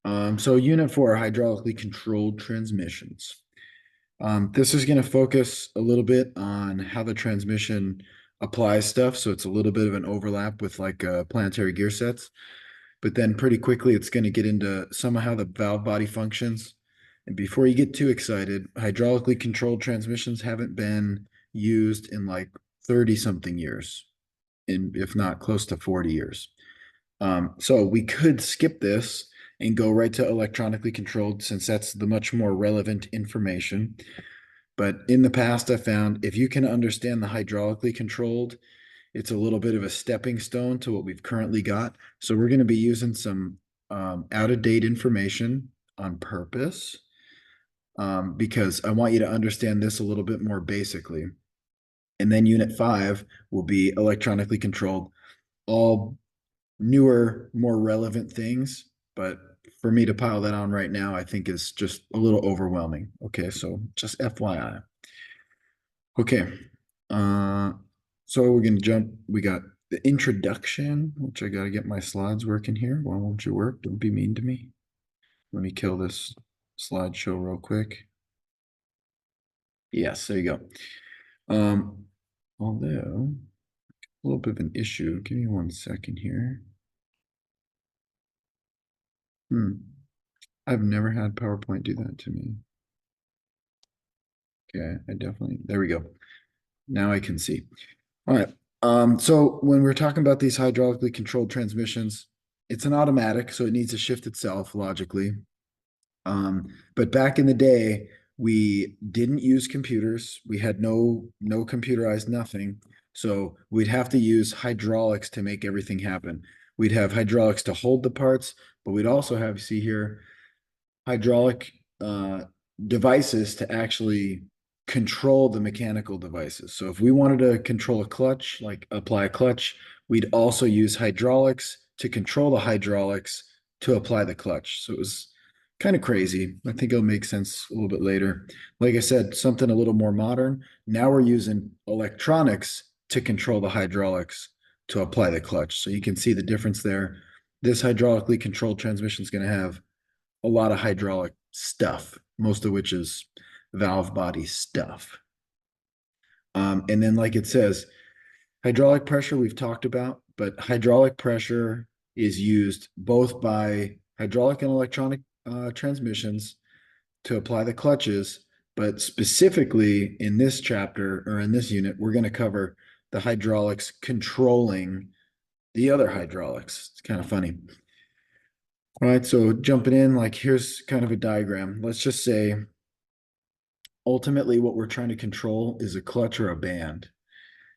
So unit 4, hydraulically controlled transmissions. This is going to focus a little bit on how the transmission applies stuff. So it's a little bit of an overlap with like planetary gear sets, but then pretty quickly it's going to get into some of how the valve body functions. And before you get too excited, hydraulically controlled transmissions haven't been used in like 30 something years, if not close to 40 years. So we could skip this and go right to electronically controlled since that's the much more relevant information. But in the past, I found if you can understand the hydraulically controlled, it's a little bit of a stepping stone to what we've currently got. So we're going to be using some out of date information on purpose because I want you to understand this a little bit more basically. And then unit 5 will be electronically controlled, all newer, more relevant things. But for me to pile that on right now, I think is just a little overwhelming. Okay, so just FYI. Okay, uh, so we're gonna jump. We got the introduction, which I gotta get my slides working here. Why won't you work? Don't be mean to me. Let me kill this slideshow real quick. Yes, there you go. Although a little bit of an issue. Give me 1 second here. I've never had PowerPoint do that to me. Okay, I definitely, there we go. Now I can see. All right. So when we're talking about these hydraulically controlled transmissions, it's an automatic, so it needs to shift itself logically. But back in the day, we didn't use computers. We had no computerized nothing. So we'd have to use hydraulics to make everything happen. We'd have hydraulics to hold the parts, but we'd also have, see here, hydraulic devices to actually control the mechanical devices. So if we wanted to control a clutch, like apply a clutch, we'd also use hydraulics to control the hydraulics to apply the clutch. So it was kind of crazy. I think it'll make sense a little bit later. Like I said, something a little more modern. Now we're using electronics to control the hydraulics to apply the clutch. So you can see the difference there. This hydraulically controlled transmission is going to have a lot of hydraulic stuff, most of which is valve body stuff. And then, like it says, hydraulic pressure we've talked about, but hydraulic pressure is used both by hydraulic and electronic transmissions to apply the clutches. But specifically in this chapter or in this unit, we're going to cover the hydraulics controlling the other hydraulics. It's kind of funny. All right, so jumping in, like here's kind of a diagram. Let's just say ultimately what we're trying to control is a clutch or a band.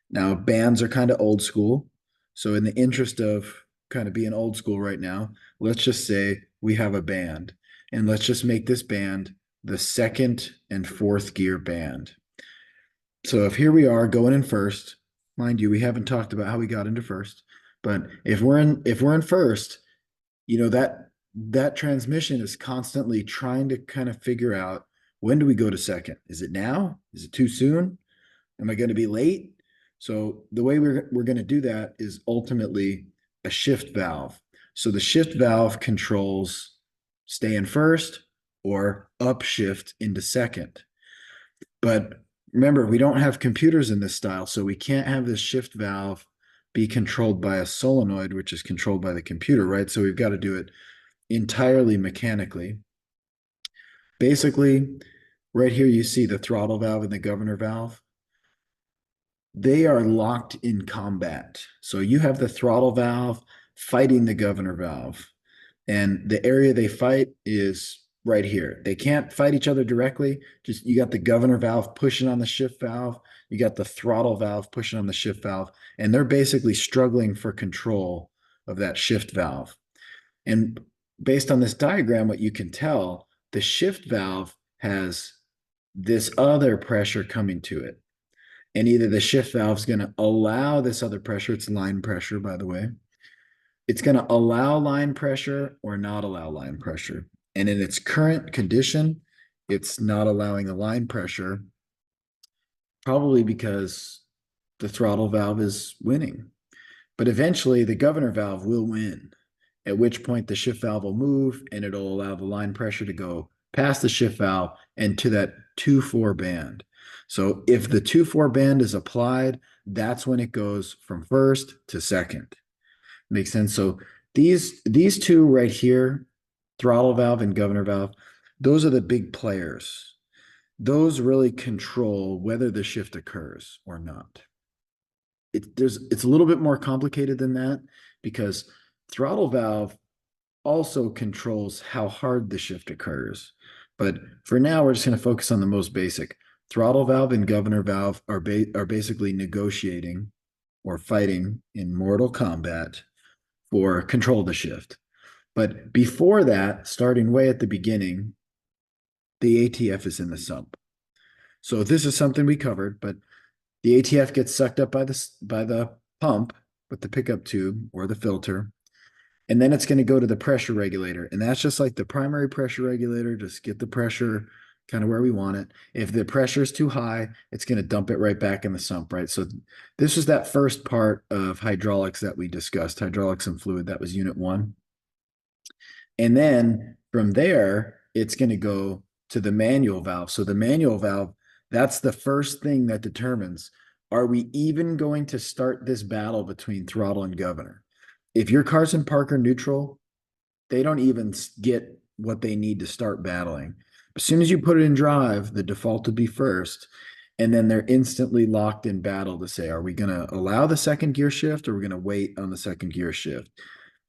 Now, bands are kind of old school. So in the interest of kind of being old school right now, let's just say we have a band and let's just make this band the second and fourth gear band. So if here we are going in first, mind you, we haven't talked about how we got into first, but if we're in first, you know that transmission is constantly trying to kind of figure out when do we go to second? Is it now? Is it too soon? Am I going to be late? So the way we're going to do that is ultimately a shift valve. So the shift valve controls stay in first or upshift into second. But remember, we don't have computers in this style, so we can't have this shift valve be controlled by a solenoid, which is controlled by the computer, right? So we've got to do it entirely mechanically. Basically, right here you see the throttle valve and the governor valve. They are locked in combat. So you have the throttle valve fighting the governor valve. And the area they fight is right here. They can't fight each other directly. Just you got the governor valve pushing on the shift valve. You got the throttle valve pushing on the shift valve. And they're basically struggling for control of that shift valve. And based on this diagram, what you can tell, the shift valve has this other pressure coming to it. And either the shift valve is going to allow this other pressure, it's line pressure, by the way, it's going to allow line pressure or not allow line pressure. And in its current condition, it's not allowing the line pressure, probably because the throttle valve is winning. But eventually, the governor valve will win. at which point the shift valve will move and it'll allow the line pressure to go past the shift valve and to that 2-4 band. So if the 2-4 band is applied, that's when it goes from first to second. Makes sense. So these two right here, throttle valve and governor valve, those are the big players. Those really control whether the shift occurs or not. It's a little bit more complicated than that because throttle valve also controls how hard the shift occurs. But for now, we're just going to focus on the most basic. Throttle valve and governor valve are basically negotiating or fighting in mortal combat for control of the shift. But before that, starting way at the beginning, the ATF is in the sump. So this is something we covered, but the ATF gets sucked up by the pump with the pickup tube or the filter, and then it's going to go to the pressure regulator, and that's just like the primary pressure regulator. Just get the pressure kind of where we want it. If the pressure is too high, it's going to dump it right back in the sump, right? So this is that first part of hydraulics that we discussed, hydraulics and fluid. That was unit 1. And then from there, it's going to go to the manual valve. So the manual valve, that's the first thing that determines, are we even going to start this battle between throttle and governor? If your car's in park or neutral, they don't even get what they need to start battling. As soon as you put it in drive, the default would be first. And then they're instantly locked in battle to say, are we going to allow the second gear shift or are we going to wait on the second gear shift?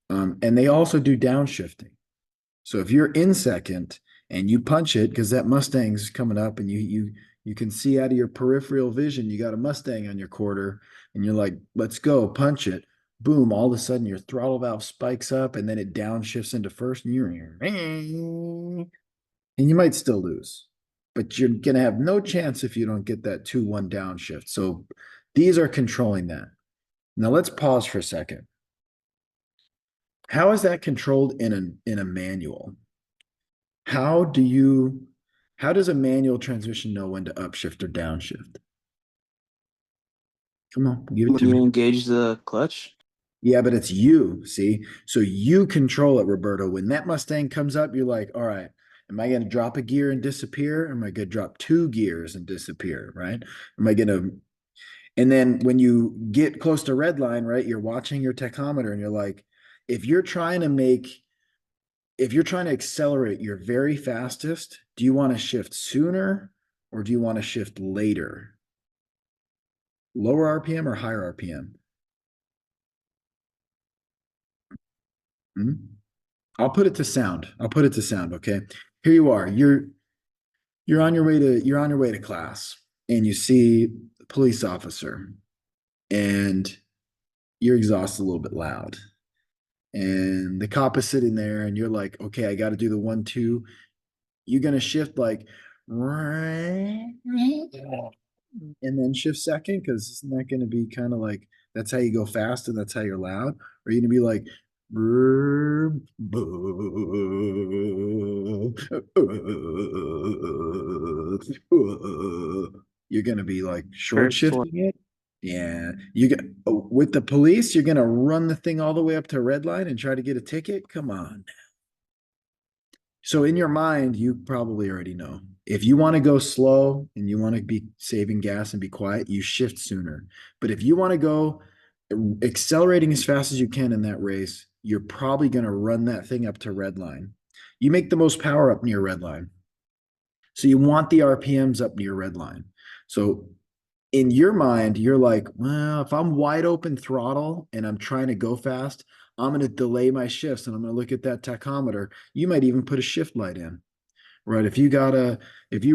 And they also do downshifting. So if you're in second and you punch it, because that Mustang's coming up and you can see out of your peripheral vision, you got a Mustang on your quarter and you're like, let's go, punch it. Boom, all of a sudden your throttle valve spikes up and then it downshifts into first and you might still lose, but you're going to have no chance if you don't get that 2-1 downshift. So these are controlling that. Now let's pause for a second. How is that controlled in a manual? How does a manual transmission know when to upshift or downshift? Come on, give it When to you me. engage the clutch, Yeah, but it's you, see? So you control it, Roberto. When that Mustang comes up, you're like, all right, am I going to drop a gear and disappear? Or am I going to drop 2 gears and disappear, right? Am I going to And then when you get close to red line, right, you're watching your tachometer and you're like, if you're trying to make, if you're trying to accelerate your very fastest, do you want to shift sooner or do you want to shift later? Lower RPM or higher RPM? Hmm? I'll put it to sound. I'll put it to sound, okay? Here you are. You're on your way to class and you see a police officer and your exhaust is a little bit loud. And the cop is sitting there and you're like, okay, I got to do the 1-2. You're going to shift like, and then shift second because isn't that going to be kind of like that's how you go fast and that's how you're loud? Or are you going to be like, you're going to be like short first one. shifting it? Yeah, you get with the police, you're gonna run the thing all the way up to red line and try to get a ticket. Come on. So in your mind, you probably already know. If you want to go slow and you want to be saving gas and be quiet, you shift sooner. But if you want to go accelerating as fast as you can in that race, you're probably going to run that thing up to red line. You make the most power up near red line. So you want the RPMs up near red line. So in your mind, you're like, well, if I'm wide open throttle and I'm trying to go fast, I'm going to delay my shifts and I'm going to look at that tachometer. You might even put a shift light in, right? If you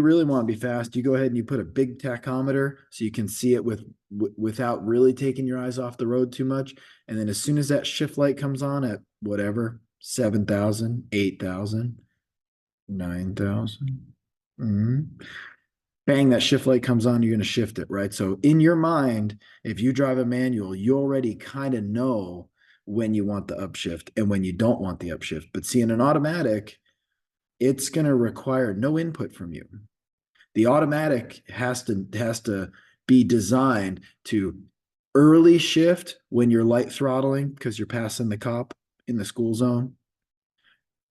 really want to be fast, you go ahead and you put a big tachometer so you can see it without really taking your eyes off the road too much. And then as soon as that shift light comes on at whatever, 7,000, 8,000, 9,000, bang, that shift light comes on, you're going to shift it, right? So in your mind, if you drive a manual, you already kind of know when you want the upshift and when you don't want the upshift. But see, in an automatic, it's going to require no input from you. The automatic has to be designed to early shift when you're light throttling because you're passing the cop in the school zone.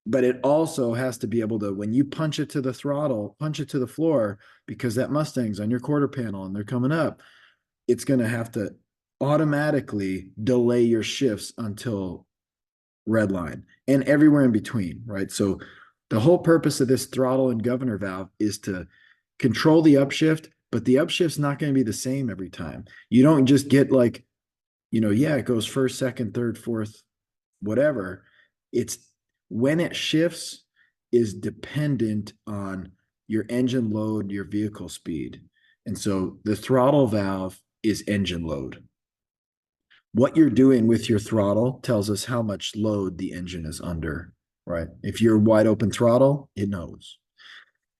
But it also has to be able to, when you punch it to the throttle, punch it to the floor, because that Mustang's on your quarter panel and they're coming up, it's going to have to automatically delay your shifts until red line and everywhere in between, right? So the whole purpose of this throttle and governor valve is to control the upshift, but the upshift's not going to be the same every time. You don't just get like, yeah, it goes first, second, third, fourth, whatever. It's when it shifts is dependent on your engine load, your vehicle speed. And so the throttle valve is engine load. What you're doing with your throttle tells us how much load the engine is under, right? If you're wide open throttle, it knows.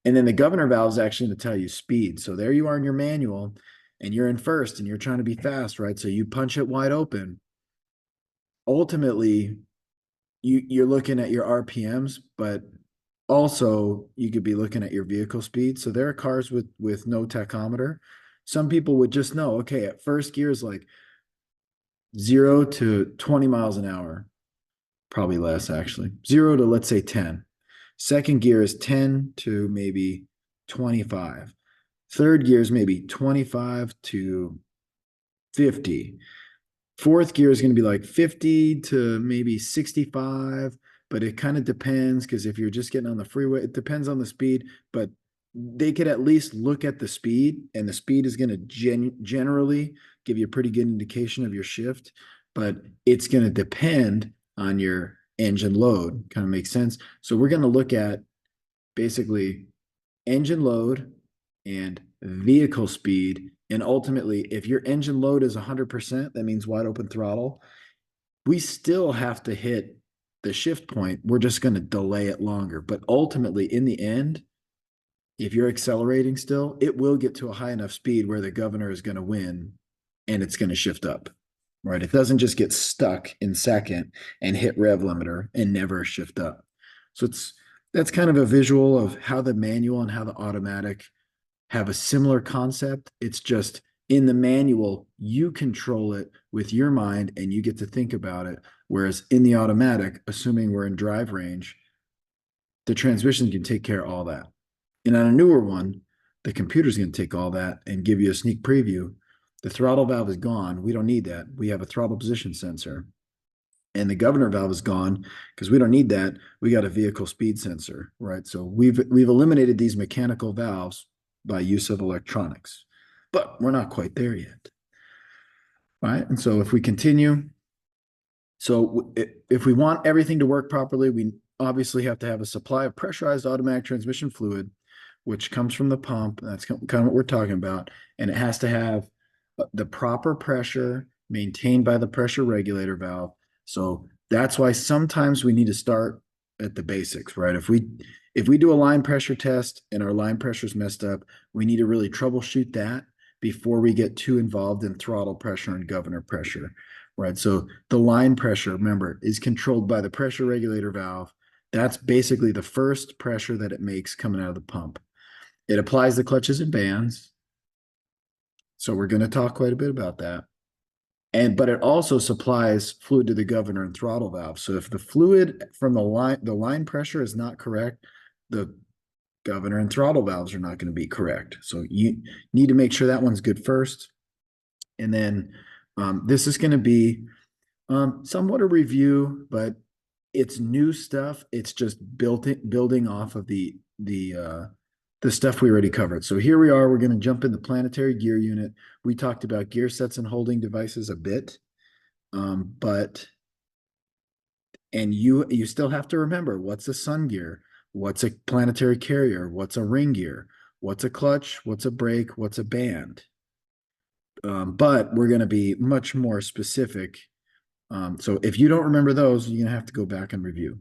And then the governor valve is actually going to tell you speed. So there you are in your manual and you're in first and you're trying to be fast, right? So you punch it wide open. Ultimately, you're looking at your RPMs, but also you could be looking at your vehicle speed. So there are cars with no tachometer. Some people would just know, okay, at first gear is like 0 to 20 miles an hour, probably less actually. 0 to let's say 10. Second gear is 10 to maybe 25. Third gear is maybe 25 to 50. Fourth gear is going to be like 50 to maybe 65, but it kind of depends because if you're just getting on the freeway, it depends on the speed, but they could at least look at the speed, and the speed is going to generally give you a pretty good indication of your shift, but it's going to depend on your engine load. Kind of makes sense. So we're going to look at basically engine load and vehicle speed. And ultimately, if your engine load is 100%, that means wide open throttle. We still have to hit the shift point. We're just going to delay it longer. But ultimately, in the end, if you're accelerating still, it will get to a high enough speed where the governor is going to win and it's going to shift up, right? It doesn't just get stuck in second and hit rev limiter and never shift up. So that's kind of a visual of how the manual and how the automatic have a similar concept. It's just in the manual, you control it with your mind and you get to think about it. Whereas in the automatic, assuming we're in drive range, the transmission can take care of all that. And on a newer one, the computer's going to take all that and give you a sneak preview. The throttle valve is gone. We don't need that. We have a throttle position sensor. And the governor valve is gone because we don't need that. We got a vehicle speed sensor, right? So we've eliminated these mechanical valves by use of electronics, but we're not quite there yet, right? And so if we continue, so if we want everything to work properly, we obviously have to have a supply of pressurized automatic transmission fluid, which comes from the pump. That's kind of what we're talking about. And it has to have the proper pressure maintained by the pressure regulator valve. So that's why sometimes we need to start at the basics, right? If we do a line pressure test and our line pressure is messed up, we need to really troubleshoot that before we get too involved in throttle pressure and governor pressure, right? So the line pressure, remember, is controlled by the pressure regulator valve. That's basically the first pressure that it makes coming out of the pump. It applies the clutches and bands. So we're going to talk quite a bit about that. But it also supplies fluid to the governor and throttle valve. So if the fluid from the line pressure is not correct, the governor and throttle valves are not going to be correct. So you need to make sure that one's good first. And then this is going to be somewhat a review, but it's new stuff. It's just building off of the stuff we already covered. So here we are. We're going to jump in the planetary gear unit. We talked about gear sets and holding devices a bit, and you still have to remember what's a sun gear, what's a planetary carrier, what's a ring gear, what's a clutch, what's a brake, what's a band. But we're going to be much more specific. So if you don't remember those, you're going to have to go back and review.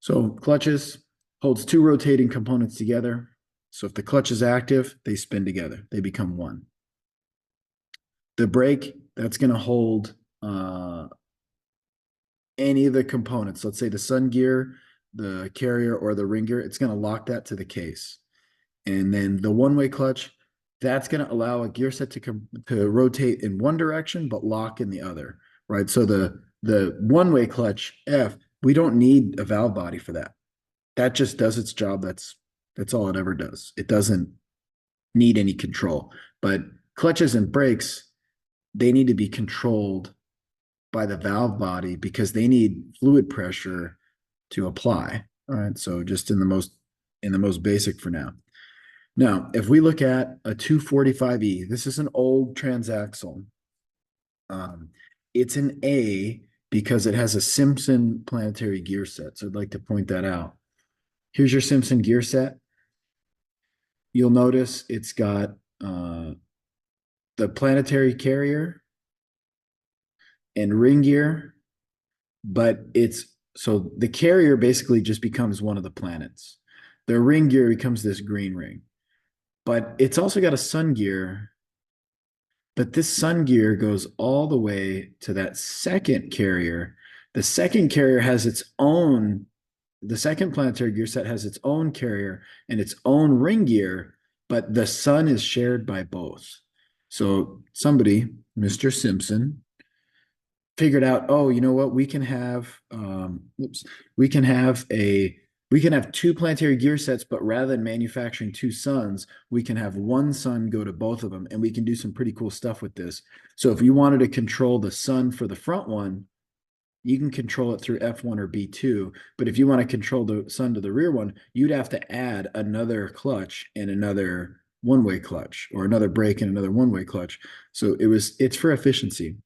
So clutches holds two rotating components together. So if the clutch is active, they spin together. They become one. The brake, that's going to hold any of the components. Let's say the sun gear, the carrier, or the ring gear. It's going to lock that to the case. And then the one-way clutch, that's going to allow a gear set to rotate in one direction, but lock in the other, right? So the the one-way clutch F, we don't need a valve body for that. That just does its job. That's all it ever does. It doesn't need any control. But clutches and brakes, they need to be controlled by the valve body because they need fluid pressure to apply. All right. So just in the most basic for now. Now, if we look at a 245E, this is an old transaxle. It's an A because it has a Simpson planetary gear set. So I'd like to point that out. Here's your Simpson gear set. You'll notice it's got the planetary carrier and ring gear, but so the carrier basically just becomes one of the planets. The ring gear becomes this green ring, but it's also got a sun gear. But this sun gear goes all the way to that second carrier. The second carrier has its own, the second planetary gear set has its own carrier and its own ring gear, but the sun is shared by both. So somebody, Mr. Simpson, figured out, oh, you know what? We can have we can have two planetary gear sets, but rather than manufacturing two suns, we can have one sun go to both of them, and we can do some pretty cool stuff with this. So if you wanted to control the sun for the front one, you can control it through F1 or B2. But if you want to control the sun to the rear one, you'd have to add another clutch and another one-way clutch, or another brake and another one-way clutch. So it's for efficiency.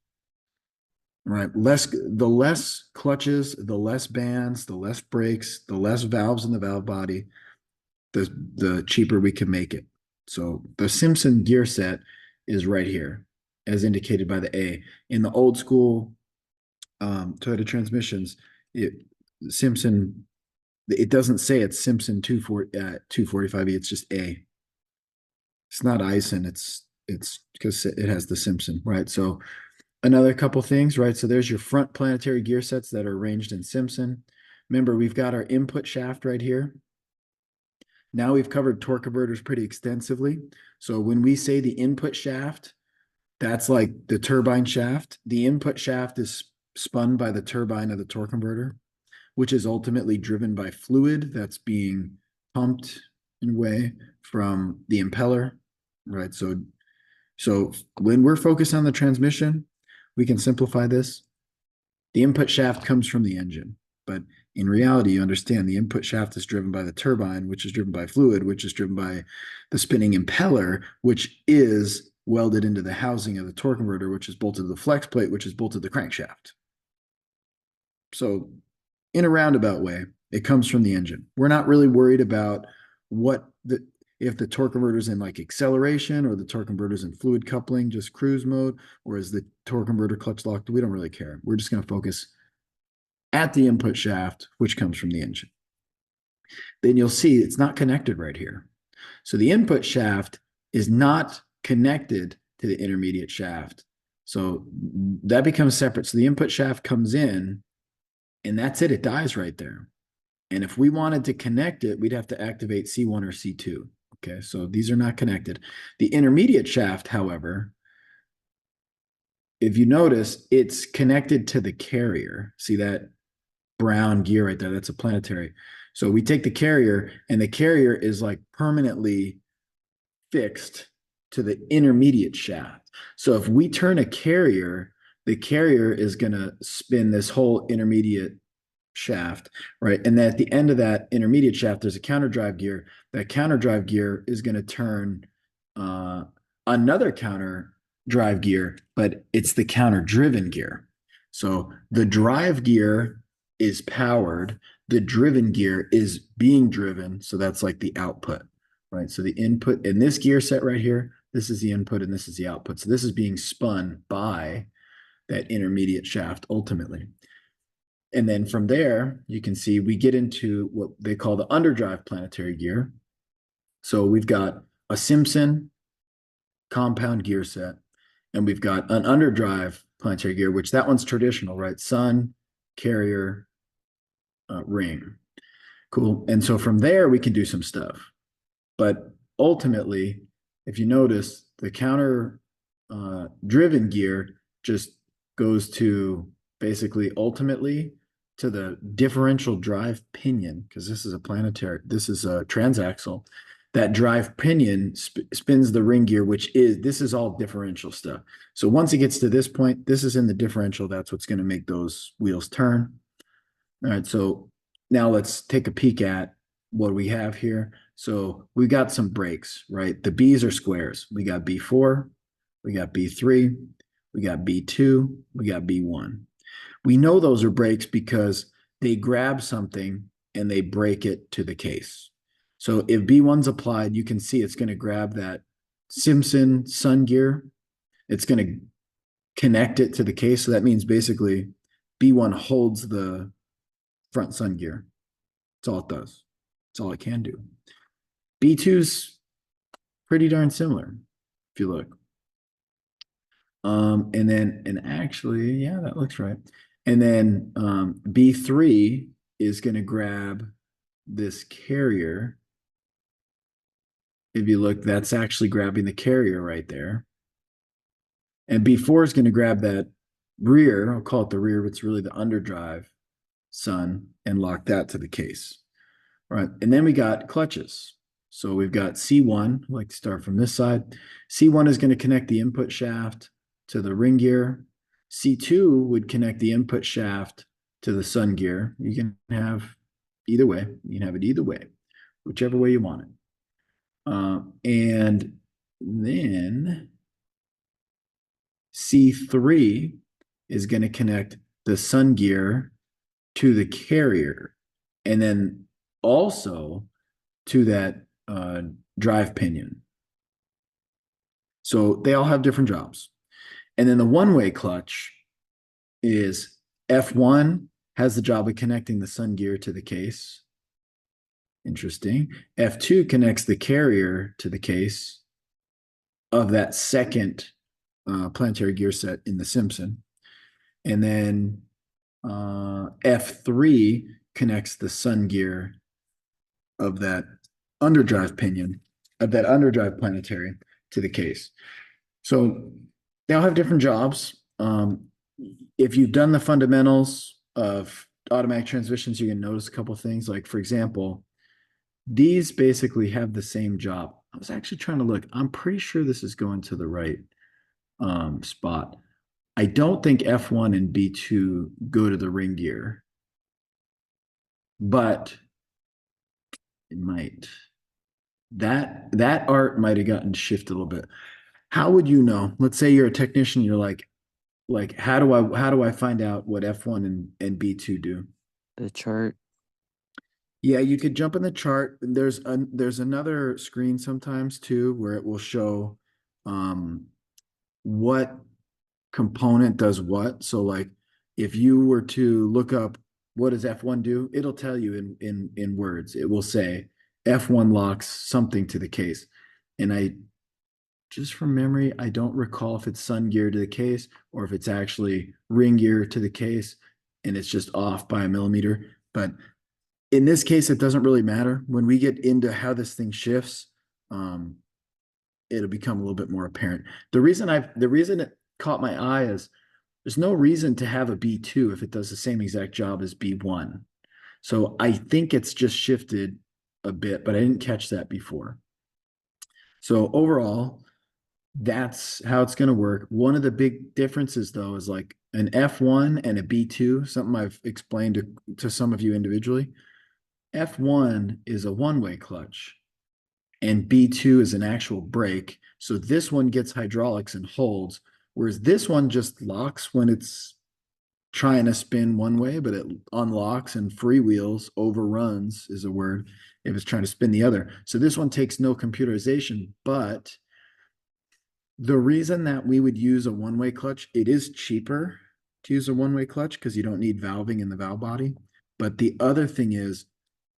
Right. The less clutches, the less bands, the less brakes, the less valves in the valve body, the cheaper we can make it. So the Simpson gear set is right here, as indicated by the A. In the old school Toyota transmissions, Simpson, it doesn't say it's Simpson 245E, it's just A. It's not Eisen, it's because it has the Simpson, right? So another couple things, right? So there's your front planetary gear sets that are arranged in Simpson. Remember, we've got our input shaft right here. Now we've covered torque converters pretty extensively. So when we say the input shaft, that's like the turbine shaft. The input shaft is spun by the turbine of the torque converter, which is ultimately driven by fluid that's being pumped in a way from the impeller, right? So when we're focused on the transmission, we can simplify this. The input shaft comes from the engine, but in reality, you understand the input shaft is driven by the turbine, which is driven by fluid, which is driven by the spinning impeller, which is welded into the housing of the torque converter, which is bolted to the flex plate, which is bolted to the crankshaft. So in a roundabout way, it comes from the engine. We're not really worried about if the torque converter is in like acceleration, or the torque converter is in fluid coupling, just cruise mode, or is the torque converter clutch locked? We don't really care. We're just going to focus at the input shaft, which comes from the engine. Then you'll see it's not connected right here. So the input shaft is not connected to the intermediate shaft. So that becomes separate. So the input shaft comes in, and that's it. It dies right there. And if we wanted to connect it, we'd have to activate C1 or C2. Okay, so these are not connected. The intermediate shaft, however, if you notice, it's connected to the carrier. See that brown gear right there? That's a planetary. So we take the carrier, and the carrier is like permanently fixed to the intermediate shaft. So if we turn a carrier, the carrier is going to spin this whole intermediate shaft, right? And then at the end of that intermediate shaft, there's a counter drive gear. That counter drive gear is going to turn another counter drive gear, but it's the counter driven gear. So the drive gear is powered, the driven gear is being driven. So that's like the output, right? So the input in this gear set right here, this is the input and this is the output. So this is being spun by that intermediate shaft ultimately. And then from there, you can see we get into what they call the underdrive planetary gear. So we've got a Simpson compound gear set, and we've got an underdrive planetary gear, which that one's traditional, right? Sun, carrier, ring. Cool. And so from there, we can do some stuff. But ultimately, if you notice, the counter driven gear just goes to basically ultimately to the differential drive pinion, because this is a planetary, this is a transaxle. That drive pinion spins the ring gear, this is all differential stuff. So once it gets to this point, this is in the differential. That's what's going to make those wheels turn. All right, so now let's take a peek at what we have here. So we got some brakes, right? The B's are squares. We got B4, we got B3, we got B2, we got B1. We know those are brakes because they grab something and they break it to the case. So if B1's applied, you can see it's going to grab that Simpson sun gear. It's going to connect it to the case. So that means basically B1 holds the front sun gear. That's all it does. That's all it can do. B2's pretty darn similar, if you look. And actually, yeah, that looks right. And then B3 is going to grab this carrier. If you look, that's actually grabbing the carrier right there. And B4 is going to grab that rear, I'll call it the rear, but it's really the underdrive sun, and lock that to the case. All right. And then we got clutches. So we've got C1, I'd like to start from this side. C1 is going to connect the input shaft to the ring gear. C2 would connect the input shaft to the sun gear. You can have either way. You can have it either way, whichever way you want it. And then C3 is going to connect the sun gear to the carrier, and then also to that drive pinion. So they all have different jobs. And then the one-way clutch is F1 has the job of connecting the sun gear to the case. Interesting. F2 connects the carrier to the case of that second planetary gear set in the Simpson. And then F3 connects the sun gear of that underdrive pinion, of that underdrive planetary to the case. So they all have different jobs. If you've done the fundamentals of automatic transmissions, you can notice a couple of things. Like, for example, these basically have the same job. I was actually trying to look. I'm pretty sure this is going to the right spot. I don't think F1 and B2 go to the ring gear, but it might. That art might have gotten shifted a little bit. How would you know? Let's say you're a technician, you're like how do I find out what F1 and B2 do? The chart. Yeah, you could jump in the chart. There's another screen sometimes too where it will show what component does what. So like if you were to look up what does F1 do, it'll tell you in words. It will say F1 locks something to the case. And I just from memory, I don't recall if it's sun gear to the case or if it's actually ring gear to the case and it's just off by a millimeter. But in this case, it doesn't really matter. When we get into how this thing shifts, it'll become a little bit more apparent. The reason it caught my eye is there's no reason to have a B2 if it does the same exact job as B1. So I think it's just shifted a bit, but I didn't catch that before. So overall, that's how it's going to work. One of the big differences, though, is like an F1 and a B2, something I've explained to some of you individually. F1 is a one-way clutch, and B2 is an actual brake. So this one gets hydraulics and holds, whereas this one just locks when it's trying to spin one way, but it unlocks and freewheels, overruns is a word, if it's trying to spin the other. So this one takes no computerization, but the reason that we would use a one-way clutch, it is cheaper to use a one-way clutch because you don't need valving in the valve body. But the other thing is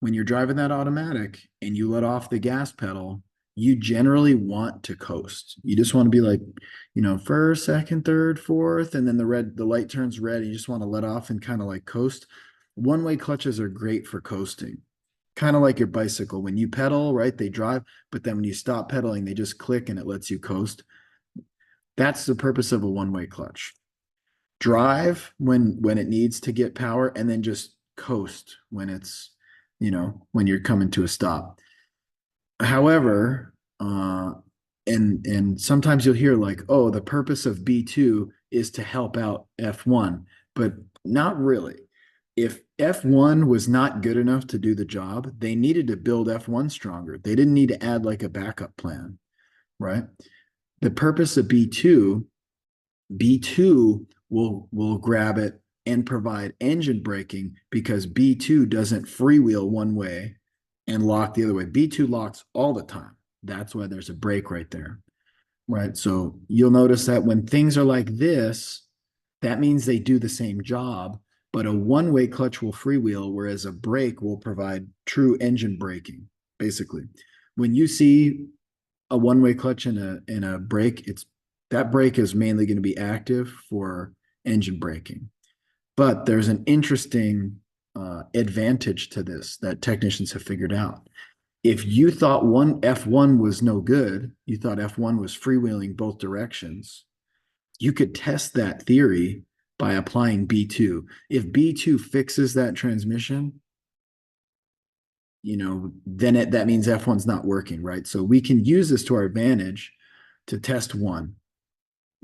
when you're driving that automatic and you let off the gas pedal, you generally want to coast. You just want to be like, first, second, third, fourth, and then the light turns red and you just want to let off and kind of like coast. One-way clutches are great for coasting. Kind of like your bicycle. When you pedal, right, they drive, but then when you stop pedaling, they just click and it lets you coast. That's the purpose of a one-way clutch. drive when it needs to get power, and then just coast when it's, when you're coming to a stop. However, and sometimes you'll hear like, oh, the purpose of B2 is to help out F1, but not really. If F1 was not good enough to do the job, they needed to build F1 stronger. They didn't need to add like a backup plan, right? The purpose of B2 will grab it and provide engine braking because B2 doesn't freewheel one way and lock the other way. B2 locks all the time. That's why there's a brake right there. Right. So you'll notice that when things are like this, that means they do the same job, but a one-way clutch will freewheel, whereas a brake will provide true engine braking, basically. When you see a one-way clutch and a brake, that brake is mainly going to be active for engine braking. But there's an interesting advantage to this that technicians have figured out. If you thought F1 was no good, you thought F1 was freewheeling both directions, you could test that theory by applying B2. If B2 fixes that transmission, then that means F1's not working, right? So we can use this to our advantage to test one.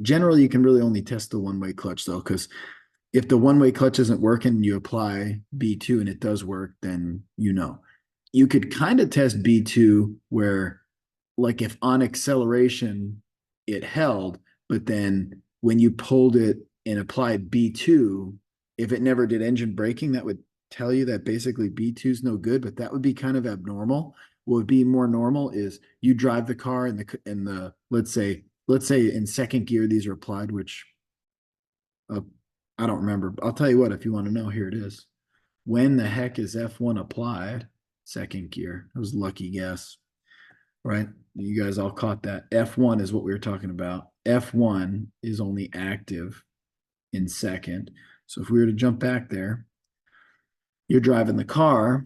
Generally, you can really only test the one-way clutch though, because if the one-way clutch isn't working, you apply B2 and it does work, then you could kind of test B2 where, like, if on acceleration it held, but then when you pulled it and applied B2, if it never did engine braking, that would tell you that basically B2 is no good, but that would be kind of abnormal. What would be more normal is you drive the car in the let's say in second gear these are applied, which I don't remember. I'll tell you what, if you want to know, here it is. When the heck is F1 applied? Second gear. That was a lucky guess, right? You guys all caught that. F1 is what we were talking about. F1 is only active in second. So if we were to jump back there, you're driving the car.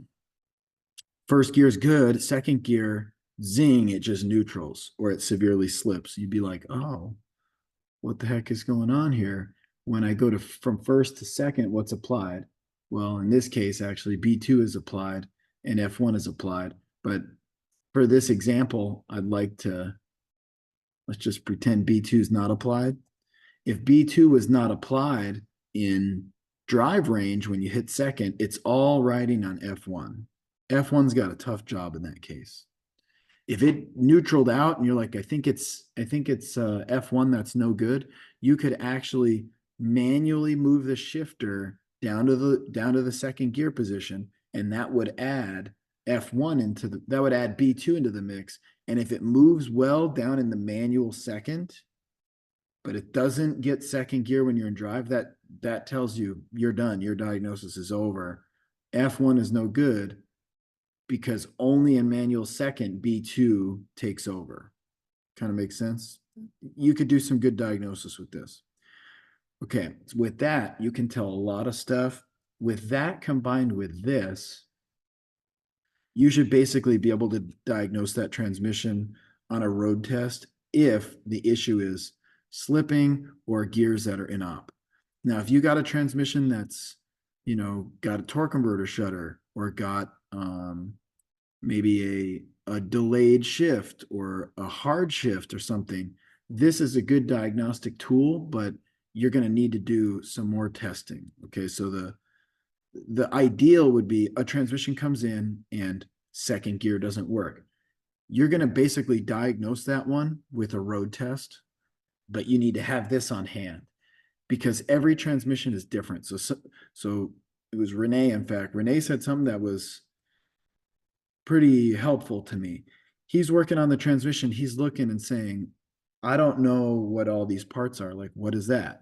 First gear is good. Second gear, zing, it just neutrals or it severely slips. You'd be like, oh, what the heck is going on here? When I go from first to second, what's applied? Well, in this case, actually, B2 is applied and F1 is applied. But for this example, let's just pretend B2 is not applied. If B2 was not applied in drive range when you hit second, it's all riding on F1. F1's got a tough job in that case. If it neutraled out and you're like, I think it's F1 that's no good, you could actually manually move the shifter down to the second gear position, and that would add F1 that would add B2 into the mix. And if it moves well down in the manual second, but it doesn't get second gear when you're in drive, that tells you you're done. Your diagnosis is over. F1 is no good because only in manual second B2 takes over. Kind of makes sense. You could do some good diagnosis with this. Okay, so with that, you can tell a lot of stuff. With that combined with this, you should basically be able to diagnose that transmission on a road test if the issue is slipping or gears that are in op. Now, if you got a transmission that's, got a torque converter shutter or got maybe a delayed shift or a hard shift or something, this is a good diagnostic tool, but you're going to need to do some more testing. Okay, so the ideal would be a transmission comes in and second gear doesn't work. You're going to basically diagnose that one with a road test, but you need to have this on hand because every transmission is different. So it was Renee, in fact. Renee said something that was pretty helpful to me. He's working on the transmission. He's looking and saying, I don't know what all these parts are. Like, what is that?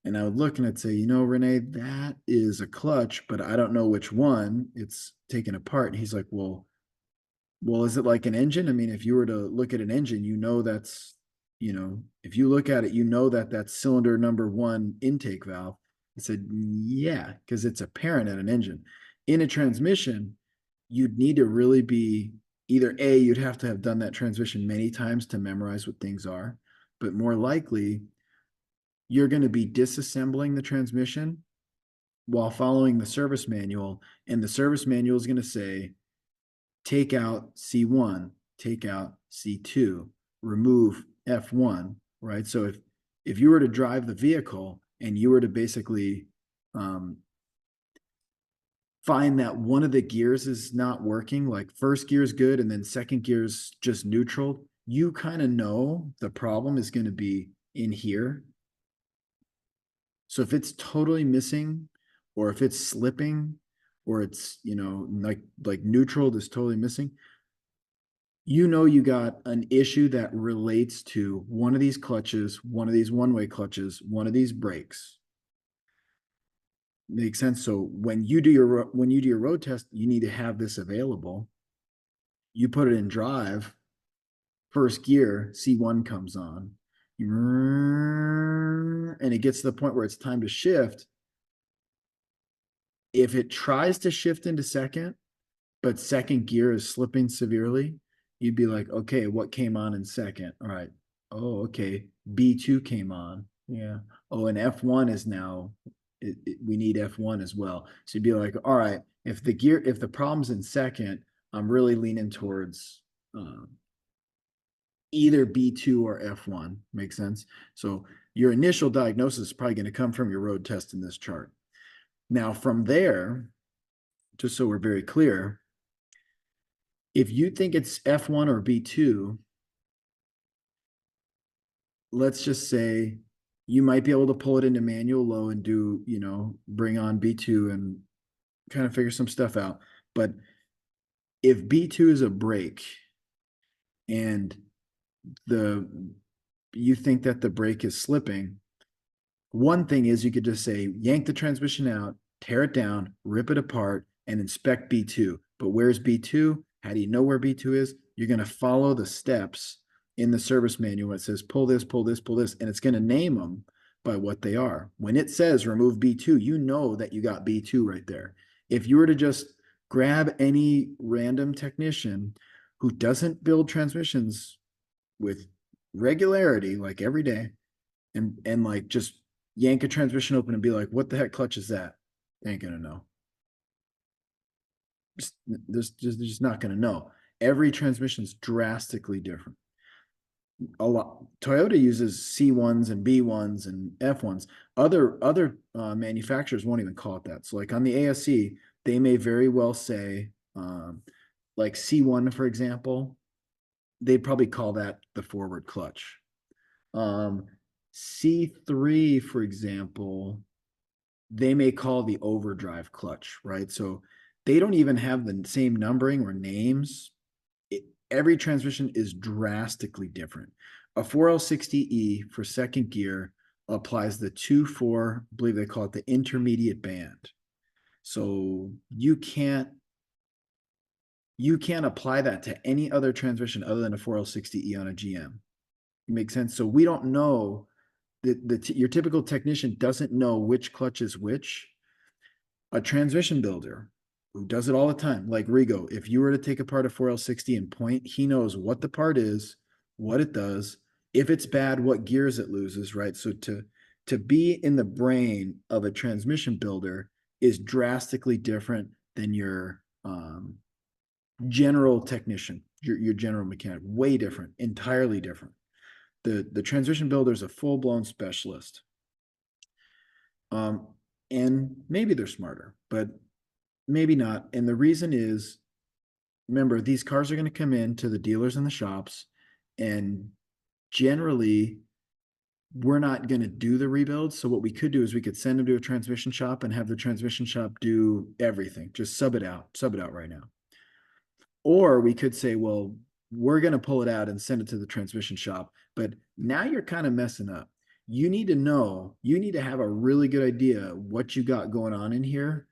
And I would look and I'd say, Renee, that is a clutch, but I don't know which one it's taken apart. And he's like, well, is it like an engine? I mean, if you were to look at an engine, that's, if you look at it, that's cylinder number 1 intake valve. I said, yeah, because it's apparent at an engine. In a transmission, you'd need to really be either A, you'd have to have done that transmission many times to memorize what things are, but more likely, you're going to be disassembling the transmission while following the service manual. And the service manual is going to say, take out C1, take out C2, remove F1, right? So if you were to drive the vehicle and you were to basically find that one of the gears is not working, like first gear is good and then second gear is just neutral, you kind of know the problem is going to be in here. So if it's totally missing, or if it's slipping, or it's, like neutral is totally missing, you got an issue that relates to one of these clutches, one of these one-way clutches, one of these brakes. Makes sense. So when you do your road test, you need to have this available. You put it in drive, first gear, C1 comes on, and it gets to the point where it's time to shift. If it tries to shift into second, but second gear is slipping severely, you'd be like, okay, what came on in second? All right. Oh, okay. B2 came on. Yeah. Oh, and F1 is now, we need F1 as well. So you'd be like, all right, if the problem's in second, I'm really leaning towards either B2 or F1. Makes sense? So your initial diagnosis is probably going to come from your road test in this chart. Now, from there, just so we're very clear, if you think it's F1 or B2, let's just say you might be able to pull it into manual low and do, bring on B2 and kind of figure some stuff out. But if B2 is a brake and you think that the brake is slipping, one thing is you could just say, yank the transmission out, tear it down, rip it apart, and inspect B2. But where's B2? How do you know where B2 is? You're going to follow the steps in the service manual. It says, pull this, pull this, pull this, and it's going to name them by what they are. When it says remove B2, you know that you got B2 right there. If you were to just grab any random technician who doesn't build transmissions with regularity, like every day, and like just yank a transmission open and be like, what the heck clutch is that? They ain't gonna know. They're just not gonna know. Every transmission is drastically different. A lot. Toyota uses C1s and B1s and F1s. Other manufacturers won't even call it that. So like on the ASE, they may very well say, like C1, for example, they probably call that the forward clutch. C3, for example, they may call the overdrive clutch, right? So they don't even have the same numbering or names. Every transmission is drastically different. A 4L60E for second gear applies the 2-4, I believe they call it the intermediate band. So you can't apply that to any other transmission other than a 4L60E on a GM. It makes sense. So we don't know your typical technician doesn't know which clutch is which. A transmission builder who does it all the time, like Rigo, if you were to take apart a 4L60 and point, he knows what the part is, what it does, if it's bad, what gears it loses, right? So to be in the brain of a transmission builder is drastically different than your general technician, your general mechanic. Way different, entirely different. The transmission builder is a full-blown specialist. And maybe they're smarter, but maybe not. And the reason is, remember, these cars are going to come in to the dealers and the shops, and generally we're not going to do the rebuilds. So what we could do is we could send them to a transmission shop and have the transmission shop do everything. Just sub it out right now. Or we could say, well, we're going to pull it out and send it to the transmission shop. But now you're kind of messing up. You need to have a really good idea what you got going on in here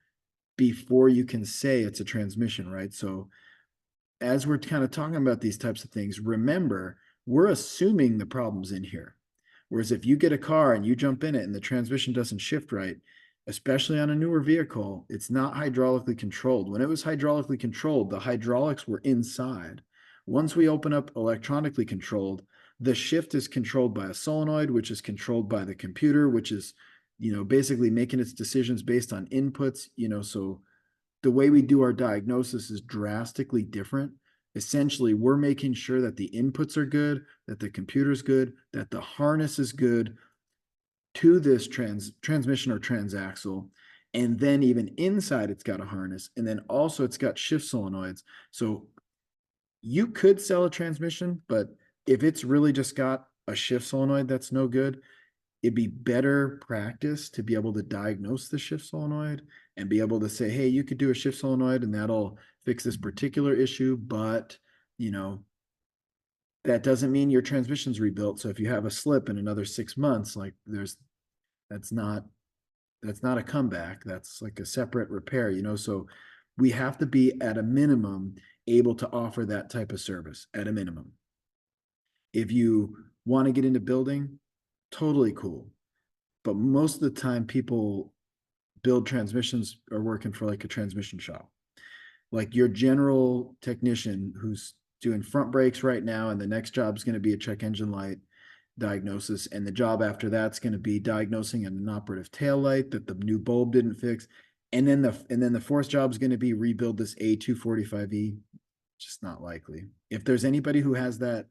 before you can say it's a transmission, right? So as we're kind of talking about these types of things, remember, we're assuming the problem's in here. Whereas if you get a car and you jump in it and the transmission doesn't shift right, especially on a newer vehicle, it's not hydraulically controlled. When it was hydraulically controlled, the hydraulics were inside. Once we open up electronically controlled, The shift is controlled by a solenoid, which is controlled by the computer, which is, basically making its decisions based on inputs, so the way we do our diagnosis is drastically different. Essentially, we're making sure that the inputs are good, that the computer's good, that the harness is good to this transmission or transaxle. And then even inside, it's got a harness. And then also it's got shift solenoids. So you could sell a transmission, but if it's really just got a shift solenoid that's no good, it'd be better practice to be able to diagnose the shift solenoid and be able to say, hey, you could do a shift solenoid and that'll fix this particular issue, but that doesn't mean your transmission's rebuilt. So if you have a slip in another 6 months, like that's not a comeback. That's like a separate repair, so we have to be at a minimum able to offer that type of service at a minimum. If you want to get into building, totally cool. But most of the time people build transmissions are working for like a transmission shop. Like your general technician who's doing front brakes right now, and the next job is going to be a check engine light diagnosis, and the job after that's going to be diagnosing an inoperative tail light that the new bulb didn't fix, and then the fourth job is going to be rebuild this A245E. Just not likely. If there's anybody who has that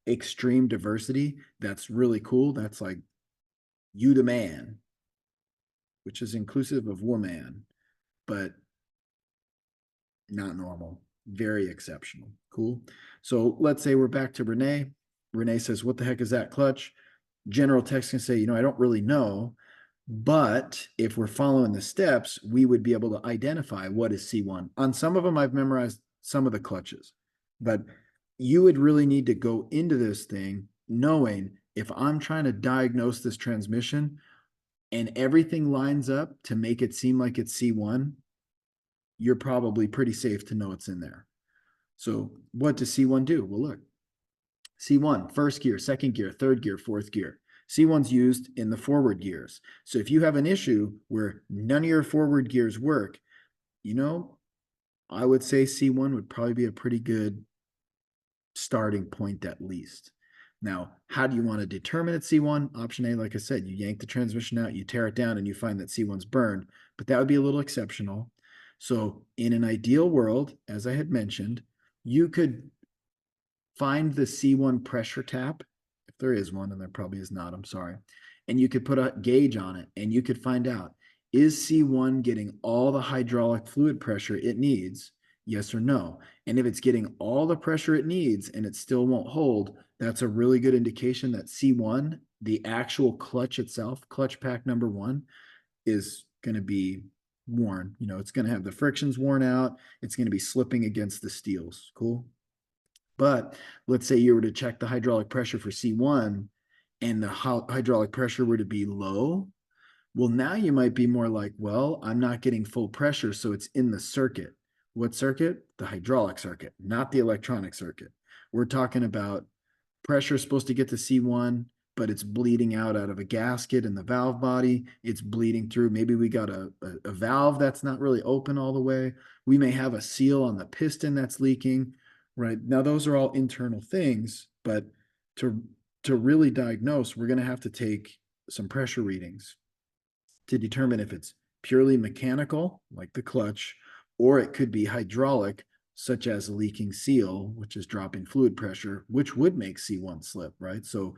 extreme diversity, that's really cool. That's like you the man, which is inclusive of woman, but not normal, very exceptional. Cool. So let's say we're back to Renee. Renee says, what the heck is that clutch? General techs can say, I don't really know. But if we're following the steps, we would be able to identify what is C1. On some of them, I've memorized some of the clutches, but you would really need to go into this thing knowing if I'm trying to diagnose this transmission and everything lines up to make it seem like it's C1, you're probably pretty safe to know it's in there. So what does C1 do? Well, look, C1, first gear, second gear, third gear, fourth gear. C1's used in the forward gears. So if you have an issue where none of your forward gears work, I would say C1 would probably be a pretty good starting point at least. Now, how do you want to determine it's C1? Option A, like I said, you yank the transmission out, you tear it down, and you find that C1's burned, but that would be a little exceptional. So in an ideal world, as I had mentioned, you could find the C1 pressure tap, if there is one, and there probably is not, I'm sorry, and you could put a gauge on it, and you could find out, is C1 getting all the hydraulic fluid pressure it needs? Yes or no? And if it's getting all the pressure it needs and it still won't hold, that's a really good indication that C1, the actual clutch itself, clutch pack number 1, is going to be worn. It's going to have the frictions worn out. It's going to be slipping against the steels. Cool. But let's say you were to check the hydraulic pressure for C1 and the hydraulic pressure were to be low. Well, now you might be more like, well, I'm not getting full pressure, so it's in the circuit. What circuit? The hydraulic circuit, not the electronic circuit. We're talking about pressure is supposed to get to C1, but it's bleeding out of a gasket in the valve body. It's bleeding through. Maybe we got a valve that's not really open all the way. We may have a seal on the piston that's leaking, right? Now, those are all internal things, but to really diagnose, we're going to have to take some pressure readings to determine if it's purely mechanical, like the clutch, or it could be hydraulic, such as a leaking seal, which is dropping fluid pressure, which would make C1 slip, right? So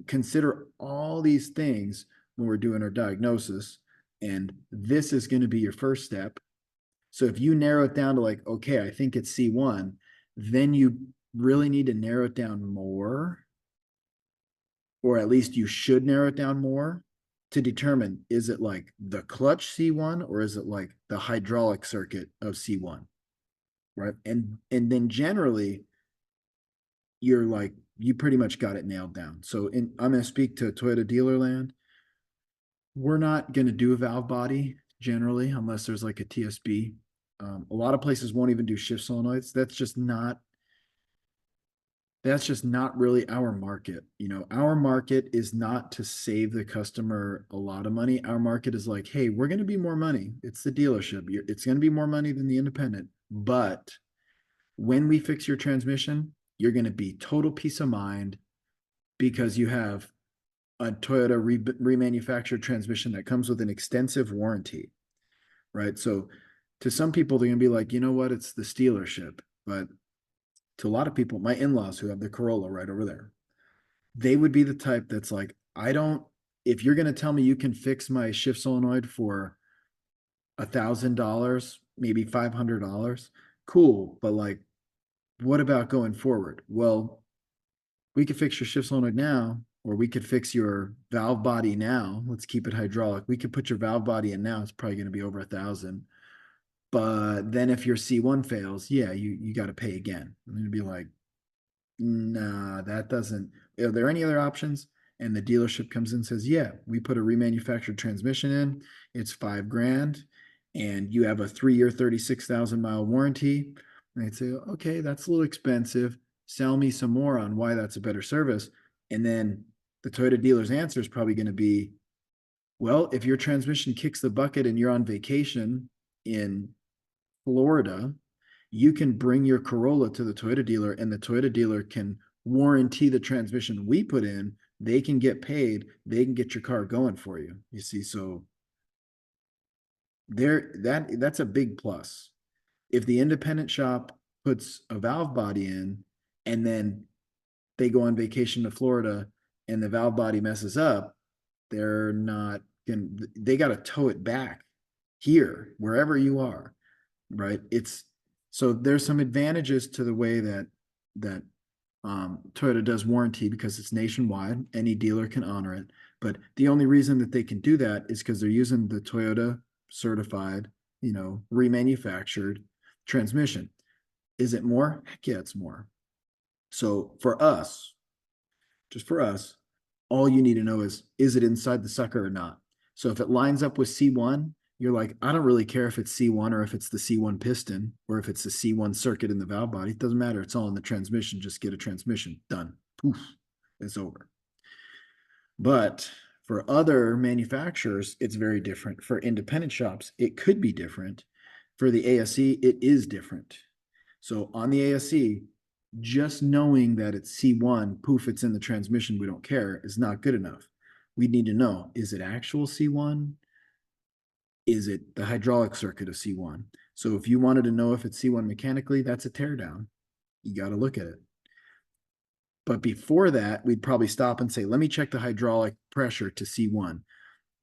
consider all these things when we're doing our diagnosis, and this is going to be your first step. So if you narrow it down to like, okay, I think it's C1, then you really need to narrow it down more, or at least you should narrow it down more to determine, is it like the clutch C1 or is it like the hydraulic circuit of C1, right? And then generally you're like, you pretty much got it nailed down. So I'm going to speak to Toyota dealer land. We're not going to do a valve body generally unless there's like a TSB. A lot of places won't even do shift solenoids. That's just not really our market. Our market is not to save the customer a lot of money. Our market is like, hey, we're going to be more money. It's the dealership. It's going to be more money than the independent. But when we fix your transmission, you're going to be total peace of mind because you have a Toyota remanufactured transmission that comes with an extensive warranty, right? So to some people, they're going to be like, you know what, it's the dealership. But to a lot of people, my in-laws who have the Corolla right over there, they would be the type that's like, I don't, if you're going to tell me you can fix my shift solenoid for $1,000, maybe $500, cool. But like, what about going forward? Well, we could fix your shift solenoid now, or we could fix your valve body now. Let's keep it hydraulic. We could put your valve body in now. It's probably going to be over 1,000. But then if your C1 fails, yeah, you got to pay again. I'm going to be like, nah, that doesn't. Are there any other options? And the dealership comes in and says, yeah, we put a remanufactured transmission in. It's $5,000, and you have a 3-year, 36,000-mile warranty. And they'd say, okay, that's a little expensive. Sell me some more on why that's a better service. And then the Toyota dealer's answer is probably going to be, well, if your transmission kicks the bucket and you're on vacation in Florida, you can bring your Corolla to the Toyota dealer and the Toyota dealer can warranty the transmission we put in. They can get paid. They can get your car going for you. You see, so that's a big plus. If the independent shop puts a valve body in and then they go on vacation to Florida and the valve body messes up, they're not going they got to tow it back here, wherever you are, right? It's so there's some advantages to the way that Toyota does warranty because it's nationwide. Any dealer can honor it. But the only reason that they can do that is because they're using the Toyota certified, remanufactured transmission. Is it more? Heck yeah, it's more. So for us, just for us, all you need to know is it inside the sucker or not? So if it lines up with C1, you're like, I don't really care if it's C1 or if it's the C1 piston or if it's the C1 circuit in the valve body. It doesn't matter. It's all in the transmission. Just get a transmission. Done. Poof. It's over. But for other manufacturers, it's very different. For independent shops, it could be different. For the ASE, it is different. So on the ASE, just knowing that it's C1, poof, it's in the transmission, we don't care, is not good enough. We need to know, is it actual C1? Is it the hydraulic circuit of C1? So if you wanted to know if it's C1 mechanically, that's a teardown. You got to look at it. But before that, we'd probably stop and say, let me check the hydraulic pressure to C1.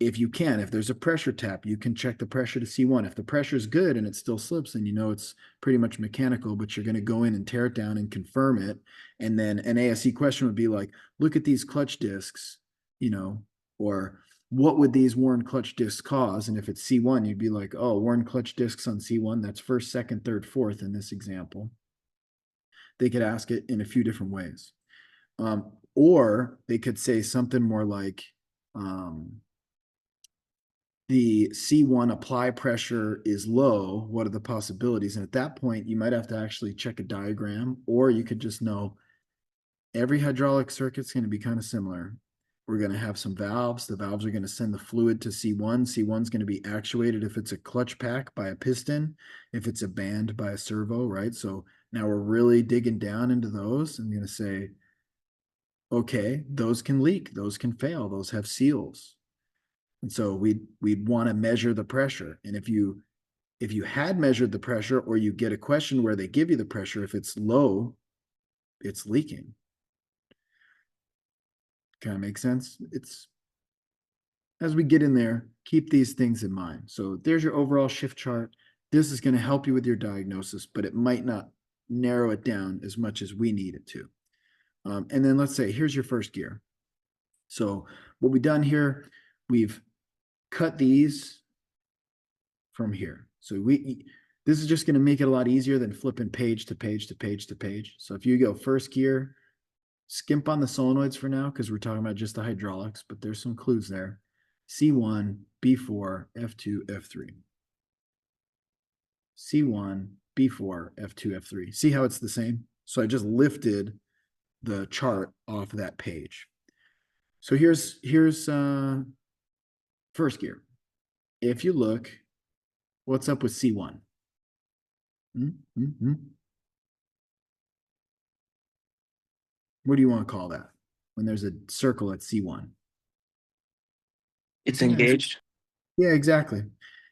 If you can, if there's a pressure tap, you can check the pressure to C1. If the pressure is good and it still slips, then you know it's pretty much mechanical, but you're going to go in and tear it down and confirm it. And then an ASE question would be like, look at these clutch discs, or what would these worn clutch discs cause? And if it's C1, you'd be like, oh, worn clutch discs on C1, that's first, second, third, fourth in this example. They could ask it in a few different ways. Or they could say something more like, the C1 apply pressure is low. What are the possibilities? And at that point, you might have to actually check a diagram, or you could just know every hydraulic circuit's going to be kind of similar. We're going to have some valves. The valves are going to send the fluid to C1. C1's going to be actuated if it's a clutch pack by a piston, if it's a band by a servo, right? So now we're really digging down into those. I'm going to say, okay, those can leak, those can fail, those have seals. And so we'd want to measure the pressure. And if you had measured the pressure, or you get a question where they give you the pressure, if it's low, it's leaking. Kind of makes sense. It's as we get in there, keep these things in mind. So there's your overall shift chart. This is going to help you with your diagnosis, but it might not narrow it down as much as we need it to. And then let's say, here's your first gear. So what we've done here, we've cut these from here. So this is just going to make it a lot easier than flipping page to page to page to page. So if you go first gear, skimp on the solenoids for now because we're talking about just the hydraulics, but there's some clues there. C1, B4, F2, F3. C1, B4, F2, F3. See how it's the same? So I just lifted the chart off of that page. So here's first gear. If you look, what's up with C1? What do you want to call that? When there's a circle at C1. It's engaged. Yeah, exactly.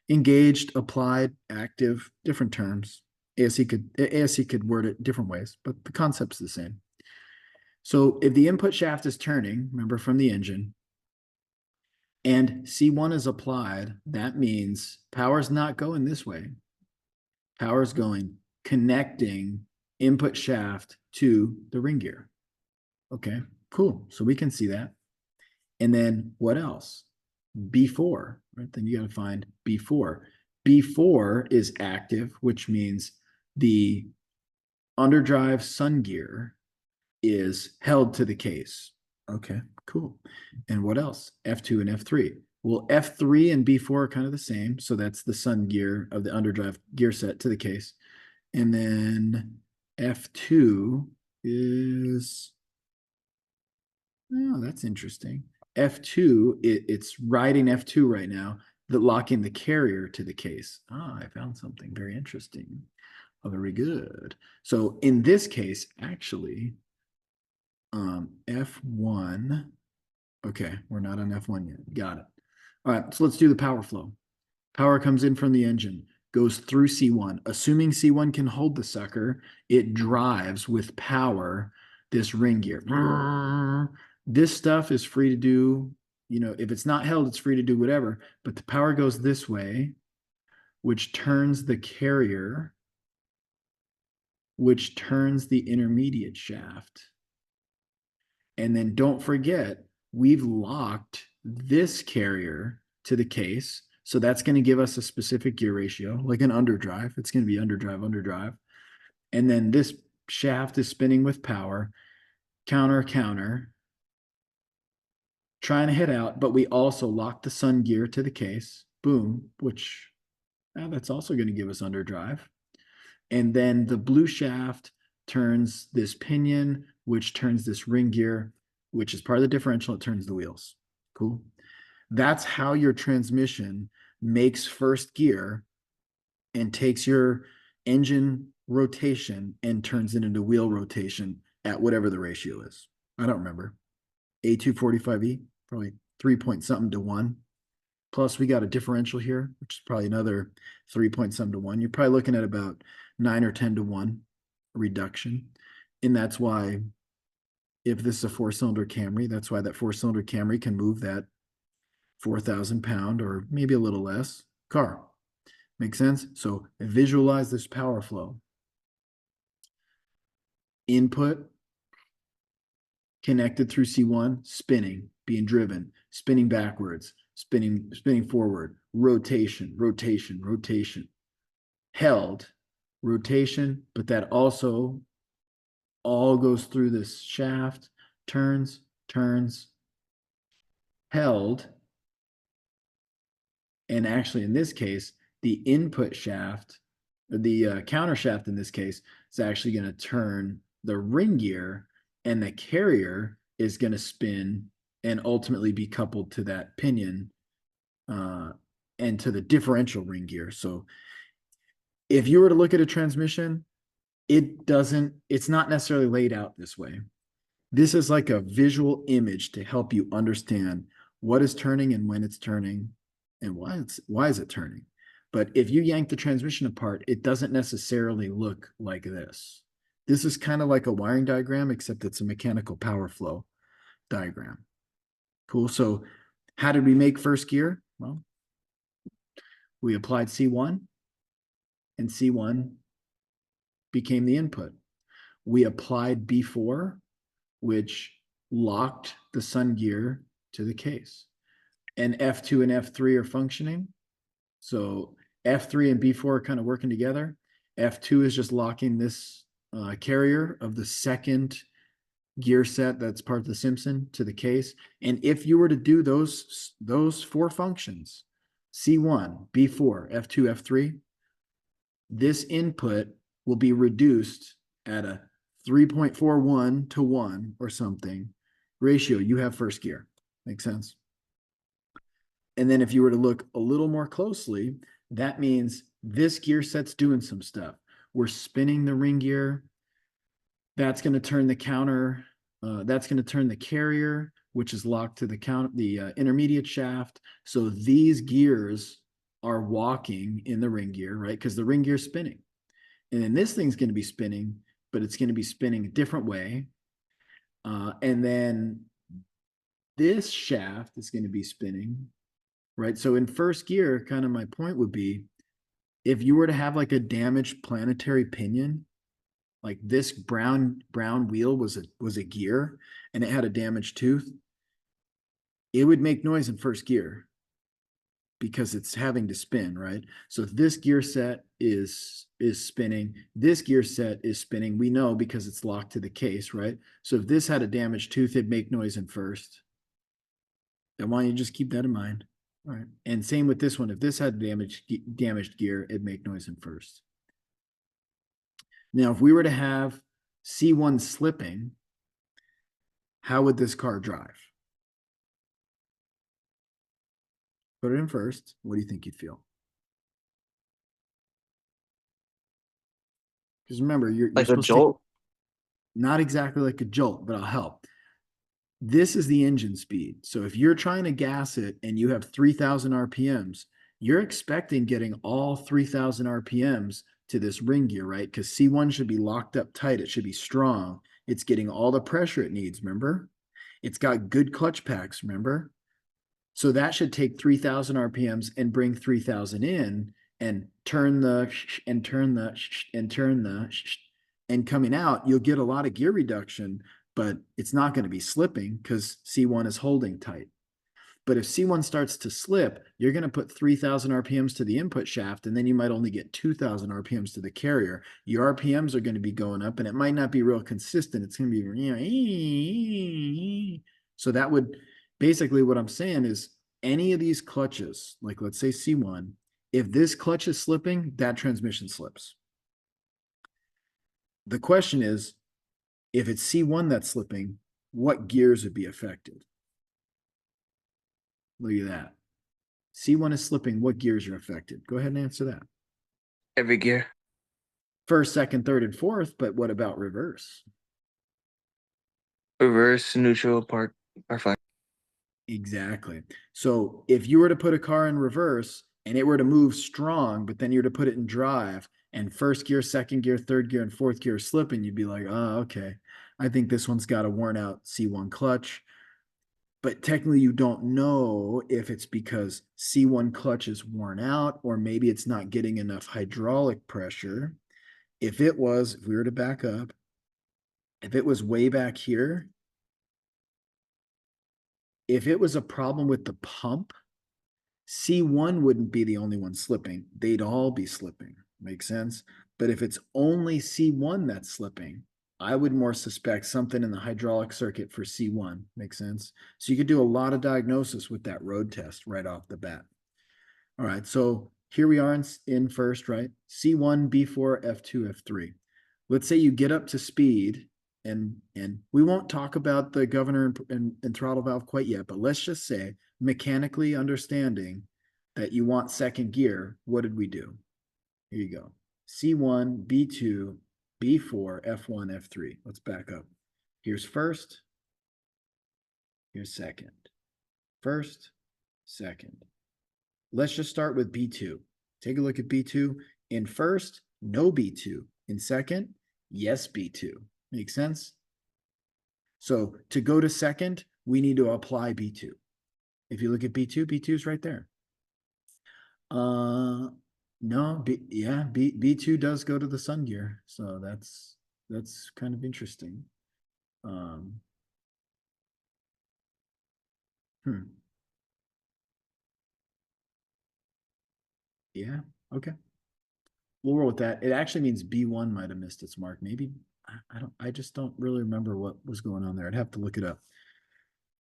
Engaged, applied, active, different terms. ASE could word it different ways, but the concept's the same. So if the input shaft is turning, remember from the engine, and C1 is applied, that means power's not going this way. Power's going connecting input shaft to the ring gear. Okay, cool. So we can see that. And then what else? B4, right? Then you got to find B4. B4 is active, which means the underdrive sun gear is held to the case. Okay, cool. And what else? F2 and F3. Well, F3 and B4 are kind of the same. So that's the sun gear of the underdrive gear set to the case. And then F2 is, oh, that's interesting. F2, it's riding F2 right now, that locking the carrier to the case. Ah, I found something very interesting. Oh, very good. So in this case, actually, F1. Okay, we're not on F1 yet. Got it. All right, so let's do the power flow. Power comes in from the engine, goes through C1. Assuming C1 can hold the sucker, it drives with power this ring gear. This stuff is free to do, if it's not held, it's free to do whatever, but the power goes this way, which turns the carrier, which turns the intermediate shaft. And then don't forget, we've locked this carrier to the case. So that's going to give us a specific gear ratio, like an underdrive. It's going to be underdrive, underdrive. And then this shaft is spinning with power, counter, counter, trying to hit out, but we also lock the sun gear to the case. Boom, which that's also going to give us underdrive. And then the blue shaft turns this pinion, which turns this ring gear, which is part of the differential. It turns the wheels. Cool. That's how your transmission makes first gear and takes your engine rotation and turns it into wheel rotation at whatever the ratio is. I don't remember. A245E, probably 3 point something to 1. Plus, we got a differential here, which is probably another 3 point something to 1. You're probably looking at about 9 or 10 to 1 reduction. And that's why, if this is a 4-cylinder Camry, that's why that 4-cylinder Camry can move that 4,000 pound or maybe a little less car. Make sense? So visualize this power flow. Input connected through C1, spinning, being driven, spinning backwards, spinning forward, rotation, rotation, rotation, held, rotation, but that also all goes through this shaft, turns, turns, held. And actually, in this case, the input shaft, or the counter shaft in this case, is actually going to turn the ring gear, and the carrier is going to spin and ultimately be coupled to that pinion and to the differential ring gear. So if you were to look at a transmission, it's not necessarily laid out this way. This is like a visual image to help you understand what is turning and when it's turning and why is it turning. But if you yank the transmission apart, it doesn't necessarily look like this. This is kind of like a wiring diagram, except it's a mechanical power flow diagram. Cool. So how did we make first gear? Well, we applied C1, and C1 became the input. We applied B4, which locked the sun gear to the case. And F2 and F3 are functioning. So F3 and B4 are kind of working together. F2 is just locking this carrier of the second gear set that's part of the Simpson to the case. And if you were to do those 4 functions, C1, B4, F2, F3, this input will be reduced at a 3.41 to 1 or something ratio. You have first gear. Makes sense? And then if you were to look a little more closely, that means this gear set's doing some stuff. We're spinning the ring gear. That's going to turn the counter That's going to turn the carrier, which is locked to the intermediate shaft. So these gears are walking in the ring gear, right? Because the ring gear is spinning. And then this thing's going to be spinning, but it's going to be spinning a different way. And then this shaft is going to be spinning, right? So in first gear, kind of my point would be, if you were to have like a damaged planetary pinion, like this brown wheel was a gear and it had a damaged tooth, it would make noise in first gear because it's having to spin, right? So if this gear set is spinning, this gear set is spinning, we know because it's locked to the case, right? So if this had a damaged tooth, it'd make noise in first. I want you to just keep that in mind. All right. And same with this one. If this had damaged gear, it'd make noise in first. Now, if we were to have C1 slipping, how would this car drive? Put it in first. What do you think you'd feel? Because remember, you're Like a supposed to take, jolt? not exactly like a jolt, but I'll help. This is the engine speed. So if you're trying to gas it and you have 3,000 RPMs, you're expecting getting all 3,000 RPMs to this ring gear, right? Because C1 should be locked up tight. It should be strong. It's getting all the pressure it needs, remember? It's got good clutch packs, remember? So that should take 3,000 RPMs and bring 3,000 in and turn the and turn the and turn the and coming out, you'll get a lot of gear reduction, but it's not going to be slipping because C1 is holding tight. But if C1 starts to slip, you're going to put 3,000 RPMs to the input shaft, and then you might only get 2,000 RPMs to the carrier. Your RPMs are going to be going up, and it might not be real consistent. It's going to be, so that would basically what I'm saying is any of these clutches, like let's say C1, if this clutch is slipping, that transmission slips. The question is, if it's C1 that's slipping, what gears would be affected? Look at that. C1 is slipping, what gears are affected? Go ahead and answer that. Every gear. First, second, third, and fourth, but what about reverse? Reverse, neutral, park, or flat. Exactly. So if you were to put a car in reverse and it were to move strong, but then you were to put it in drive and first gear, second gear, third gear, and fourth gear slipping, you'd be like, oh, okay. I think this one's got a worn out C1 clutch. But technically you don't know if it's because C1 clutch is worn out or maybe it's not getting enough hydraulic pressure. If we were to back up, if it was way back here, if it was a problem with the pump, C1 wouldn't be the only one slipping. They'd all be slipping. Make sense? But if it's only C1 that's slipping, I would more suspect something in the hydraulic circuit for C1. Make sense? So you could do a lot of diagnosis with that road test right off the bat. All right, so here we are in first, right? C1, B4, F2, F3. Let's say you get up to speed, and we won't talk about the governor and throttle valve quite yet, but let's just say mechanically understanding that you want second gear, what did we do? Here you go. C1, B2, B4, F1, F3. Let's back up. Here's first. Here's second. First, second. Let's just start with B2. Take a look at B2. In first, no B2. In second, yes B2. Make sense? So to go to second, we need to apply B2. If you look at B2, B2 is right there. No, B2 does go to the sun gear. So that's kind of interesting. Yeah, okay. We'll roll with that. It actually means B1 might have missed its mark. Maybe I just don't really remember what was going on there. I'd have to look it up.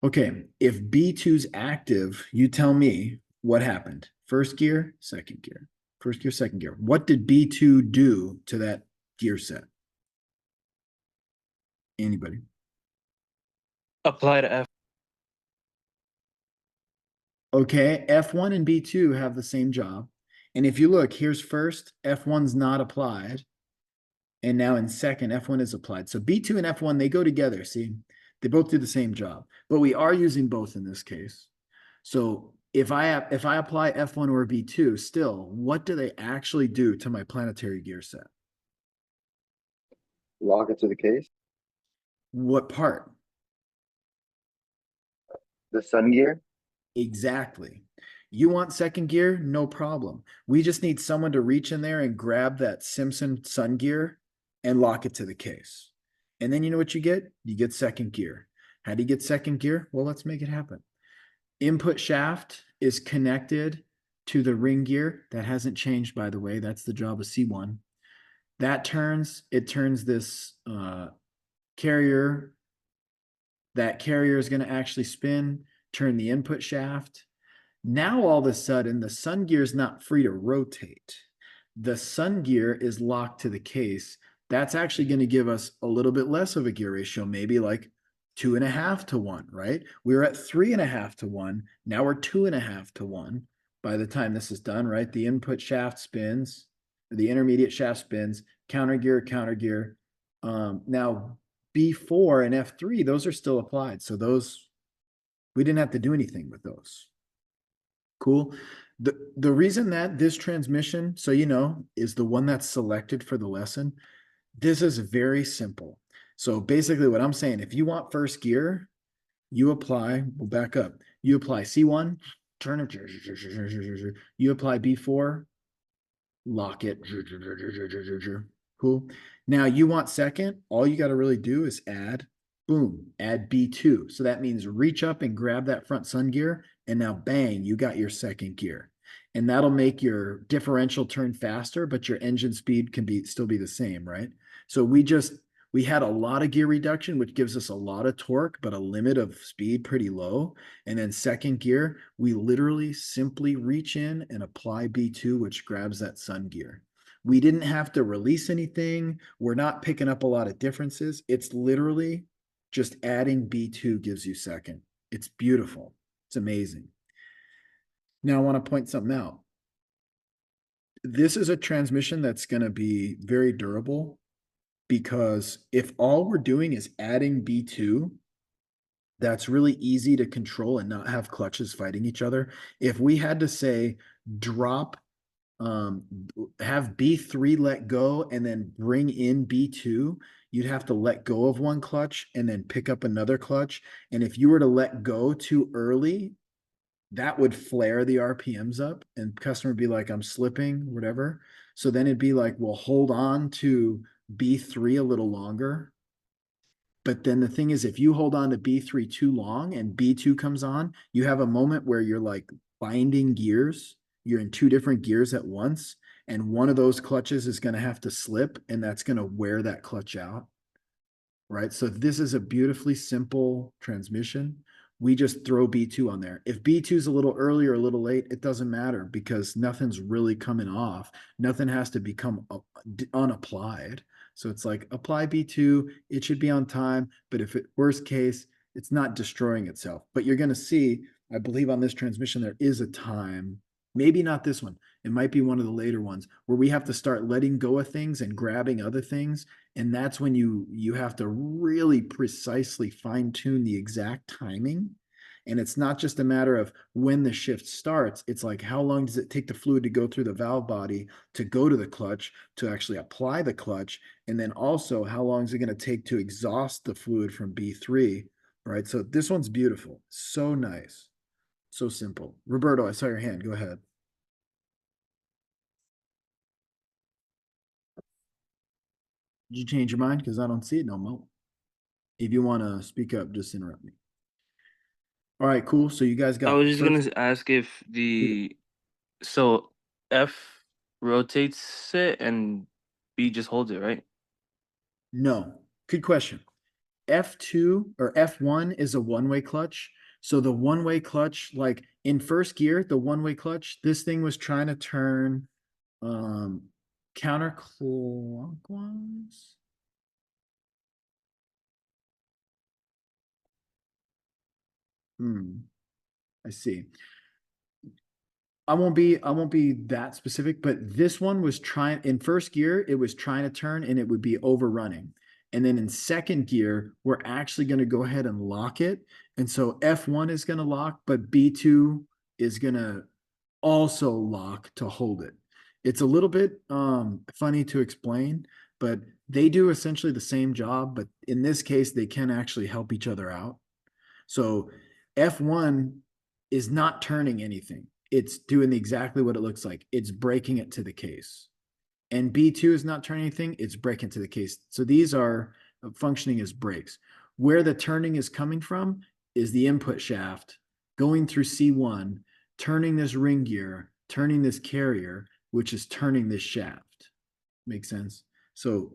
Okay, if B2's active, you tell me what happened. First gear, second gear. First gear, second gear. What did B2 do to that gear set? Anybody? Apply to F. Okay, F1 and B2 have the same job. And if you look, here's first, F1's not applied. And now in second, F1 is applied. So B2 and F1, they go together, see? They both do the same job, but we are using both in this case. So if I apply F1 or B2, still, what do they actually do to my planetary gear set? Lock it to the case. What part? The sun gear. Exactly. You want second gear? No problem. We just need someone to reach in there and grab that Simpson sun gear and lock it to the case. And then you know what you get? You get second gear. How do you get second gear? Well, let's make it happen. Input shaft is connected to the ring gear. That hasn't changed, by the way. That's the job of C1. That turns this carrier. That carrier is going to actually spin, turn the input shaft. Now, all of a sudden, the sun gear is not free to rotate. The sun gear is locked to the case. That's actually going to give us a little bit less of a gear ratio, maybe like 2.5 to 1, right? We were at 3.5 to 1. Now we're 2.5 to 1 by the time this is done, right? The input shaft spins, the intermediate shaft spins, counter gear. Now, B4 and F3, those are still applied. So those, we didn't have to do anything with those. Cool. The reason that this transmission, so you know, is the one that's selected for the lesson. This is very simple. So basically what I'm saying, if you want first gear, you apply, we'll back up. You apply C1, turn it, you apply B4, lock it. Cool. Now you want second, all you got to really do is add, boom, add B2. So that means reach up and grab that front sun gear, and now bang, you got your second gear. And that'll make your differential turn faster, but your engine speed can still be the same, right? So we had a lot of gear reduction, which gives us a lot of torque, but a limit of speed pretty low. And then second gear, we literally simply reach in and apply B2, which grabs that sun gear. We didn't have to release anything. We're not picking up a lot of differences. It's literally just adding B2 gives you second. It's beautiful. It's amazing. Now I want to point something out. This is a transmission that's going to be very durable, because if all we're doing is adding B2, that's really easy to control and not have clutches fighting each other. If we had to say drop, have B3 let go and then bring in B2, you'd have to let go of one clutch and then pick up another clutch. And if you were to let go too early, that would flare the RPMs up and customer would be like, I'm slipping, whatever. So then it'd be like, well, hold on to B3 a little longer. But then the thing is, if you hold on to B3 too long and B2 comes on, you have a moment where you're like binding gears. You're in two different gears at once. And one of those clutches is going to have to slip, and that's going to wear that clutch out. Right. So this is a beautifully simple transmission. We just throw B2 on there. If B2 is a little early or a little late, it doesn't matter, because nothing's really coming off. Nothing has to become unapplied. So it's like apply B2, it should be on time. But if it worst case, it's not destroying itself. But you're going to see, I believe on this transmission, there is a time, maybe not this one. It might be one of the later ones where we have to start letting go of things and grabbing other things. And that's when you have to really precisely fine tune the exact timing. And it's not just a matter of when the shift starts. It's like, how long does it take the fluid to go through the valve body to go to the clutch, to actually apply the clutch? And then also, how long is it going to take to exhaust the fluid from B3? Right. So this one's beautiful. So nice. So simple. Roberto, I saw your hand. Go ahead. Did you change your mind? Because I don't see it no more. If you want to speak up, just interrupt me. All right, cool. So you guys I got was just first. gonna ask if so F rotates it and B just holds it, right? No, good question. F2 or F1 is a one-way clutch. So the one-way clutch, like in first gear, the one-way clutch, this thing was trying to turn counterclockwise. I see. I won't be that specific, but this one was trying in first gear, it was trying to turn and it would be overrunning. And then in second gear, we're actually going to go ahead and lock it. And so F1 is going to lock, but B2 is going to also lock to hold it. It's a little bit funny to explain, but they do essentially the same job, but in this case, they can actually help each other out. So F1 is not turning anything. It's doing exactly what it looks like. It's breaking it to the case. And B2 is not turning anything. It's breaking to the case. So these are functioning as brakes. Where the turning is coming from is the input shaft going through C1, turning this ring gear, turning this carrier, which is turning this shaft. Make sense? So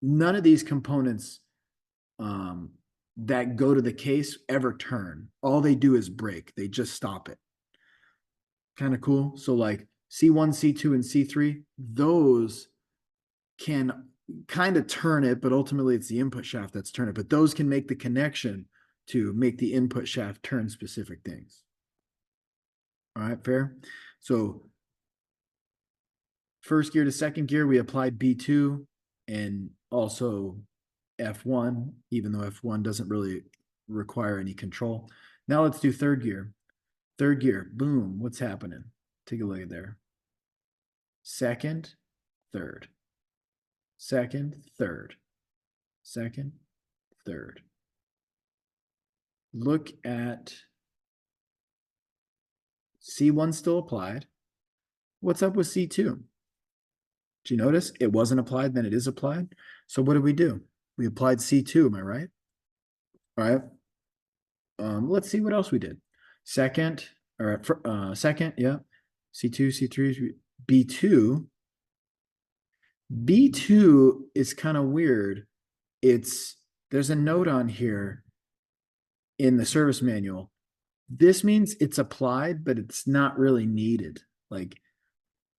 none of these components that go to the case ever turn. All they do is brake. They just stop it. Kind of cool. So like C1, C2, and C3, those can kind of turn it, but ultimately it's the input shaft that's turning it. But those can make the connection to make the input shaft turn specific things. All right, fair? So first gear to second gear, we applied B2 and also F1, even though F1 doesn't really require any control. Now let's do third gear. Third gear, boom, what's happening? Take a look at there. Second, third. Second, third. Second, third. Look at C1 still applied. What's up with C2? Did you notice it wasn't applied, then it is applied? So what did we do? We applied C2, am I right? All right. Let's see what else we did. Second, or second, yeah. C2, C3, B2. B2 is kind of weird. There's a note on here in the service manual. This means it's applied, but it's not really needed. Like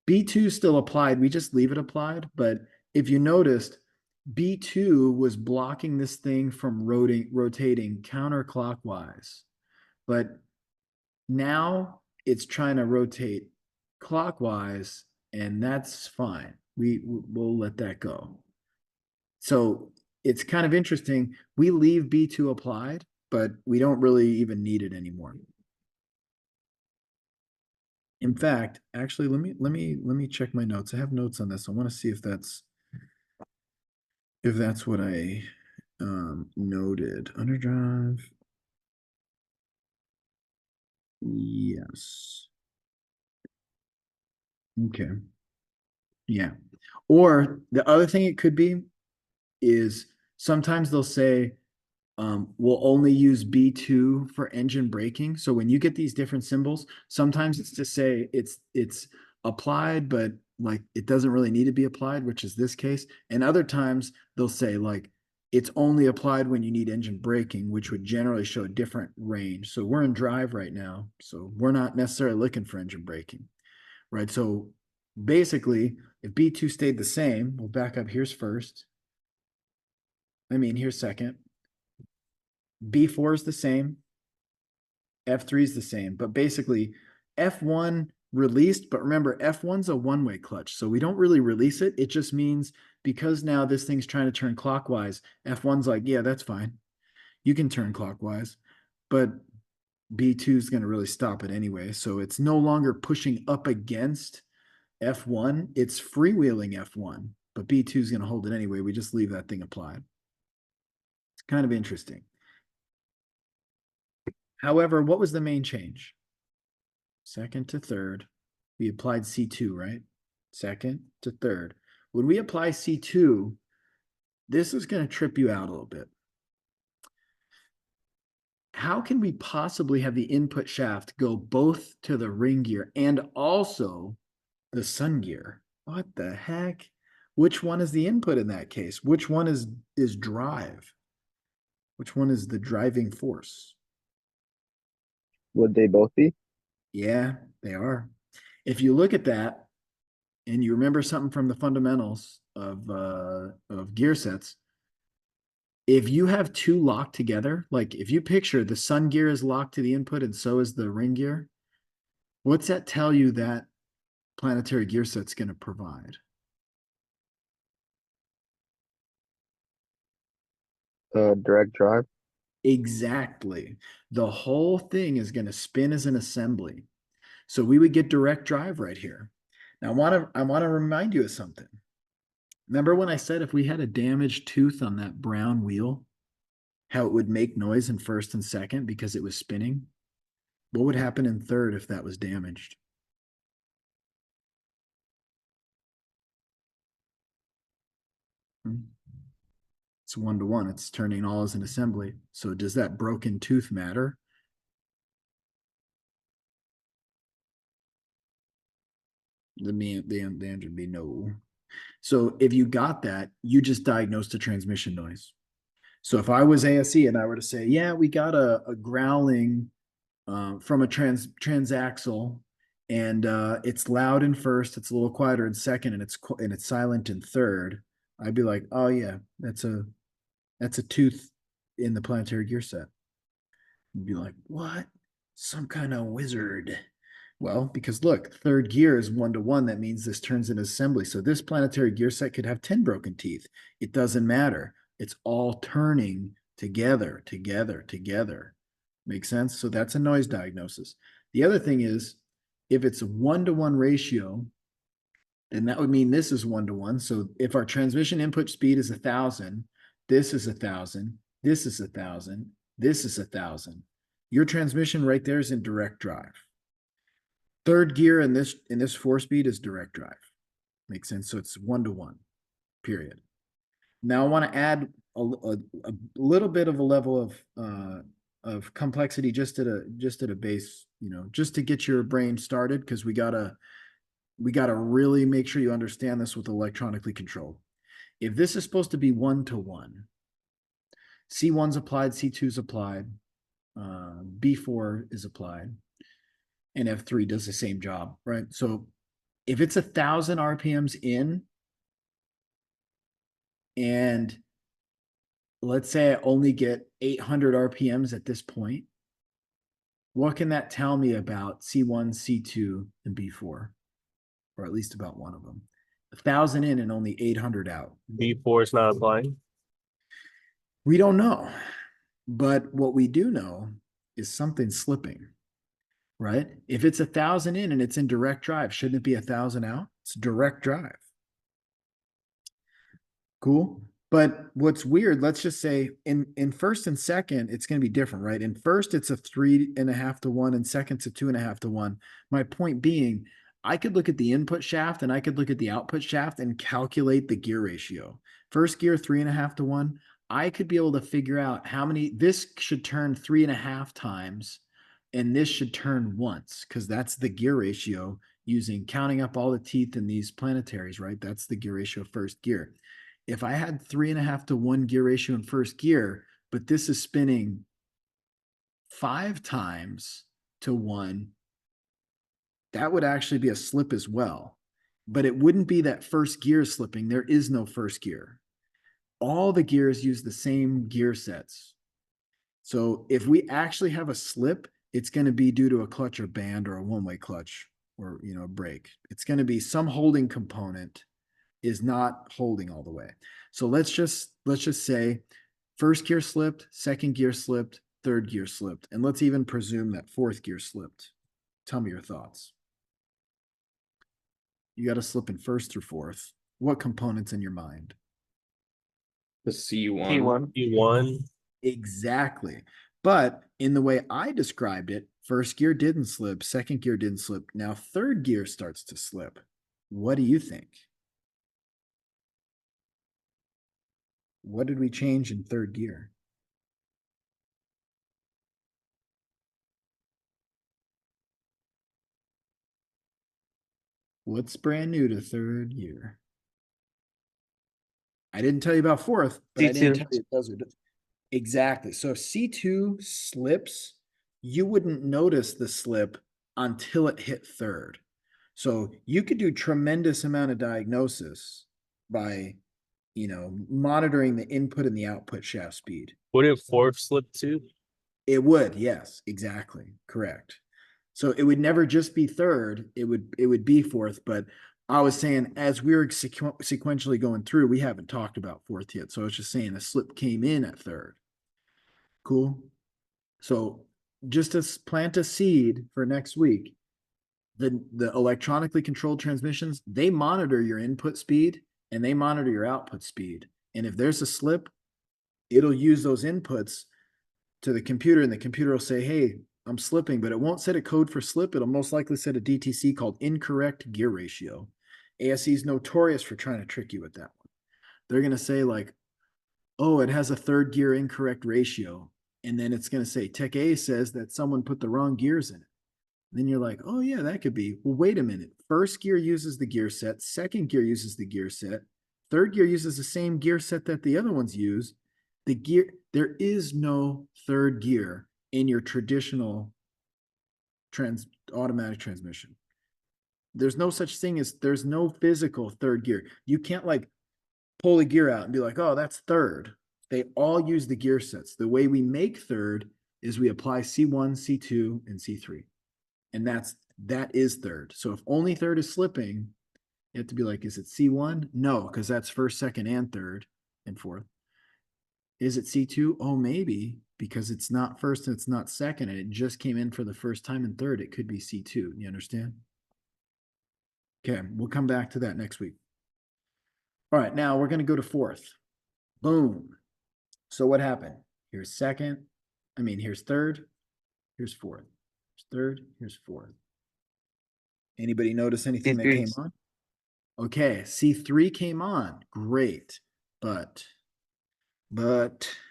B2 still applied. We just leave it applied. But if you noticed, B2 was blocking this thing from rotating counterclockwise. But now it's trying to rotate clockwise, and that's fine. We'll let that go. So it's kind of interesting. We leave B2 applied, but we don't really even need it anymore. In fact, actually, let me check my notes. I have notes on this. I want to see if that's what I noted. Underdrive. Yes. Okay. Yeah. Or the other thing it could be is sometimes they'll say we'll only use B2 for engine braking. So when you get these different symbols, sometimes it's to say it's applied, but like it doesn't really need to be applied, which is this case. And other times they'll say like it's only applied when you need engine braking, which would generally show a different range. So we're in drive right now, so we're not necessarily looking for engine braking, right? So basically, if B2 stayed the same, we'll back up. Here's first. Here's second. B4 is the same. F3 is the same, but basically F1 released, but remember F1's a one-way clutch. So we don't really release it. It just means because now this thing's trying to turn clockwise, F1's like, yeah, that's fine. You can turn clockwise, but B2 is going to really stop it anyway. So it's no longer pushing up against F1. It's freewheeling F1, but B2 is going to hold it anyway. We just leave that thing applied. It's kind of interesting. However, what was the main change? Second to third, we applied C2, right? Second to third. When we apply C2, this is going to trip you out a little bit. How can we possibly have the input shaft go both to the ring gear and also the sun gear? What the heck? Which one is the input in that case? Which one is drive? Which one is the driving force? Would they both be? Yeah, they are. If you look at that and you remember something from the fundamentals of gear sets, if you have two locked together, like if you picture the sun gear is locked to the input and so is the ring gear, what's that tell you that planetary gear set's going to provide? direct drive. Exactly. The whole thing is going to spin as an assembly. So we would get direct drive right here. Now I want to remind you of something. Remember when I said if we had a damaged tooth on that brown wheel, how it would make noise in first and second because it was spinning? What would happen in third if that was damaged? It's 1-to-1. It's turning all as an assembly. So does that broken tooth matter? The answer would be no. So if you got that, you just diagnosed a transmission noise. So if I was ASE and I were to say, yeah, we got a growling from a transaxle, and it's loud in first, it's a little quieter in second, and it's silent in third, I'd be like, oh yeah, that's a tooth in the planetary gear set. You'd be like, what? Some kind of wizard. Well, because look, third gear is 1-to-1. That means this turns in assembly. So this planetary gear set could have 10 broken teeth. It doesn't matter. It's all turning together, together, together. Makes sense? So that's a noise diagnosis. The other thing is, if it's a 1-to-1 ratio, then that would mean this is 1-to-1. So if our transmission input speed is 1,000, this is 1,000, this is 1,000, this is 1,000. Your transmission right there is in direct drive. Third gear in this 4-speed is direct drive. Makes sense. So it's 1-to-1, period. Now I want to add a little bit of a level of complexity just at a base, just to get your brain started, because we gotta really make sure you understand this with electronically controlled. If this is supposed to be 1-to-1, C1's applied, C2's applied, B4 is applied, and F3 does the same job, right? So if it's 1,000 RPMs in, and let's say I only get 800 RPMs at this point, what can that tell me about C1, C2, and B4? Or at least about one of them. 1,000 in and only 800 out. B4 is not applying. We don't know. But what we do know is something slipping, right? If it's 1,000 in and it's in direct drive, shouldn't it be 1,000 out? It's direct drive. Cool. But what's weird, let's just say in first and second, it's going to be different, right? In first, it's a 3.5-to-1, and second, it's a 2.5-to-1. My point being, I could look at the input shaft and I could look at the output shaft and calculate the gear ratio. First gear, 3.5-to-1. I could be able to figure out how many, this should turn 3.5 times and this should turn once, because that's the gear ratio using counting up all the teeth in these planetaries, right? That's the gear ratio of first gear. If I had 3.5-to-1 gear ratio in first gear, but this is spinning 5 times to 1, that would actually be a slip as well. But it wouldn't be that first gear slipping. There is no first gear. All the gears use the same gear sets. So if we actually have a slip, it's going to be due to a clutch or band or a one-way clutch or a brake. It's going to be some holding component is not holding all the way. So let's just say first gear slipped, second gear slipped, third gear slipped, and let's even presume that fourth gear slipped. Tell me your thoughts. You got to slip in first through fourth. What components in your mind? The C1. T1. B1. Exactly. But in the way I described it, first gear didn't slip, second gear didn't slip. Now third gear starts to slip. What do you think? What did we change in third gear? What's brand new to third gear? I didn't tell you about fourth, but I didn't C2. tell you it does or doesn't. Exactly. So if C2 slips, you wouldn't notice the slip until it hit third. So you could do tremendous amount of diagnosis by, monitoring the input and the output shaft speed. Would it fourth slip too? It would, yes, exactly. Correct. So it would never just be third, it would be fourth, but I was saying as we were sequentially going through, we haven't talked about fourth yet. So I was just saying a slip came in at third. Cool. So just to plant a seed for next week, the electronically controlled transmissions, they monitor your input speed and they monitor your output speed. And if there's a slip, it'll use those inputs to the computer, and the computer will say, hey, I'm slipping, but it won't set a code for slip. It'll most likely set a DTC called incorrect gear ratio. ASE is notorious for trying to trick you with that one. They're going to say like, oh, it has a third gear incorrect ratio. And then it's going to say Tech A says that someone put the wrong gears in it. Then you're like, oh yeah, that could be. Well, wait a minute. First gear uses the gear set. Second gear uses the gear set. Third gear uses the same gear set that the other ones use. The gear, there is no third gear in your traditional automatic transmission. There's no such thing as, there's no physical third gear. You can't like pull a gear out and be like, oh, that's third. They all use the gear sets. The way we make third is we apply C1, C2, and C3. And that is third. So if only third is slipping, you have to be like, is it C1? No, because that's first, second, and third, and fourth. Is it C2? Oh, maybe, because it's not first and it's not second, and it just came in for the first time and third. It could be C2. You understand? Okay, we'll come back to that next week. All right, now we're going to go to fourth. Boom. So what happened? Here's second. Here's third. Here's fourth. Here's third. Here's fourth. Anybody notice anything that came on? Okay, C3 came on. Great. But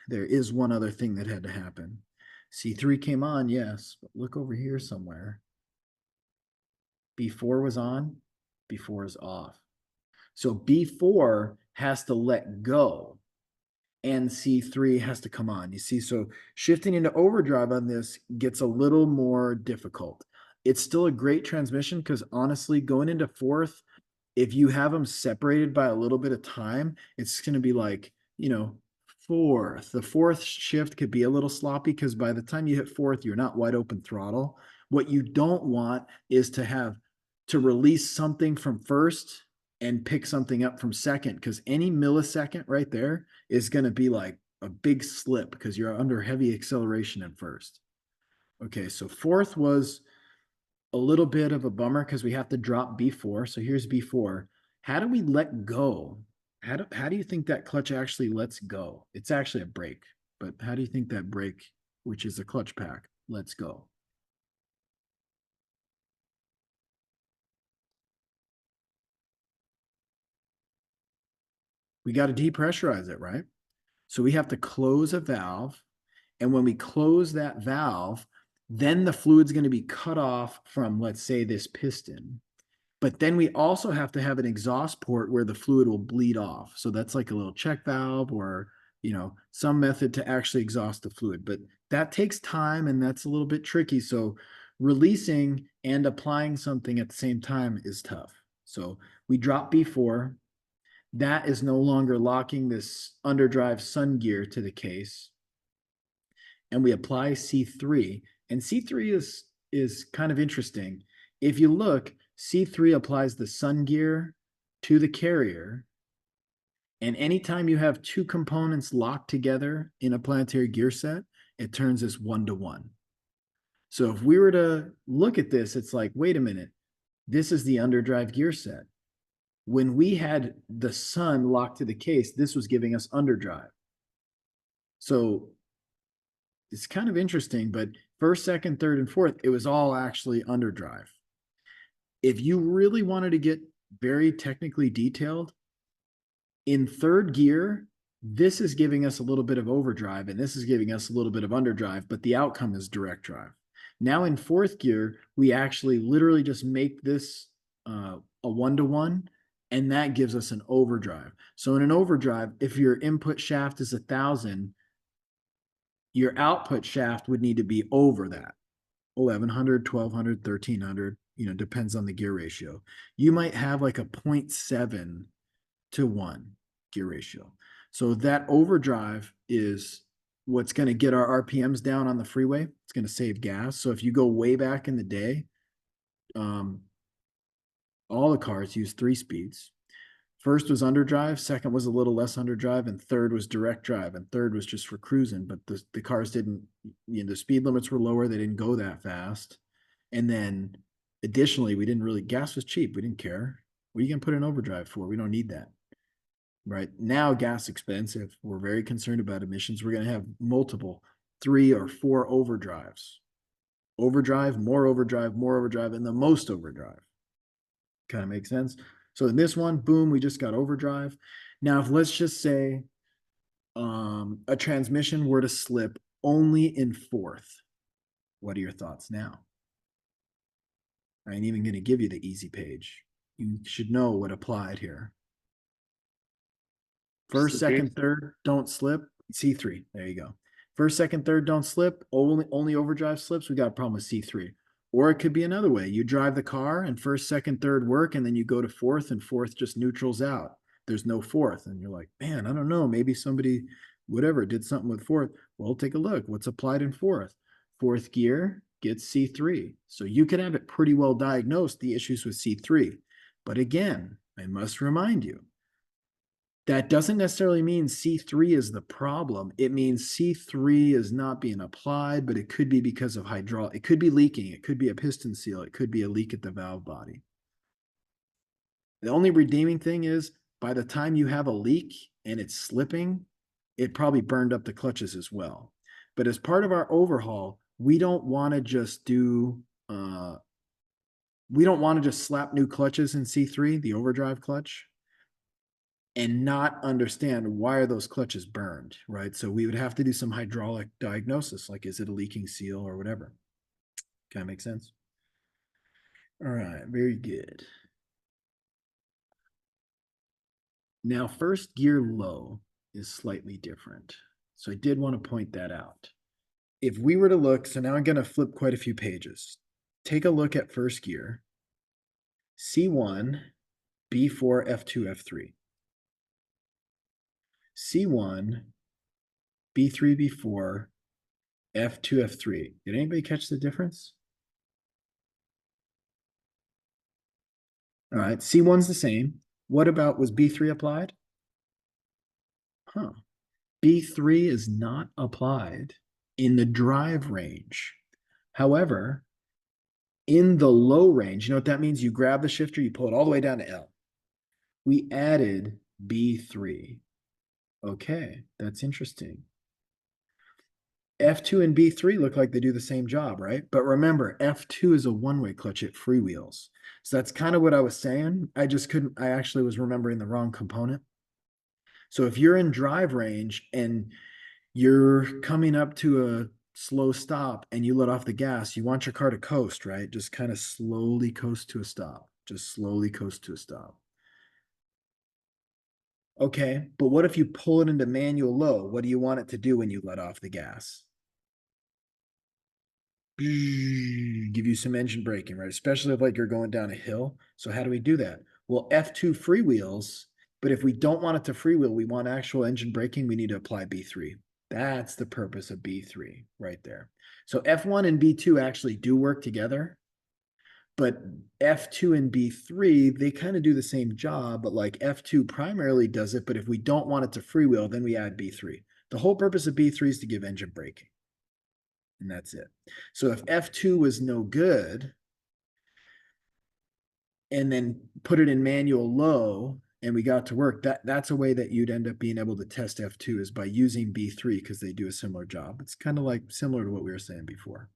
there is one other thing that had to happen. C3 came on, yes, but look over here somewhere. B4 was on, B4 is off. So B4 has to let go and C3 has to come on. You see, so shifting into overdrive on this gets a little more difficult. It's still a great transmission because honestly, going into fourth, if you have them separated by a little bit of time, it's going to be like, fourth. The fourth shift could be a little sloppy because by the time you hit fourth, you're not wide open throttle. What you don't want is to release something from first and pick something up from second, because any millisecond right there is going to be like a big slip because you're under heavy acceleration at first. Okay, so fourth was a little bit of a bummer because we have to drop B4. So here's B4. How do we let go? How do you think that clutch actually lets go? It's actually a brake, but how do you think that brake, which is a clutch pack, lets go? We got to depressurize it, right? So we have to close a valve. And when we close that valve, then the fluid's going to be cut off from, let's say, this piston. But then we also have to have an exhaust port where the fluid will bleed off. So that's like a little check valve or, some method to actually exhaust the fluid. But that takes time and that's a little bit tricky. So releasing and applying something at the same time is tough. So we drop B4. That is no longer locking this underdrive sun gear to the case. And we apply C3. And C3 is kind of interesting. If you look, C3 applies the sun gear to the carrier. And anytime you have two components locked together in a planetary gear set, it turns this 1-to-1. So if we were to look at this, it's like, wait a minute, this is the underdrive gear set. When we had the sun locked to the case, this was giving us underdrive. So it's kind of interesting, but first, second, third, and fourth, it was all actually underdrive. If you really wanted to get very technically detailed, in third gear, this is giving us a little bit of overdrive and this is giving us a little bit of underdrive, but the outcome is direct drive. Now in fourth gear, we actually literally just make this a 1-to-1, and that gives us an overdrive. So in an overdrive, if your input shaft is 1,000, your output shaft would need to be over that. 1,100, 1,200, 1,300, depends on the gear ratio. You might have like a 0.7 to 1 gear ratio. So that overdrive is what's going to get our RPMs down on the freeway. It's going to save gas. So if you go way back in the day, all the cars use 3 speeds. First was underdrive, second was a little less underdrive, and third was direct drive, and third was just for cruising. But the cars didn't, the speed limits were lower, they didn't go that fast. And then additionally, we didn't really, gas was cheap, we didn't care. What are you gonna put in overdrive for? We don't need that. Right now, gas expensive. We're very concerned about emissions. We're gonna have multiple 3 or 4 overdrives. Overdrive, more overdrive, more overdrive, and the most overdrive. Kind of makes sense. So in this one, boom, we just got overdrive. Now, if let's just say a transmission were to slip only in 4th, what are your thoughts now? I ain't even going to give you the easy page. You should know what applied here. First, second, third, don't slip. C3. There you go. First, second, third, don't slip. Only overdrive slips. We got a problem with C3. Or it could be another way. You drive the car and first, second, third work, and then you go to 4th, and 4th just neutrals out. There's no 4th. And you're like, man, I don't know. Maybe somebody, whatever, did something with 4th. Well, take a look. What's applied in 4th? 4th gear gets C3. So you can have it pretty well diagnosed, the issues with C3. But again, I must remind you, that doesn't necessarily mean C3 is the problem. It means C3 is not being applied, but it could be because of hydraulic. It could be leaking. It could be a piston seal. It could be a leak at the valve body. The only redeeming thing is by the time you have a leak and it's slipping, it probably burned up the clutches as well. But as part of our overhaul, we don't want to just do, we don't want to just slap new clutches in C3, the overdrive clutch, and not understand why are those clutches burned, right? So we would have to do some hydraulic diagnosis, like is it a leaking seal or whatever. Kind of make sense? All right, very good. Now, first gear low is slightly different. So I did want to point that out. If we were to look, so now I'm going to flip quite a few pages. Take a look at first gear, C1, B4, F2, F3. C1, B3, B4, F2, F3. Did anybody catch the difference? All right, C1's the same. What about, was B3 applied? Huh. B3 is not applied in the drive range. However, in the low range, you know what that means? You grab the shifter, you pull it all the way down to L. We added B3. Okay, that's interesting. F2 and B3 look like they do the same job, right? But remember, F2 is a one-way clutch, it freewheels. So that's kind of what I was saying. I actually was remembering the wrong component. So if you're in drive range and you're coming up to a slow stop and you let off the gas, you want your car to coast, right? Just kind of slowly coast to a stop. Just slowly coast to a stop. Okay, but what if you pull it into manual low? What do you want it to do when you let off the gas? Give you some engine braking, right? Especially if like you're going down a hill. So how do we do that? Well, F2 freewheels, but if we don't want it to freewheel, we want actual engine braking, we need to apply B3. That's the purpose of B3 right there. So F1 and B2 actually do work together, but F2 and B3, they kind of do the same job, but like F2 primarily does it, but if we don't want it to freewheel, then we add B3. The whole purpose of B3 is to give engine braking. And that's it. So if F2 was no good, and then put it in manual low, and we got to work, that's a way that you'd end up being able to test F2 is by using B3 because they do a similar job. It's kind of like similar to what we were saying before.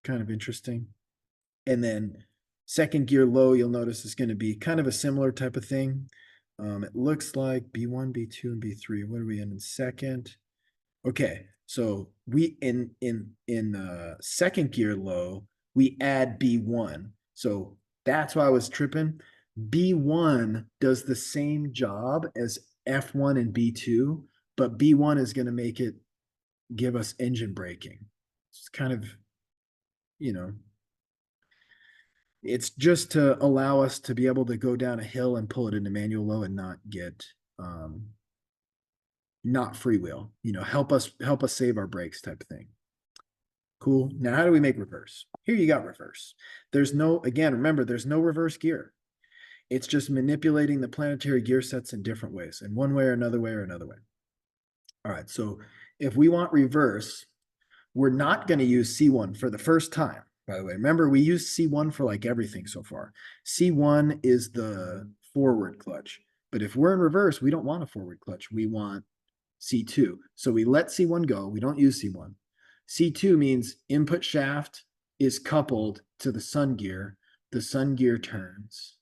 Kind of interesting. And then second gear low, you'll notice is going to be kind of a similar type of thing. It looks like B1, B2, and B3. What are we in second? Okay, so we in second gear low, we add B1. So that's why I was tripping. B1 does the same job as F1 and B2, but B1 is going to make it give us engine braking. It's kind of, you know, it's just to allow us to be able to go down a hill and pull it into manual low and not get not freewheel, you know, help us save our brakes type of thing. Cool. Now, how do we make reverse? Here you got reverse. There's no, again, remember, there's no reverse gear. It's just manipulating the planetary gear sets in different ways, in one way or another way or another way. All right, so if we want reverse, we're not going to use C1 for the first time, by the way. Remember, we use C1 for like everything so far. C1 is the forward clutch. But if we're in reverse, we don't want a forward clutch. We want C2. So we let C1 go. We don't use C1. C2 means input shaft is coupled to the sun gear. The sun gear turns.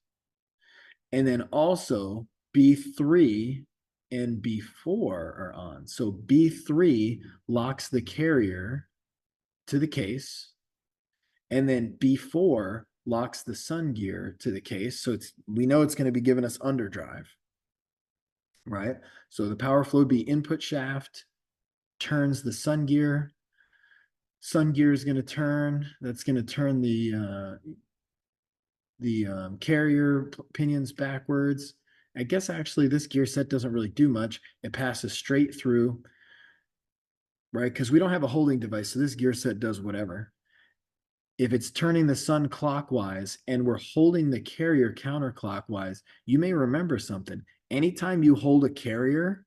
And then also B3 and B4 are on. So B3 locks the carrier to the case. And then B4 locks the sun gear to the case. So we know it's going to be giving us underdrive, right? So the power flow would be input shaft, turns the sun gear. Sun gear is going to turn. That's going to turn the carrier pinions backwards. I guess actually this gear set doesn't really do much. It passes straight through, right? Because we don't have a holding device, so this gear set does whatever. If it's turning the sun clockwise and we're holding the carrier counterclockwise, you may remember something. Anytime you hold a carrier,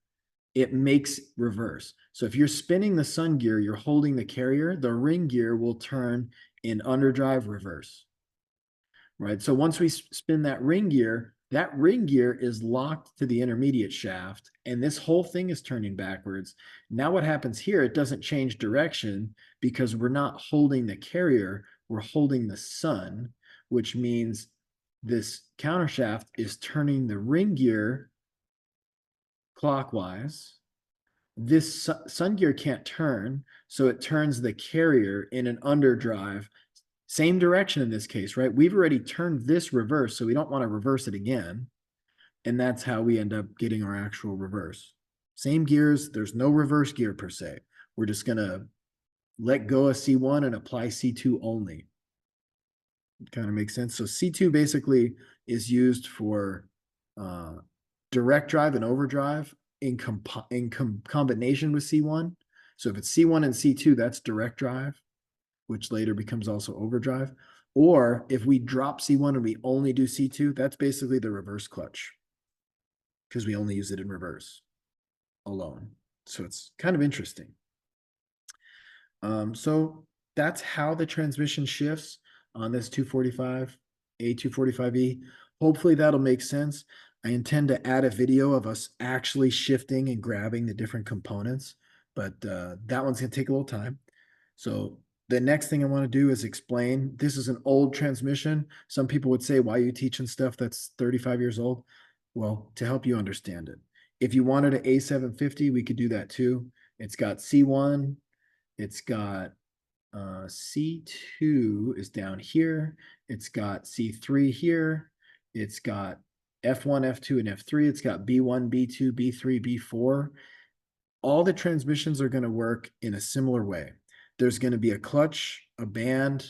it makes reverse. So if you're spinning the sun gear, you're holding the carrier, the ring gear will turn in underdrive reverse. Right. So once we spin that ring gear is locked to the intermediate shaft, and this whole thing is turning backwards. Now what happens here, it doesn't change direction because we're not holding the carrier, we're holding the sun, which means this counter shaft is turning the ring gear clockwise. This sun gear can't turn, so it turns the carrier in an underdrive. Same direction in this case, right? We've already turned this reverse, so we don't want to reverse it again. And that's how we end up getting our actual reverse. Same gears, there's no reverse gear per se. We're just going to let go of C1 and apply C2 only. Kind of makes sense. So C2 basically is used for direct drive and overdrive in combination with C1. So if it's C1 and C2, that's direct drive, which later becomes also overdrive. Or if we drop C1 and we only do C2, that's basically the reverse clutch because we only use it in reverse alone. So it's kind of interesting. So that's how the transmission shifts on this 245, A245E. Hopefully that'll make sense. I intend to add a video of us actually shifting and grabbing the different components, but that one's going to take a little time. So the next thing I want to do is explain, this is an old transmission. Some people would say, why are you teaching stuff that's 35 years old? Well, to help you understand it. If you wanted an A750, we could do that too. It's got C1, it's got C2 is down here. It's got C3 here. It's got F1, F2, and F3. It's got B1, B2, B3, B4. All the transmissions are going to work in a similar way. There's going to be a clutch, a band,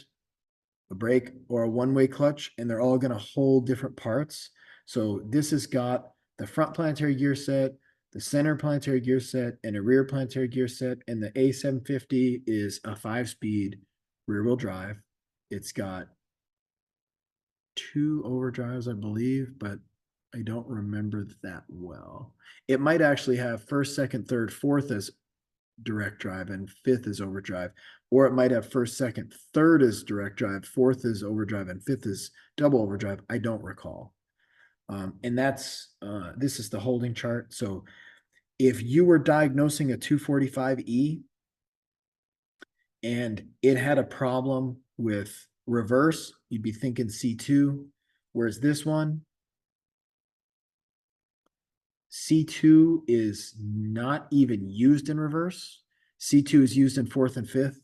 a brake, or a one-way clutch, and they're all going to hold different parts. So this has got the front planetary gear set, the center planetary gear set, and a rear planetary gear set. And the A750 is a 5-speed rear-wheel drive. It's got 2 overdrives, I believe, but I don't remember that well. It might actually have first, second, third, fourth as direct drive and fifth is overdrive, or it might have first, second, third is direct drive, fourth is overdrive, and fifth is double overdrive. I don't recall. And that's this is the holding chart. So if you were diagnosing a 245E and it had a problem with reverse, you'd be thinking C2, whereas this one, C2 is not even used in reverse. C2 is used in fourth and fifth.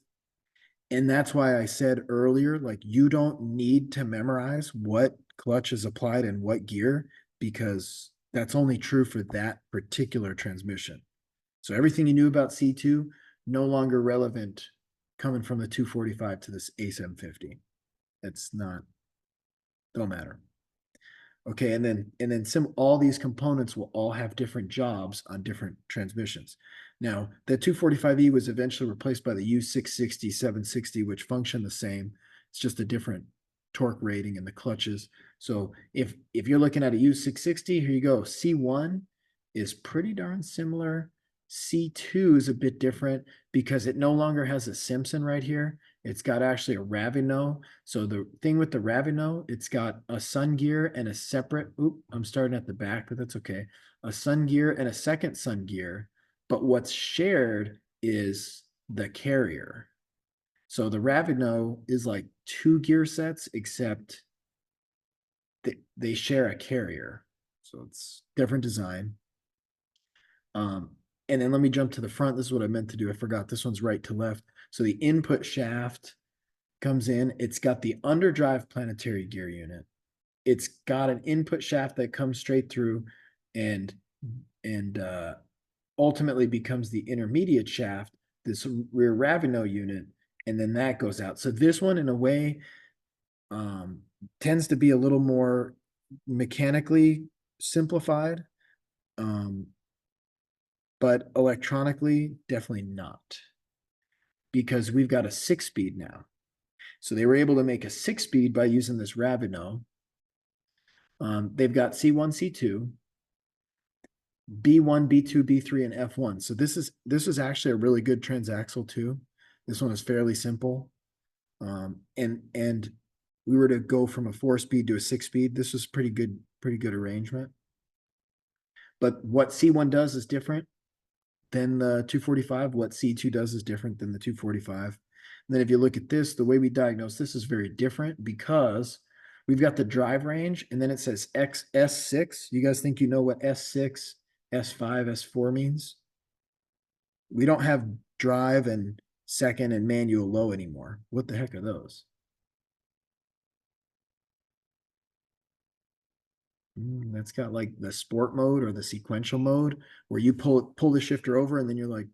And that's why I said earlier, like, you don't need to memorize what clutch is applied in what gear, because that's only true for that particular transmission. So everything you knew about C2, no longer relevant coming from the 245 to this A750. It's not, don't matter. Okay, and then all these components will all have different jobs on different transmissions. Now, the 245E was eventually replaced by the U660, 760, which function the same. It's just a different torque rating in the clutches. So if you're looking at a U660, here you go. C1 is pretty darn similar. C2 is a bit different because it no longer has a Simpson right here. It's got actually a Ravino. So the thing with the Ravino, it's got a sun gear and a separate, I'm starting at the back, but that's okay. A sun gear and a second sun gear. But what's shared is the carrier. So the Ravino is like 2 gear sets, except they share a carrier. So it's different design. And then let me jump to the front. This is what I meant to do. I forgot this one's right to left. So the input shaft comes in. It's got the underdrive planetary gear unit. It's got an input shaft that comes straight through and ultimately becomes the intermediate shaft, this rear Ravino unit, and then that goes out. So this one, in a way, tends to be a little more mechanically simplified, but electronically, definitely not, because we've got a 6-speed now. So they were able to make a 6-speed by using this Ravino. They've got C1, C2, B1, B2, B3, and F1. So this is actually a really good transaxle too. This one is fairly simple. And we were to go from a 4-speed to a 6-speed. This was pretty good arrangement. But what C1 does is different than the 245. What C2 does is different than the 245. And then if you look at this, the way we diagnose this is very different because we've got the drive range and then it says S6. You guys think you know what S6, S5, S4 means? We don't have drive and second and manual low anymore. What the heck are those? That's got like the sport mode or the sequential mode where you pull the shifter over and then you're like,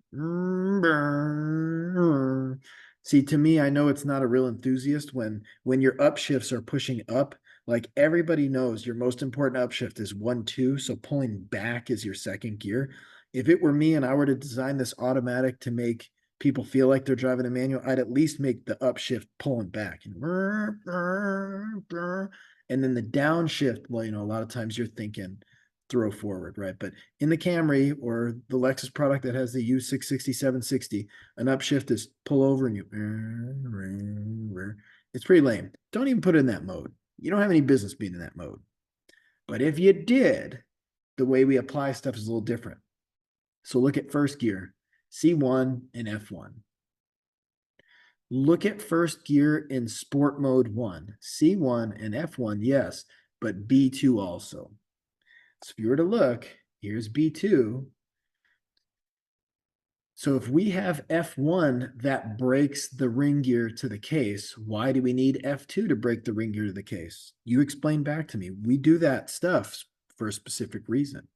see, to me, I know it's not a real enthusiast when your upshifts are pushing up. Like everybody knows your most important upshift is 1-2. So pulling back is your second gear. If it were me and I were to design this automatic to make people feel like they're driving a manual, I'd at least make the upshift pulling back. And then the downshift, well, a lot of times you're thinking throw forward, right? But in the Camry or the Lexus product that has the U660, 760, an upshift is pull over and you, it's pretty lame. Don't even put it in that mode. You don't have any business being in that mode. But if you did, the way we apply stuff is a little different. So look at first gear, C1 and F1. Look at first gear in sport mode 1, C1 and F1, yes, but B2 also. So if you were to look, here's B2. So if we have F1 that breaks the ring gear to the case, why do we need F2 to break the ring gear to the case? You explain back to me. We do that stuff for a specific reason.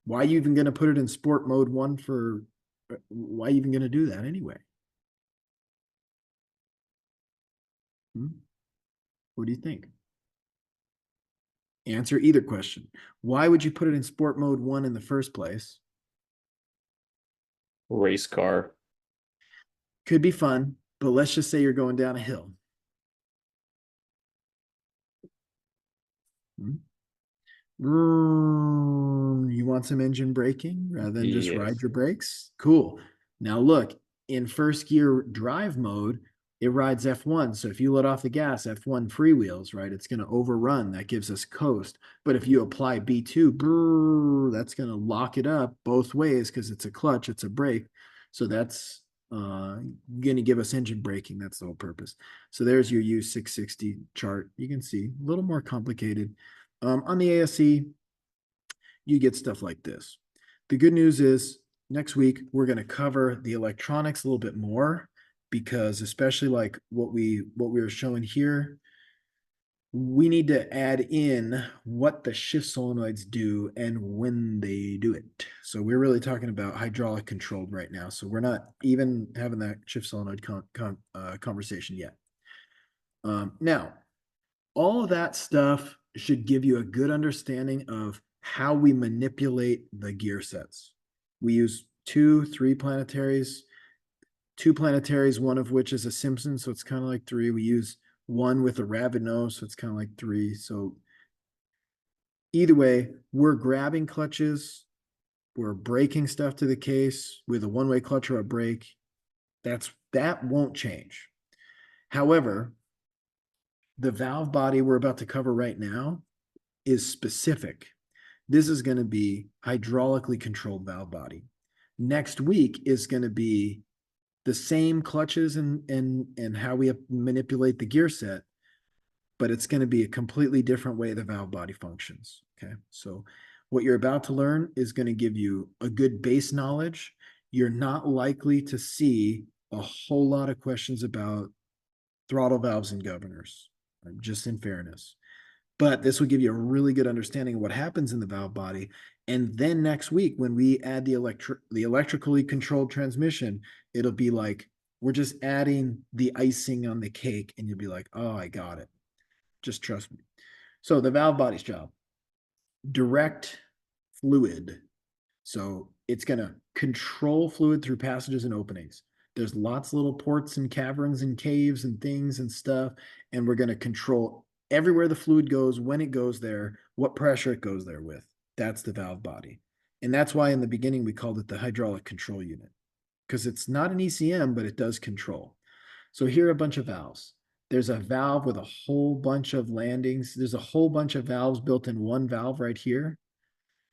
Why are you even going to put it in sport mode 1 for, why are you even going to do that anyway? What do you think? Answer either question. Why would you put it in sport mode 1 in the first place? Race car. Could be fun, but let's just say you're going down a hill. You want some engine braking rather than just ride your brakes? Cool. Now look, in first gear drive mode, it rides F1. So if you let off the gas, F1 freewheels, right? It's going to overrun. That gives us coast. But if you apply B2, that's going to lock it up both ways because it's a clutch, it's a brake. So that's going to give us engine braking. That's the whole purpose. So there's your U660 chart. You can see a little more complicated. On the ASE, you get stuff like this. The good news is next week, we're going to cover the electronics a little bit more because especially like what we were showing here, we need to add in what the shift solenoids do and when they do it. So we're really talking about hydraulic controlled right now. So we're not even having that shift solenoid conversation yet. Now, all of that stuff should give you a good understanding of how we manipulate the gear sets. We use 2, 3 planetaries. 2 planetaries, one of which is a Simpson, so it's kind of like 3. We use 1 with a rabbit nose, so it's kind of like 3. So either way, we're grabbing clutches, we're breaking stuff to the case with a one-way clutch or a brake. That won't change. However, the valve body we're about to cover right now is specific. This is going to be hydraulically controlled valve body. Next week is going to be the same clutches and how we manipulate the gear set, but it's going to be a completely different way the valve body functions. Okay. So what you're about to learn is going to give you a good base knowledge. You're not likely to see a whole lot of questions about throttle valves and governors, just in fairness. But this will give you a really good understanding of what happens in the valve body. And then next week, when we add the electrically controlled transmission, it'll be like, we're just adding the icing on the cake, and you'll be like, oh, I got it. Just trust me. So the valve body's job, direct fluid. So it's going to control fluid through passages and openings. There's lots of little ports and caverns and caves and things and stuff. And we're going to control everywhere the fluid goes, when it goes there, what pressure it goes there with. That's the valve body. And that's why in the beginning we called it the hydraulic control unit, because it's not an ECM, but it does control. So here are a bunch of valves. There's a valve with a whole bunch of landings. There's a whole bunch of valves built in one valve right here.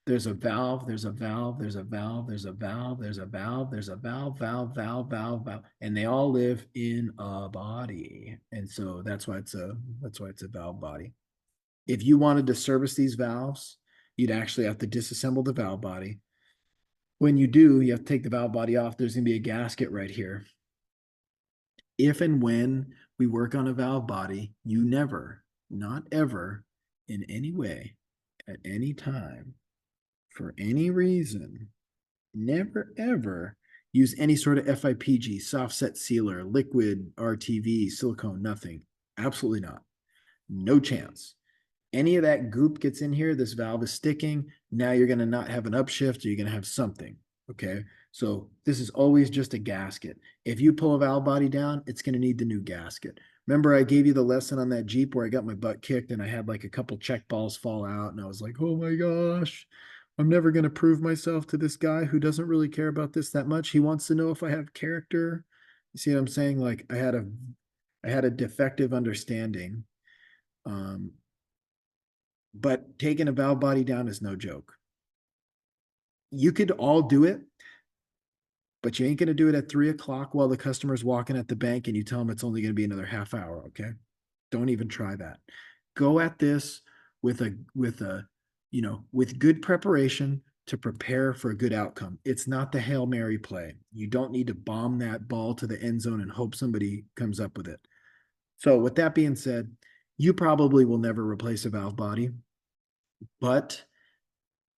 There's a valve, there's a valve, there's a valve, there's a valve, there's a valve, there's a valve, valve, and they all live in a body. And so that's why it's a valve body. If you wanted to service these valves, you'd actually have to disassemble the valve body. When you do, you have to take the valve body off. There's going to be a gasket right here. If and when we work on a valve body, you never, not ever, in any way, at any time, for any reason, never ever use any sort of FIPG, soft set sealer, liquid, RTV, silicone, nothing. Absolutely not. No chance. Any of that goop gets in here, this valve is sticking. Now you're going to not have an upshift, or you're going to have something. Okay. So this is always just a gasket. If you pull a valve body down, it's going to need the new gasket. Remember, I gave you the lesson on that Jeep where I got my butt kicked and I had like a couple check balls fall out, and I was like, oh my gosh, I'm never going to prove myself to this guy who doesn't really care about this that much. He wants to know if I have character. You see what I'm saying? Like I had a defective understanding. But taking a valve body down is no joke. You could all do it, but you ain't going to do it at 3 o'clock while the customer's walking at the bank and you tell them it's only going to be another half hour. Okay. Don't even try that. Go at this with good preparation to prepare for a good outcome. It's not the Hail Mary play. You don't need to bomb that ball to the end zone and hope somebody comes up with it. So with that being said, you probably will never replace a valve body, but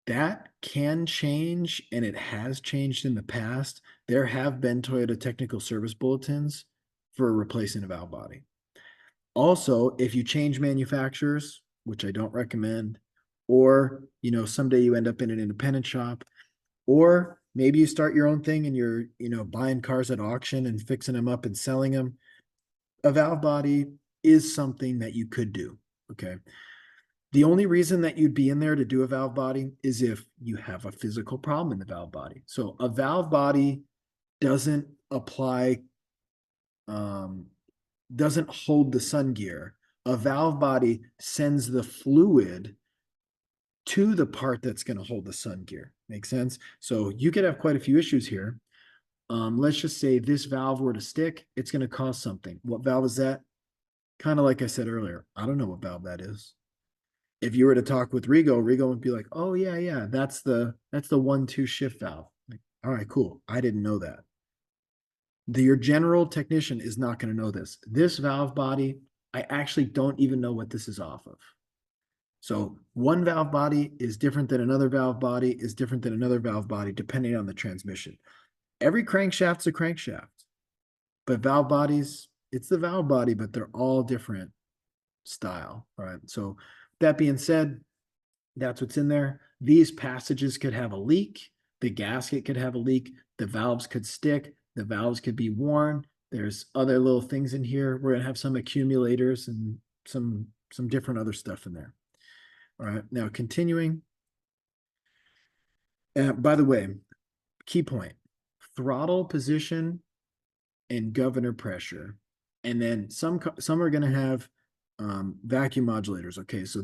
that can change, and it has changed in the past. There have been Toyota technical service bulletins for replacing a valve body. Also, if you change manufacturers, which I don't recommend, or someday you end up in an independent shop, or maybe you start your own thing and you're buying cars at auction and fixing them up and selling them, a valve body is something that you could do. Okay. The only reason that you'd be in there to do a valve body is if you have a physical problem in the valve body. So a valve body doesn't apply, doesn't hold the sun gear. A valve body sends the fluid to the part that's going to hold the sun gear. Make sense? So you could have quite a few issues here. Let's just say this valve were to stick, it's going to cause something. What valve is that? Kind of like I said earlier, I don't know what valve that is. If you were to talk with Rigo would be like, oh yeah, that's the 1-2 shift valve. Like, all right, cool. I didn't know that. Your general technician is not going to know this. This valve body, I actually don't even know what this is off of. So one valve body is different than another valve body, is different than another valve body, depending on the transmission. Every crankshaft's a crankshaft, but valve bodies, it's the valve body, but they're all different style. All right. So that being said, that's what's in there. These passages could have a leak. The gasket could have a leak. The valves could stick. The valves could be worn. There's other little things in here. We're gonna have some accumulators and some different other stuff in there. All right, now continuing. By the way, key point, throttle position and governor pressure. And then some are going to have vacuum modulators. Okay, so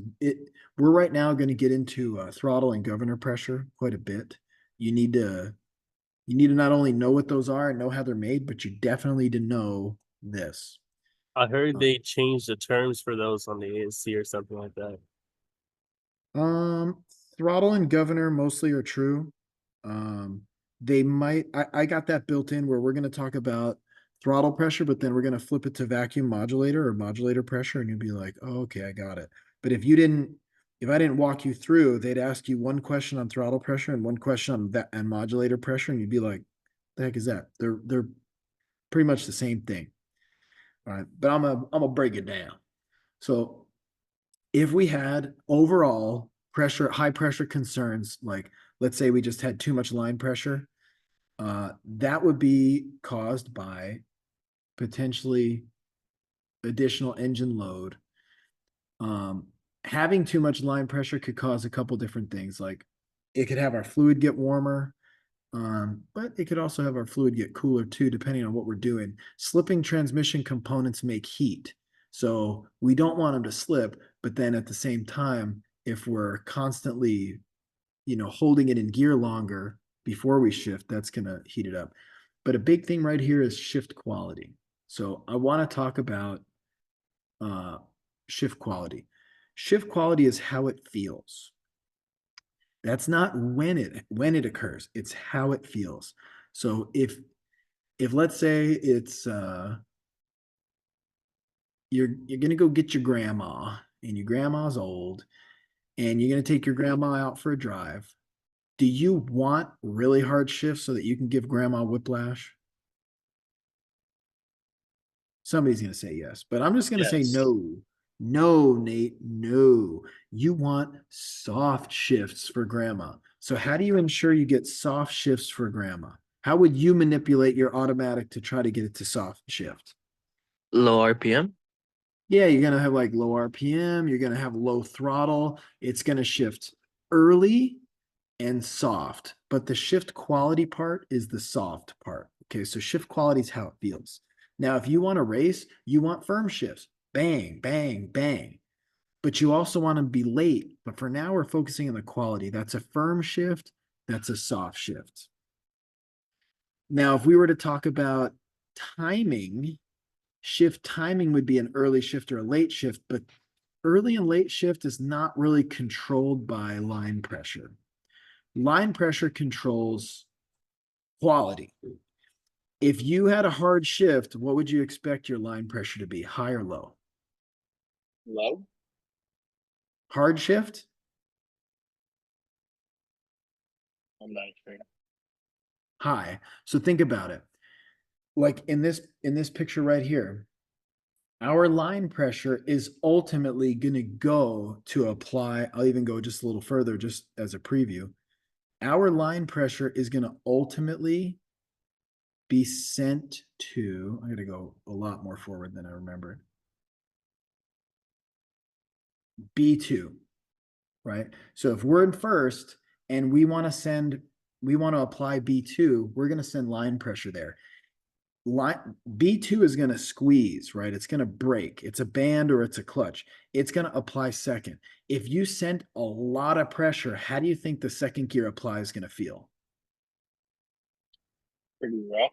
we're right now going to get into throttle and governor pressure quite a bit. You need to not only know what those are and know how they're made, but you definitely need to know this. I heard they changed the terms for those on the ASE or something like that. Throttle and governor mostly are true. They might, I got that built in where we're going to talk about throttle pressure, but then we're going to flip it to vacuum modulator or modulator pressure, and you'll be like, oh, okay, I got it. But if I didn't walk you through, they'd ask you one question on throttle pressure and one question on that and modulator pressure, and you'd be like, the heck is that? They're pretty much the same thing. All right, but I'm gonna break it down. So if we had overall pressure, high pressure concerns, like let's say we just had too much line pressure, that would be caused by potentially additional engine load. Having too much line pressure could cause a couple different things. Like it could have our fluid get warmer, but it could also have our fluid get cooler too, depending on what we're doing. Slipping transmission components make heat. So we don't want them to slip, but then at the same time, if we're constantly, holding it in gear longer before we shift, that's going to heat it up. But a big thing right here is shift quality. So I want to talk about shift quality. Shift quality is how it feels. That's not when it occurs, it's how it feels. So if let's say it's you're gonna go get your grandma, and your grandma's old, and you're gonna take your grandma out for a drive. Do you want really hard shifts so that you can give grandma whiplash? Somebody's gonna say yes, but I'm just gonna say Yes. no. No, Nate, no. You want soft shifts for grandma. So how do you ensure you get soft shifts for grandma? How would you manipulate your automatic to try to get it to soft shift? Low RPM. Yeah, you're gonna have like low RPM, you're gonna have low throttle, it's gonna shift early and soft, but the shift quality part is the soft part. Okay, so shift quality is how it feels. Now, if you want to race, you want firm shifts. Bang, bang, bang. But you also want to be late. But for now, we're focusing on the quality. That's a firm shift. That's a soft shift. Now, if we were to talk about timing, shift timing would be an early shift or a late shift, but early and late shift is not really controlled by line pressure. Line pressure controls quality. If you had a hard shift, what would you expect your line pressure to be? High or low? Low? Hard shift? I'm not sure. High. So think about it. Like in this picture right here, our line pressure is ultimately going to go to apply. I'll even go just a little further, just as a preview. Our line pressure is going to ultimately be sent to, I'm going to go a lot more forward than I remembered. B2, right? So if we're in first and we want to apply B2, we're going to send line pressure there. B2 is going to squeeze, right? It's going to break. It's a band or it's a clutch. It's going to apply second. If you send a lot of pressure, how do you think the second gear apply is going to feel? Pretty rough.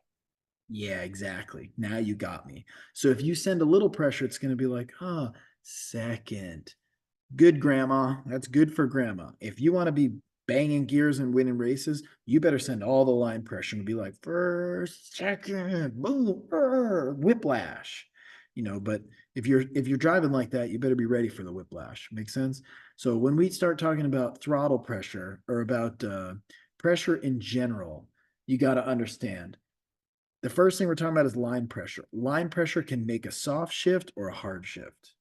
Yeah, exactly. Now you got me. So if you send a little pressure, it's going to be like, oh, second. Good, grandma. That's good for grandma. If you want to be banging gears and winning races, you better send all the line pressure and be like first, second, boom, whiplash. But if you're driving like that, you better be ready for the whiplash. Make sense? So when we start talking about throttle pressure or about pressure in general, you got to understand. The first thing we're talking about is line pressure. Line pressure can make a soft shift or a hard shift.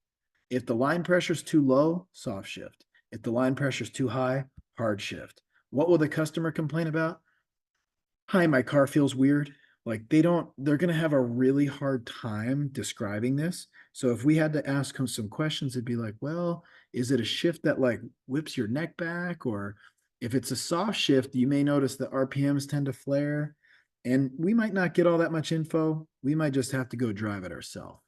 If the line pressure is too low, soft shift. If the line pressure is too high, hard shift. What will the customer complain about? Hi, my car feels weird. Like they're going to have a really hard time describing this. So if we had to ask them some questions, it'd be like, well, is it a shift that like whips your neck back? Or if it's a soft shift, you may notice the RPMs tend to flare. And we might not get all that much info. We might just have to go drive it ourselves.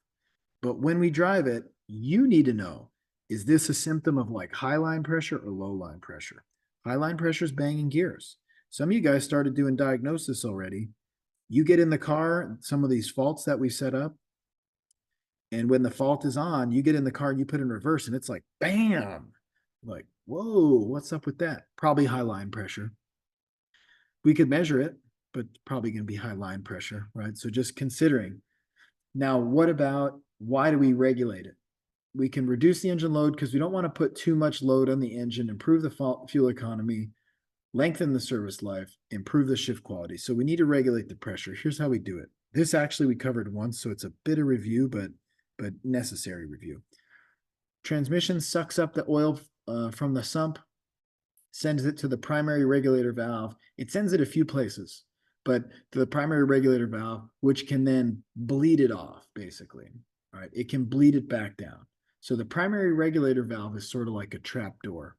But when we drive it, you need to know, is this a symptom of like high line pressure or low line pressure? High line pressure is banging gears. Some of you guys started doing diagnosis already. You get in the car, some of these faults that we set up, and when the fault is on, you get in the car and you put in reverse, and it's like, bam, like, whoa, what's up with that? Probably high line pressure. We could measure it, but probably going to be high line pressure, right? So just considering. Now, what about why do we regulate it? We can reduce the engine load because we don't want to put too much load on the engine, improve the fuel economy, lengthen the service life, improve the shift quality. So we need to regulate the pressure. Here's how we do it. This actually we covered once, so it's a bit of review, but necessary review. Transmission sucks up the oil from the sump, sends it to the primary regulator valve. It sends it a few places, but to the primary regulator valve, which can then bleed it off, basically. All right, it can bleed it back down. So the primary regulator valve is sort of like a trap door.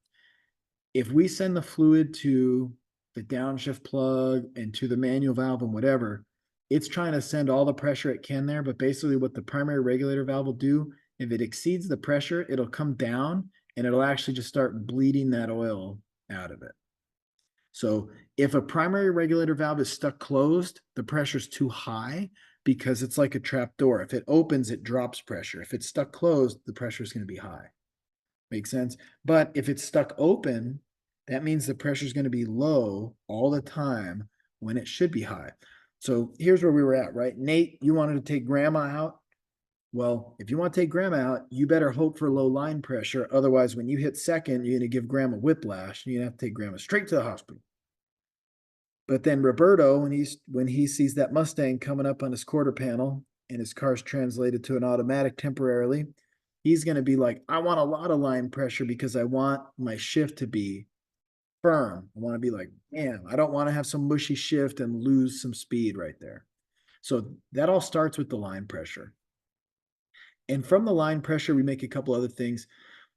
If we send the fluid to the downshift plug and to the manual valve and whatever, it's trying to send all the pressure it can there. But basically what the primary regulator valve will do, if it exceeds the pressure, it'll come down and it'll actually just start bleeding that oil out of it. So if a primary regulator valve is stuck closed, the pressure's too high because it's like a trap door. If it opens, it drops pressure. If it's stuck closed, the pressure is going to be high. Makes sense? But if it's stuck open, that means the pressure is going to be low all the time when it should be high. So here's where we were at, right? Nate, you wanted to take grandma out. Well, if you want to take grandma out, you better hope for low line pressure. Otherwise, when you hit second, you're going to give grandma whiplash and you're going to have to take grandma straight to the hospital. But then Roberto, when he sees that Mustang coming up on his quarter panel and his car's translated to an automatic temporarily, he's going to be like, I want a lot of line pressure because I want my shift to be firm. I want to be like, man, I don't want to have some mushy shift and lose some speed right there. So that all starts with the line pressure. And from the line pressure, we make a couple other things.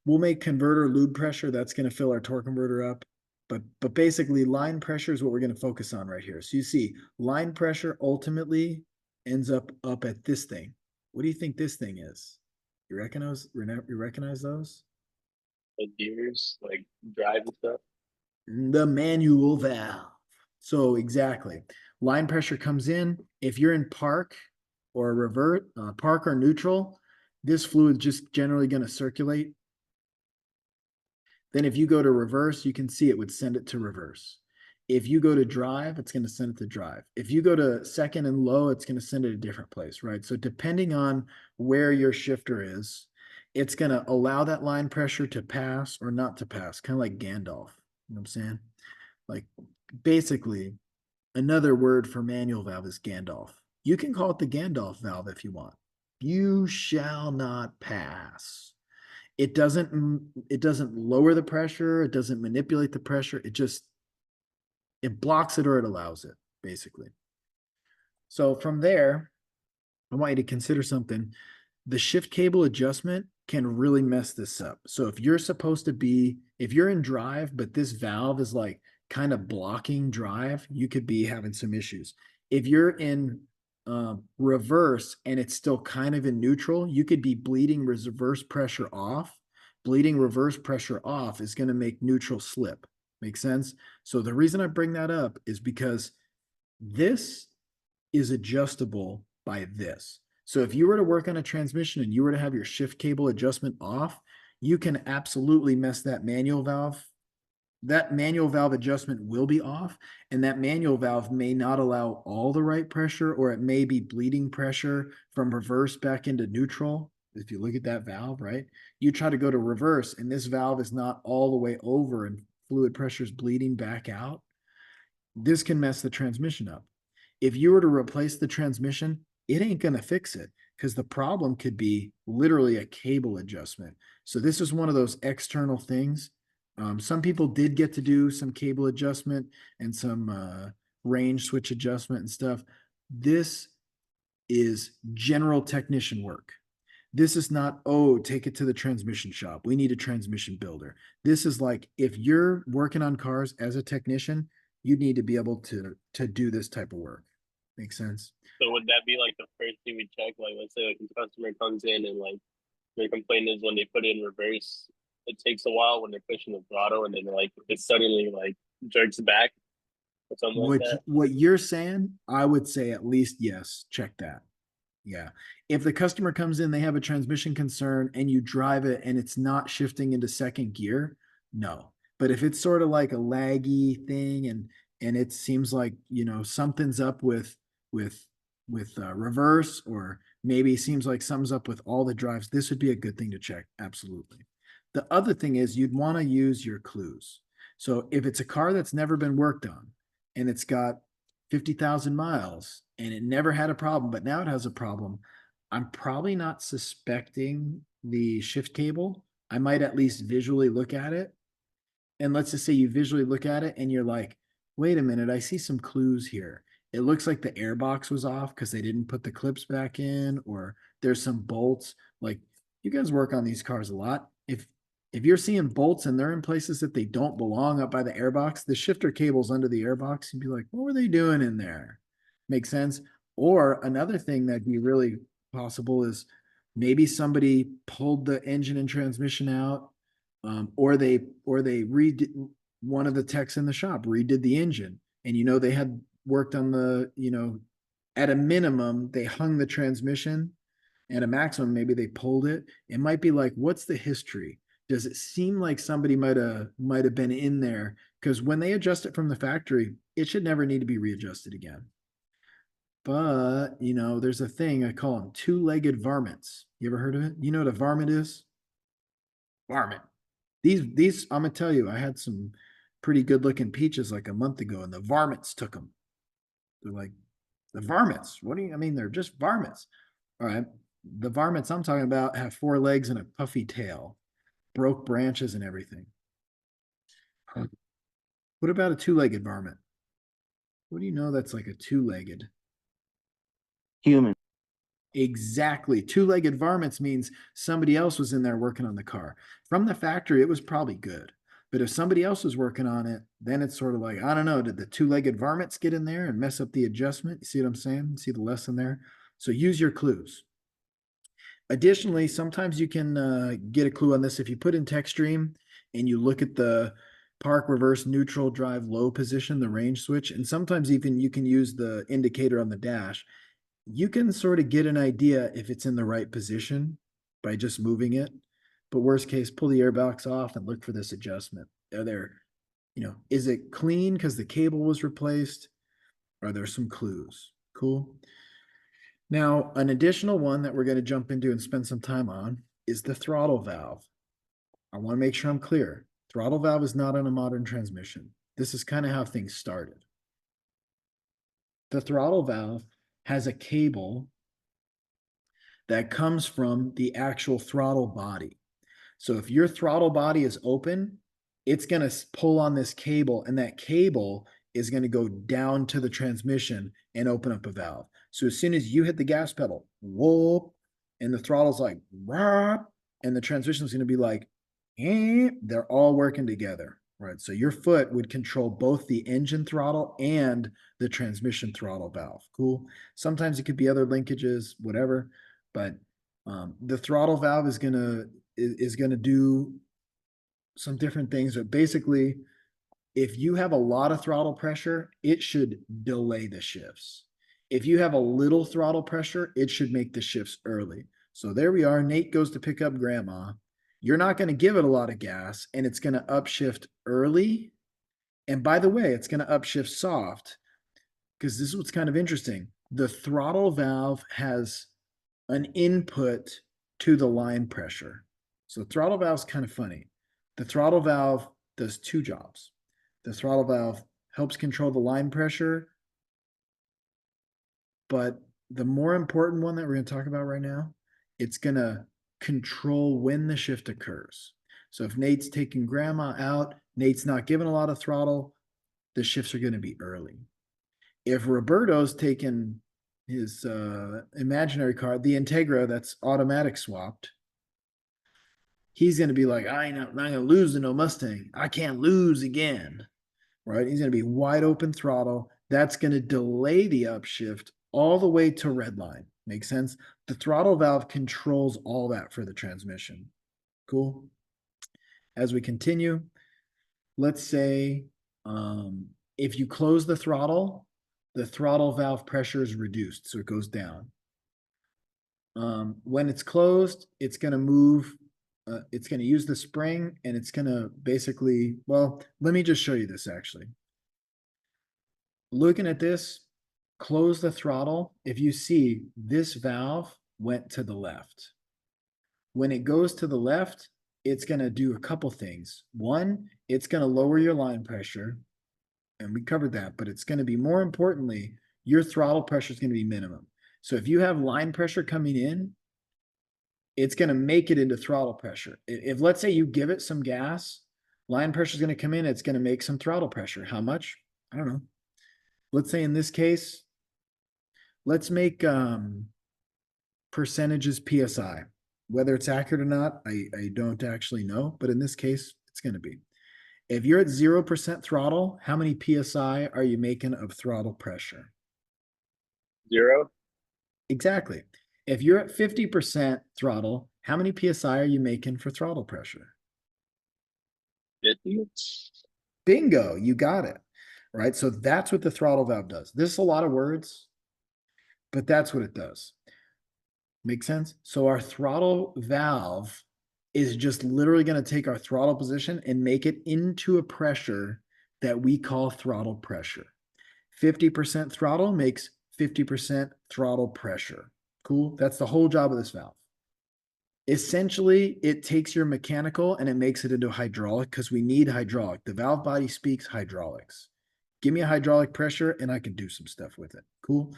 We'll make converter lube pressure. That's going to fill our torque converter up. But basically, line pressure is what we're going to focus on right here. So you see, line pressure ultimately ends up at this thing. What do you think this thing is? You recognize those? The gears, like drive and stuff. The manual valve. So exactly. Line pressure comes in. If you're in park or revert, park or neutral, this fluid just generally going to circulate. Then if you go to reverse, you can see it would send it to reverse. If you go to drive, it's going to send it to drive. If you go to second and low, it's going to send it a different place, right? So depending on where your shifter is, it's going to allow that line pressure to pass or not to pass, kind of like Gandalf. You know what I'm saying? Like basically, another word for manual valve is Gandalf. You can call it the Gandalf valve if you want. You shall not pass. It doesn't lower the pressure. It doesn't manipulate the pressure. It blocks it or it allows it, basically. So from there, I want you to consider something. The shift cable adjustment can really mess this up. So if you're in drive, but this valve is like kind of blocking drive, you could be having some issues. If you're in reverse and it's still kind of in neutral, you could be bleeding reverse pressure off. Bleeding reverse pressure off is going to make neutral slip. Make sense? So the reason I bring that up is because this is adjustable by this. So if you were to work on a transmission and you were to have your shift cable adjustment off, you can absolutely mess that manual valve. That manual valve adjustment will be off, and that manual valve may not allow all the right pressure, or it may be bleeding pressure from reverse back into neutral. If you look at that valve, right? You try to go to reverse and this valve is not all the way over and fluid pressure is bleeding back out. This can mess the transmission up. If you were to replace the transmission, it ain't going to fix it because the problem could be literally a cable adjustment. So this is one of those external things. Some people did get to do some cable adjustment and some range switch adjustment and stuff. This is general technician work. This is not, oh, take it to the transmission shop. We need a transmission builder. This is like, if you're working on cars as a technician, you need to be able to do this type of work. Make sense? So would that be like the first thing we check? Like, let's say like a customer comes in and like their complaint is when they put it in reverse, it takes a while when they're pushing the throttle, and then like it suddenly like jerks back or something like that. What you're saying, I would say at least yes, check that. Yeah. If the customer comes in, they have a transmission concern and you drive it and it's not shifting into second gear, no. But if it's sort of like a laggy thing and it seems like, you know, something's up with reverse, or maybe seems like something's up with all the drives, this would be a good thing to check. Absolutely. The other thing is you'd want to use your clues. So if it's a car that's never been worked on and it's got 50,000 miles and it never had a problem, but now it has a problem, I'm probably not suspecting the shift cable. I might at least visually look at it. And let's just say you visually look at it and you're like, wait a minute, I see some clues here. It looks like the airbox was off because they didn't put the clips back in, or there's some bolts. Like, you guys work on these cars a lot. If you're seeing bolts and they're in places that they don't belong up by the airbox, the shifter cable's under the airbox, you'd be like, what were they doing in there? Make sense? Or another thing that'd be really possible is maybe somebody pulled the engine and transmission out, or they redid, one of the techs in the shop redid the engine, and you know they had worked on the, you know, at a minimum they hung the transmission, at a maximum maybe they pulled it. It might be like, what's the history? Does it seem like somebody might have been in there? Because when they adjust it from the factory, it should never need to be readjusted again. But, you know, there's a thing, I call them two-legged varmints. You ever heard of it? You know what a varmint is? Varmint. These, I'm gonna tell you, I had some pretty good looking peaches like a month ago, and the varmints took them. They're like, the varmints. What do you, I mean, they're just varmints. All right. The varmints I'm talking about have 4 legs and a puffy tail, broke branches and everything. What about a two-legged varmint? What do you know that's like a two-legged? Human. Exactly. Two-legged varmints means somebody else was in there working on the car. From the factory, it was probably good. But if somebody else was working on it, then it's sort of like, I don't know, did the two-legged varmints get in there and mess up the adjustment? You see what I'm saying? See the lesson there? So use your clues. Additionally, sometimes you can get a clue on this if you put in TechStream and you look at the park, reverse, neutral, drive, low position, the range switch, and sometimes even you can use the indicator on the dash. You can sort of get an idea if it's in the right position by just moving it. But worst case, pull the airbox off and look for this adjustment. Are there, you know, is it clean because the cable was replaced? Are there some clues? Cool. Now, an additional one that we're going to jump into and spend some time on is the throttle valve. I want to make sure I'm clear. Throttle valve is not on a modern transmission. This is kind of how things started. The throttle valve has a cable that comes from the actual throttle body. So if your throttle body is open, it's going to pull on this cable, and that cable is going to go down to the transmission and open up a valve. So as soon as you hit the gas pedal, whoop, and the throttle's like, rah, and the transmission is going to be like, they're all working together, right? So your foot would control both the engine throttle and the transmission throttle valve. Cool. Sometimes it could be other linkages, whatever, but the throttle valve is gonna do some different things. But basically, if you have a lot of throttle pressure, it should delay the shifts. If you have a little throttle pressure, it should make the shifts early. So there we are. Nate goes to pick up grandma. You're not going to give it a lot of gas, and it's going to upshift early. And by the way, it's going to upshift soft, because this is what's kind of interesting. The throttle valve has an input to the line pressure. So throttle valve is kind of funny. The throttle valve does 2 jobs. The throttle valve helps control the line pressure, but the more important one that we're going to talk about right now, it's going to control when the shift occurs. So if Nate's taking grandma out, Nate's not giving a lot of throttle, the shifts are going to be early. If Roberto's taking his imaginary car, the Integra that's automatic swapped, he's going to be like, I ain't not going to lose to no Mustang. I can't lose again, right? He's going to be wide open throttle. That's going to delay the upshift all the way to red line. Make sense? The throttle valve controls all that for the transmission. Cool. As we continue, let's say if you close the throttle valve pressure is reduced, so it goes down. When it's closed, it's going to move. It's going to use the spring, and it's going to basically, well, let me just show you this actually. Looking at this, close the throttle. If you see, this valve went to the left. When it goes to the left, it's going to do a couple things. One, it's going to lower your line pressure, and we covered that, but it's going to be, more importantly, your throttle pressure is going to be minimum. So if you have line pressure coming in, it's going to make it into throttle pressure. If let's say you give it some gas, line pressure is going to come in, it's going to make some throttle pressure. How much? I don't know. Let's say in this case, let's make percentages PSI. Whether it's accurate or not, I don't actually know, but in this case, it's going to be. If you're at 0% throttle, how many PSI are you making of throttle pressure? 0. Exactly. If you're at 50% throttle, how many PSI are you making for throttle pressure? 50. Bingo, you got it. Right? So that's what the throttle valve does. This is a lot of words, but that's what it does. Make sense? So our throttle valve is just literally going to take our throttle position and make it into a pressure that we call throttle pressure. 50% throttle makes 50% throttle pressure. Cool. That's the whole job of this valve. Essentially, it takes your mechanical and it makes it into hydraulic because we need hydraulic. The valve body speaks hydraulics. Give me a hydraulic pressure and I can do some stuff with it. Cool.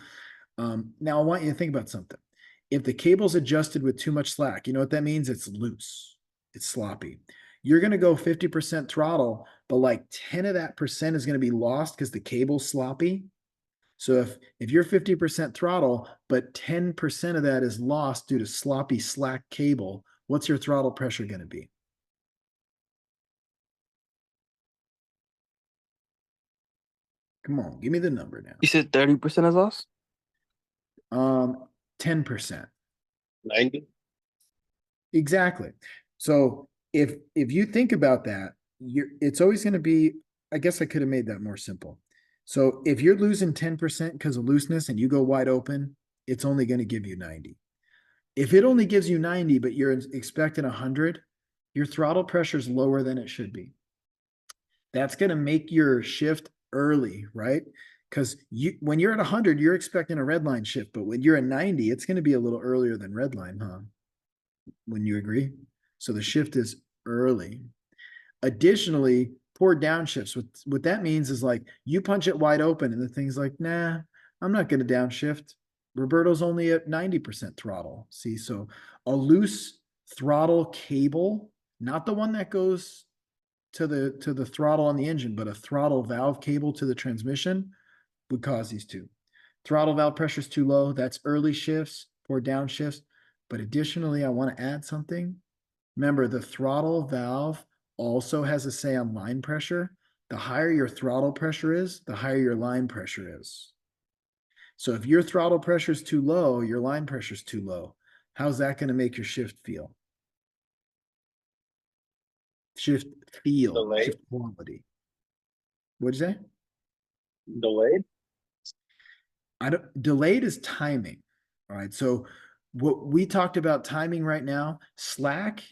Now I want you to think about something. If the cable's adjusted with too much slack, you know what that means? It's loose. It's sloppy. You're going to go 50% throttle, but like 10 of that percent is going to be lost because the cable's sloppy. So if you're 50% throttle, but 10% of that is lost due to sloppy slack cable, what's your throttle pressure going to be? Come on, give me the number now. You said 30% is lost? 10%. 90. Exactly. So if you think about that, it's always going to be, I guess I could have made that more simple. So if you're losing 10% because of looseness and you go wide open, it's only going to give you 90. If it only gives you 90, but you're expecting 100, your throttle pressure is lower than it should be. That's going to make your shift early, right? Because when you're at 100, you're expecting a red line shift, but when you're at 90, it's going to be a little earlier than red line, huh? When you agree? So the shift is early. Additionally, poor downshifts. What that means is like you punch it wide open and the thing's like, nah, I'm not going to downshift. Roberto's only at 90% throttle. See, so a loose throttle cable, not the one that goes to the throttle on the engine, but a throttle valve cable to the transmission would cause these two. Throttle valve pressure is too low. That's early shifts, poor downshifts. But additionally, I want to add something. Remember, the throttle valve also has a say on line pressure. The higher your throttle pressure is, the higher your line pressure is. So if your throttle pressure is too low, your line pressure is too low. How's that going to make your shift feel? Shift feel, Delayed. shift quality. What'd you say? Delayed. Delayed is timing. All right. So what we talked about timing right now, slack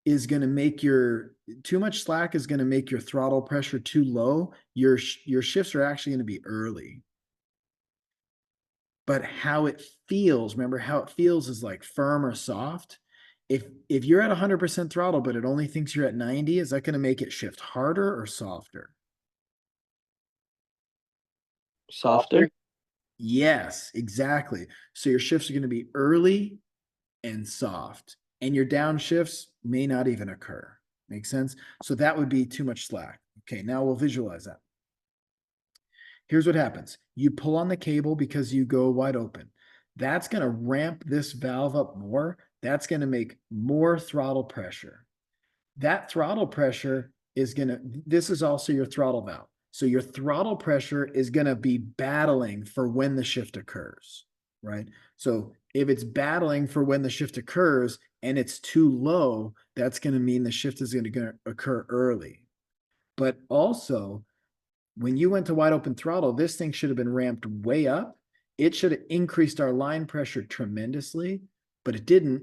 is going to make too much slack is going to make your throttle pressure too low. Your shifts are actually going to be early. But how it feels, remember how it feels is like firm or soft. If you're at 100% throttle, but it only thinks you're at 90, is that going to make it shift harder or softer? Softer? Yes, exactly. So your shifts are going to be early and soft, and your downshifts may not even occur. Make sense? So that would be too much slack. Okay, now we'll visualize that. Here's what happens. You pull on the cable because you go wide open. That's going to ramp this valve up more. That's going to make more throttle pressure. That throttle pressure is going to, this is also your throttle valve. So your throttle pressure is going to be battling for when the shift occurs, right? So if it's battling for when the shift occurs and it's too low, that's going to mean the shift is going to occur early. But also, when you went to wide open throttle, this thing should have been ramped way up. It should have increased our line pressure tremendously, but it didn't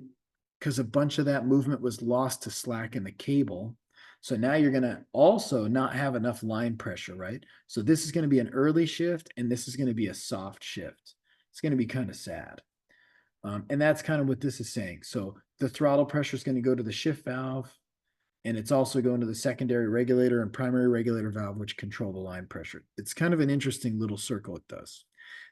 because a bunch of that movement was lost to slack in the cable. So now you're going to also not have enough line pressure, right? So this is going to be an early shift and this is going to be a soft shift. It's going to be kind of sad. And that's kind of what this is saying. So the throttle pressure is going to go to the shift valve, and it's also going to the secondary regulator and primary regulator valve, which control the line pressure. It's kind of an interesting little circle it does.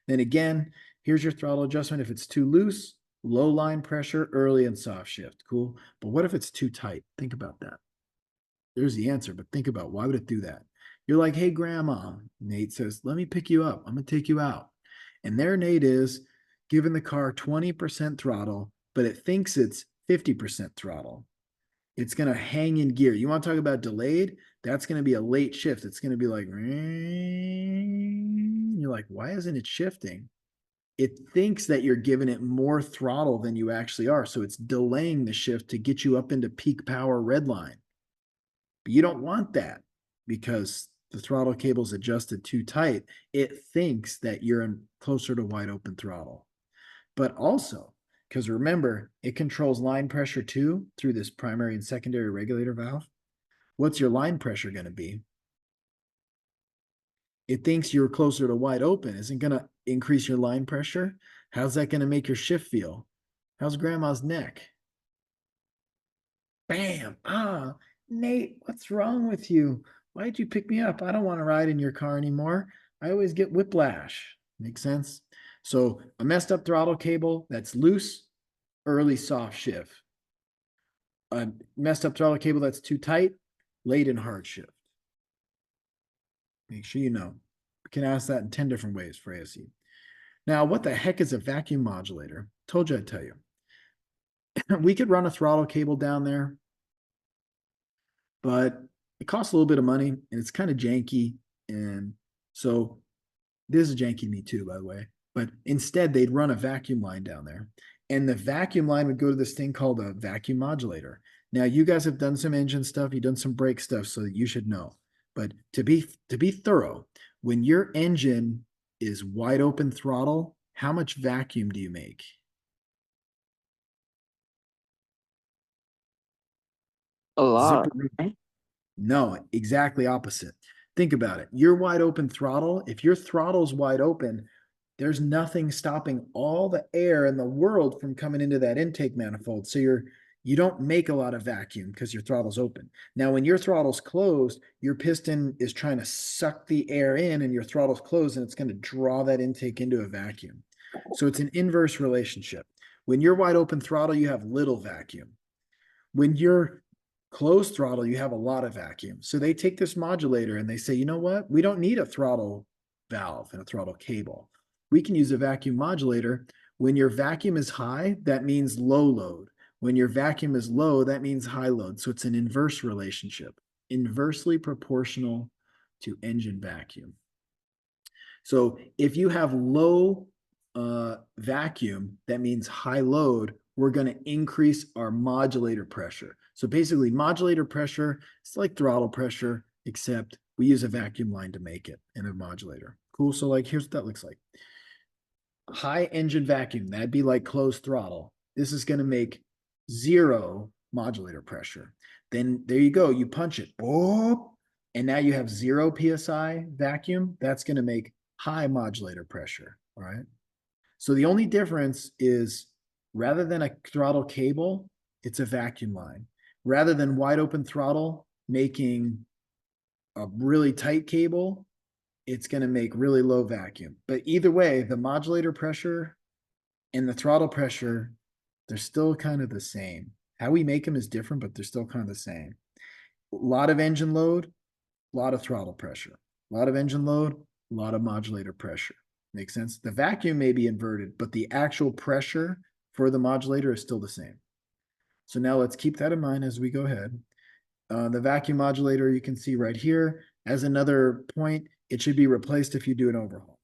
Then again, here's your throttle adjustment. If it's too loose, low line pressure, early and soft shift. Cool. But what if it's too tight? Think about that. There's the answer, but think about why would it do that? You're like, hey, grandma. Nate says, let me pick you up. I'm going to take you out. And there Nate is giving the car 20% throttle, but it thinks it's 50% throttle. It's going to hang in gear. You want to talk about delayed? That's going to be a late shift. It's going to be like, you're like, why isn't it shifting? It thinks that you're giving it more throttle than you actually are. So it's delaying the shift to get you up into peak power red line. But you don't want that because the throttle cable's adjusted too tight. It thinks that you're in closer to wide open throttle. But also, because remember, it controls line pressure too through this primary and secondary regulator valve. What's your line pressure going to be? It thinks you're closer to wide open. Isn't going to increase your line pressure. How's that going to make your shift feel? How's grandma's neck? Bam. Ah, Nate, what's wrong with you? Why'd you pick me up? I don't want to ride in your car anymore. I always get whiplash. Make sense? So a messed up throttle cable that's loose, early soft shift. A messed up throttle cable that's too tight, late and hard shift. Make sure you know. We can ask that in 10 different ways for ASE. Now, what the heck is a vacuum modulator? Told you I'd tell you. We could run a throttle cable down there, but it costs a little bit of money and it's kind of janky. And so this is janky to me too, by the way. But instead, they'd run a vacuum line down there. And the vacuum line would go to this thing called a vacuum modulator. Now, you guys have done some engine stuff, you've done some brake stuff, so you should know. But to be thorough, when your engine is wide open throttle, how much vacuum do you make? A lot. No, exactly opposite. Think about it. You're wide open throttle. If your throttle's wide open, there's nothing stopping all the air in the world from coming into that intake manifold. So you don't make a lot of vacuum because your throttle's open. Now, when your throttle's closed, your piston is trying to suck the air in and your throttle's closed and it's going to draw that intake into a vacuum. So it's an inverse relationship. When you're wide open throttle, you have little vacuum. When you're closed throttle, you have a lot of vacuum. So they take this modulator and they say, you know what? We don't need a throttle valve and a throttle cable. We can use a vacuum modulator. When your vacuum is high, that means low load. When your vacuum is low, that means high load. So it's an inverse relationship, inversely proportional to engine vacuum. So if you have low vacuum, that means high load, we're going to increase our modulator pressure. So basically modulator pressure, it's like throttle pressure, except we use a vacuum line to make it in a modulator. Cool. So like, here's what that looks like. High engine vacuum, that'd be like closed throttle. This is going to make 0 modulator pressure. Then there you go. You punch it. Oh, and now you have 0 PSI vacuum. That's going to make high modulator pressure. All right. So the only difference is rather than a throttle cable, it's a vacuum line. Rather than wide open throttle making a really tight cable, it's going to make really low vacuum. But either way, the modulator pressure and the throttle pressure, they're still kind of the same. How we make them is different, but they're still kind of the same. A lot of engine load, a lot of throttle pressure. A lot of engine load, a lot of modulator pressure. Makes sense? The vacuum may be inverted, but the actual pressure for the modulator is still the same. So now let's keep that in mind as we go ahead. The vacuum modulator you can see right here as another point. It should be replaced if you do an overhaul.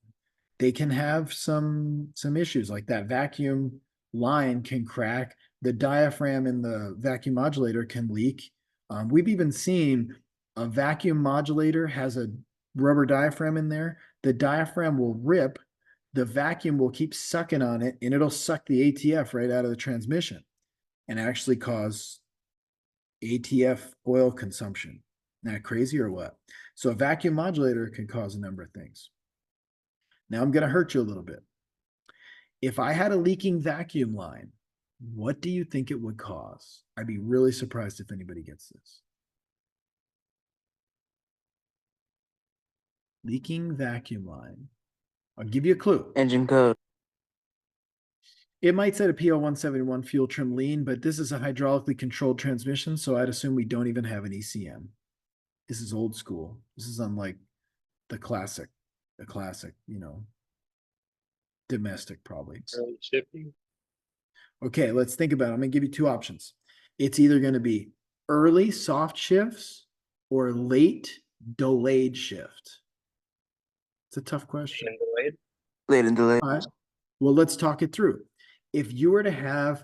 They can have some issues like that vacuum line can crack. The diaphragm in the vacuum modulator can leak. We've even seen a vacuum modulator has a rubber diaphragm in there. The diaphragm will rip. The vacuum will keep sucking on it, and it'll suck the ATF right out of the transmission and actually cause ATF oil consumption. Isn't that crazy or what? So a vacuum modulator can cause a number of things. Now I'm going to hurt you a little bit. If I had a leaking vacuum line, what do you think it would cause? I'd be really surprised if anybody gets this. Leaking vacuum line. I'll give you a clue. Engine code. It might say a PL171 fuel trim lean, but this is a hydraulically controlled transmission, so I'd assume we don't even have an ECM. This is old school. This is unlike the classic, domestic probably. Early shifting. Okay, let's think about it. I'm going to give you two options. It's either going to be early soft shifts or late delayed shift. It's a tough question. And delayed. Late and delayed. All right. Well, let's talk it through. If you were to have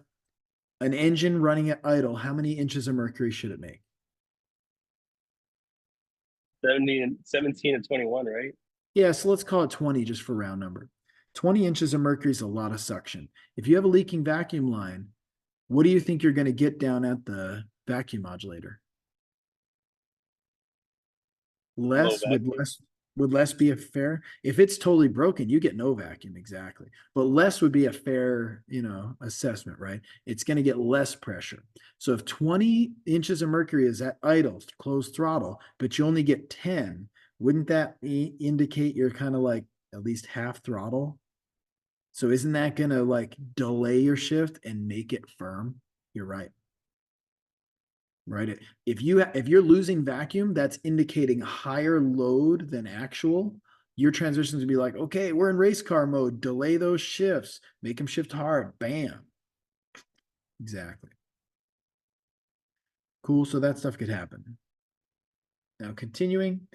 an engine running at idle, how many inches of mercury should it make? 17 and 21, right? Yeah, so let's call it 20 just for round number. 20 inches of mercury is a lot of suction. If you have a leaking vacuum line, what do you think you're going to get down at the vacuum modulator? Less would less be a fair? If it's totally broken, you get no vacuum, exactly. But less would be a fair, assessment, right? It's going to get less pressure. So if 20 inches of mercury is at idle, closed throttle, but you only get 10, wouldn't that indicate you're kind of like at least half throttle? So isn't that going to like delay your shift and make it firm? You're right. Right. If you're losing vacuum, that's indicating higher load than actual. Your transitions would be like, okay, we're in race car mode. Delay those shifts. Make them shift hard. Bam. Exactly. Cool. So that stuff could happen. Now continuing,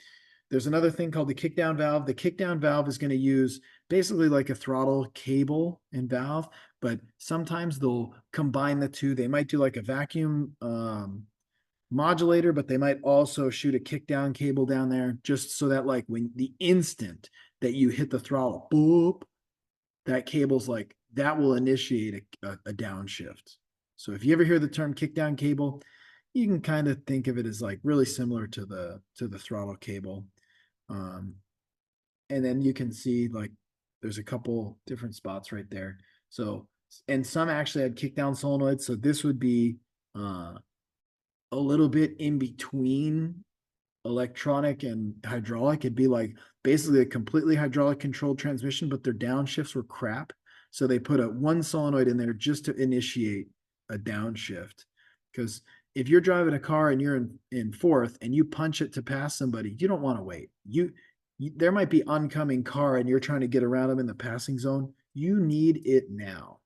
there's another thing called the kickdown valve. The kickdown valve is going to use basically like a throttle cable and valve, but sometimes they'll combine the two. They might do like a vacuum modulator, but they might also shoot a kickdown cable down there just so that like when the instant that you hit the throttle, boop, that cable's like, that will initiate a downshift. So if you ever hear the term kickdown cable, you can kind of think of it as like really similar to the throttle cable. And then you can see like there's a couple different spots right there. So, and some actually had kickdown solenoids. So this would be a little bit in between electronic and hydraulic. It'd be like basically a completely hydraulic controlled transmission, but their downshifts were crap. So they put one solenoid in there just to initiate a downshift. Because if you're driving a car and you're in fourth and you punch it to pass somebody, you don't want to wait. There might be oncoming car and you're trying to get around them in the passing zone. You need it now.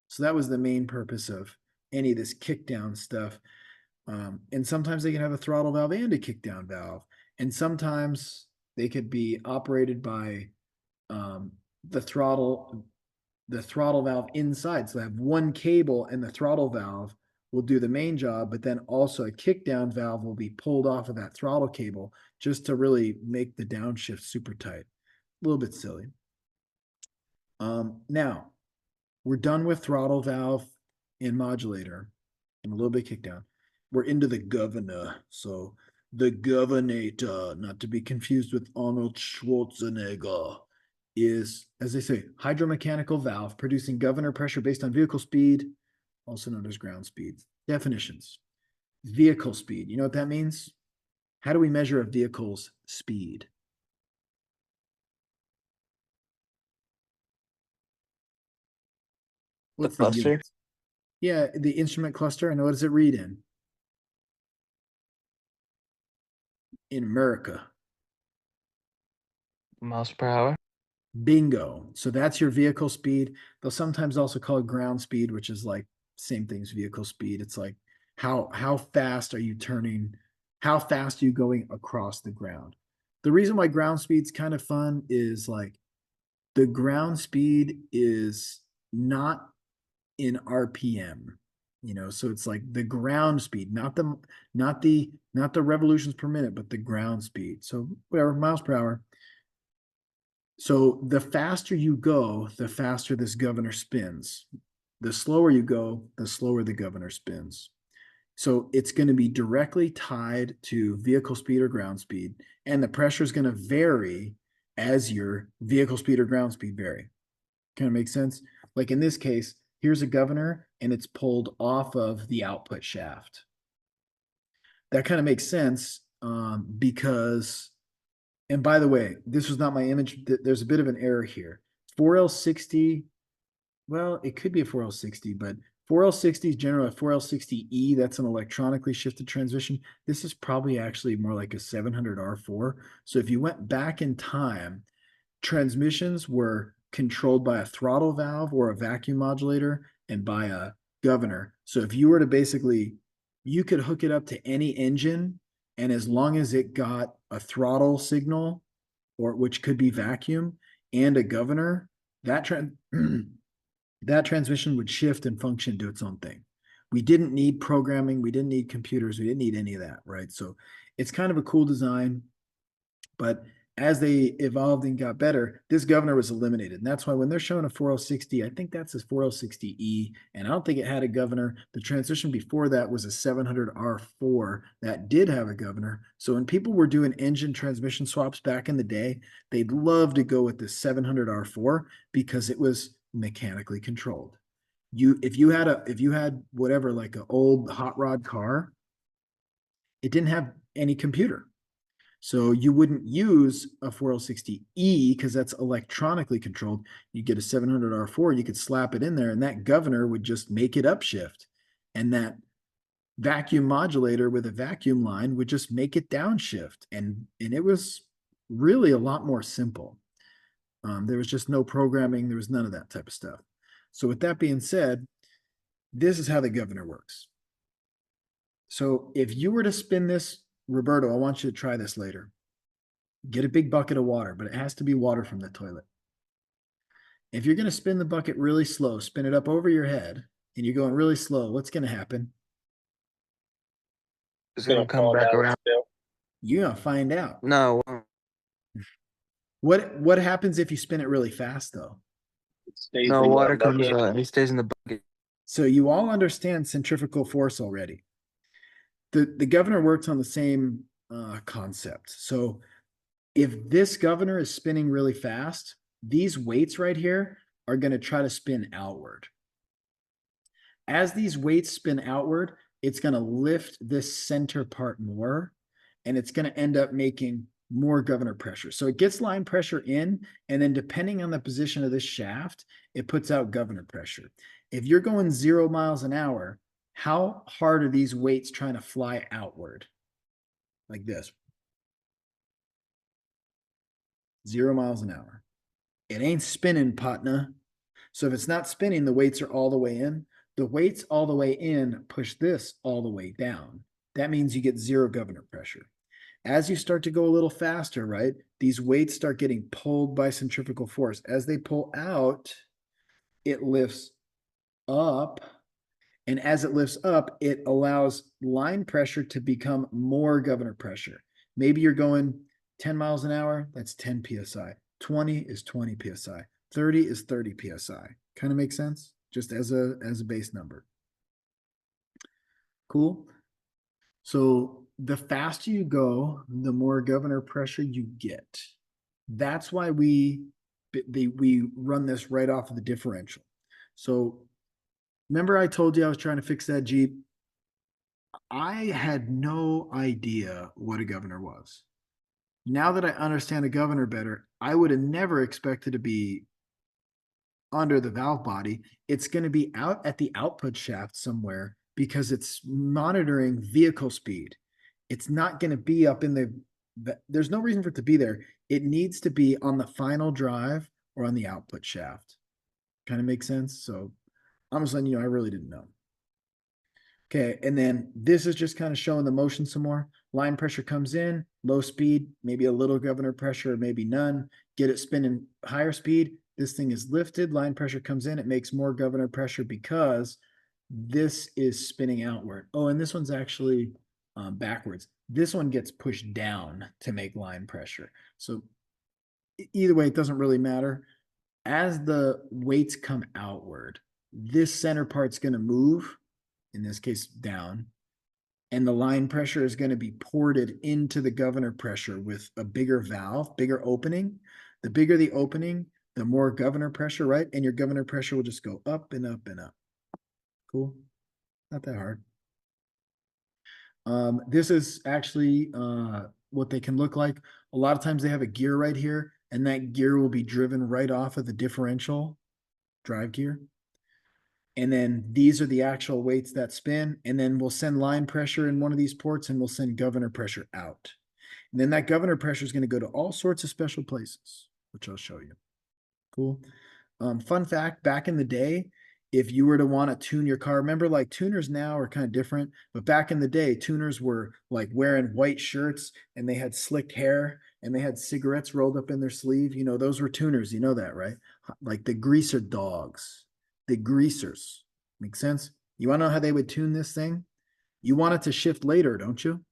So that was the main purpose of any of this kickdown stuff. And sometimes they can have a throttle valve and a kickdown valve. And sometimes they could be operated by the throttle valve inside. So they have one cable and the throttle valve will do the main job, but then also a kickdown valve will be pulled off of that throttle cable just to really make the downshift super tight. A little bit silly. Now, we're done with throttle valve and modulator and a little bit kickdown. We're into the governor. So the governator, not to be confused with Arnold Schwarzenegger, is, as they say, hydromechanical valve producing governor pressure based on vehicle speed, also known as ground speed. Definitions. Vehicle speed. You know what that means? How do we measure a vehicle's speed? The What's the cluster. unit? Yeah, the instrument cluster. And what does it read in? In America. Miles per hour. Bingo. So that's your vehicle speed. They'll sometimes also call it ground speed, which is like same thing as vehicle speed. It's like how fast are you turning, how fast are you going across the ground? The reason why ground speed's kind of fun is like the ground speed is not in RPM, so it's like the ground speed, not the revolutions per minute, but the ground speed. So whatever, miles per hour. So the faster you go, the faster this governor spins. The slower you go, the slower the governor spins. So it's going to be directly tied to vehicle speed or ground speed, and the pressure is going to vary as your vehicle speed or ground speed vary. Kind of makes sense? Like in this case, here's a governor and it's pulled off of the output shaft. That kind of makes sense because, and by the way, this was not my image. There's a bit of an error here. 4L60, well, it could be a 4L60, but 4L60 is generally a 4L60E. That's an electronically shifted transmission. This is probably actually more like a 700R4. So if you went back in time, transmissions were controlled by a throttle valve or a vacuum modulator and by a governor. So if you were to basically, you could hook it up to any engine, and as long as it got a throttle signal, or which could be vacuum, and a governor, that that transmission would shift and function, do its own thing. We didn't need programming, we didn't need computers, we didn't need any of that, right? So it's kind of a cool design, but as they evolved and got better, this governor was eliminated. And that's why when they're showing a 4L60, I think that's a 4L60E, and I don't think it had a governor. The transmission before that was a 700R4 that did have a governor. So when people were doing engine transmission swaps back in the day, they'd love to go with the 700R4 because it was mechanically controlled. If you had whatever, like an old hot rod car, it didn't have any computer. So you wouldn't use a 4L60E because that's electronically controlled. You get a 700R4, you could slap it in there, and that governor would just make it upshift. And that vacuum modulator with a vacuum line would just make it downshift. And it was really a lot more simple. There was just no programming. There was none of that type of stuff. So with that being said, this is how the governor works. So if you were to spin this, Roberto, I want you to try this later. Get a big bucket of water, but it has to be water from the toilet. If you're going to spin the bucket really slow, spin it up over your head, and you're going really slow, what's going to happen? It's gonna come back around. Still. You're going to find out. No. What happens if you spin it really fast, though? It stays No, in the water comes bucket. out. It stays in the bucket. So you all understand centrifugal force already. The governor works on the same concept. So if this governor is spinning really fast, these weights right here are going to try to spin outward. As these weights spin outward, it's going to lift this center part more, and it's going to end up making more governor pressure. So it gets line pressure in, and then depending on the position of this shaft, it puts out governor pressure. If you're going 0 miles an hour, how hard are these weights trying to fly outward? Like this. 0 miles an hour. It ain't spinning, partner. So if it's not spinning, the weights are all the way in. The weights all the way in push this all the way down. That means you get 0 governor pressure. As you start to go a little faster, right, these weights start getting pulled by centrifugal force. As they pull out, it lifts up. And as it lifts up, it allows line pressure to become more governor pressure. Maybe you're going 10 miles an hour, that's 10 PSI. 20 is 20 PSI. 30 is 30 PSI. Kind of makes sense? Just as a base number. Cool. So the faster you go, the more governor pressure you get. That's why we run this right off of the differential. So remember I told you I was trying to fix that Jeep? I had no idea what a governor was. Now that I understand a governor better, I would have never expected to be under the valve body. It's going to be out at the output shaft somewhere because it's monitoring vehicle speed. It's not going to be up in there's no reason for it to be there. It needs to be on the final drive or on the output shaft. Kind of makes sense. So I'm just letting you know, I really didn't know. Okay, and then this is just kind of showing the motion some more. Line pressure comes in, low speed, maybe a little governor pressure, maybe none. Get it spinning higher speed. This thing is lifted, line pressure comes in, it makes more governor pressure because this is spinning outward. Oh, and this one's actually backwards. This one gets pushed down to make line pressure. So either way, it doesn't really matter. As the weights come outward, this center part's going to move, in this case down, and the line pressure is going to be ported into the governor pressure with a bigger valve, bigger opening. The bigger the opening, the more governor pressure, right? And your governor pressure will just go up and up and up. Cool. Not that hard. This is actually what they can look like. A lot of times they have a gear right here, and that gear will be driven right off of the differential drive gear. And then these are the actual weights that spin, and then we'll send line pressure in one of these ports, and we'll send governor pressure out. And then that governor pressure is going to go to all sorts of special places, which I'll show you. Cool. Fun fact, back in the day, if you were to want to tune your car, remember like tuners now are kind of different, but back in the day, tuners were like wearing white shirts and they had slicked hair and they had cigarettes rolled up in their sleeve. You know, those were tuners. You know that, right? Like the greaser dogs, the greasers. Make sense? You want to know how they would tune this thing? You want it to shift later, don't you?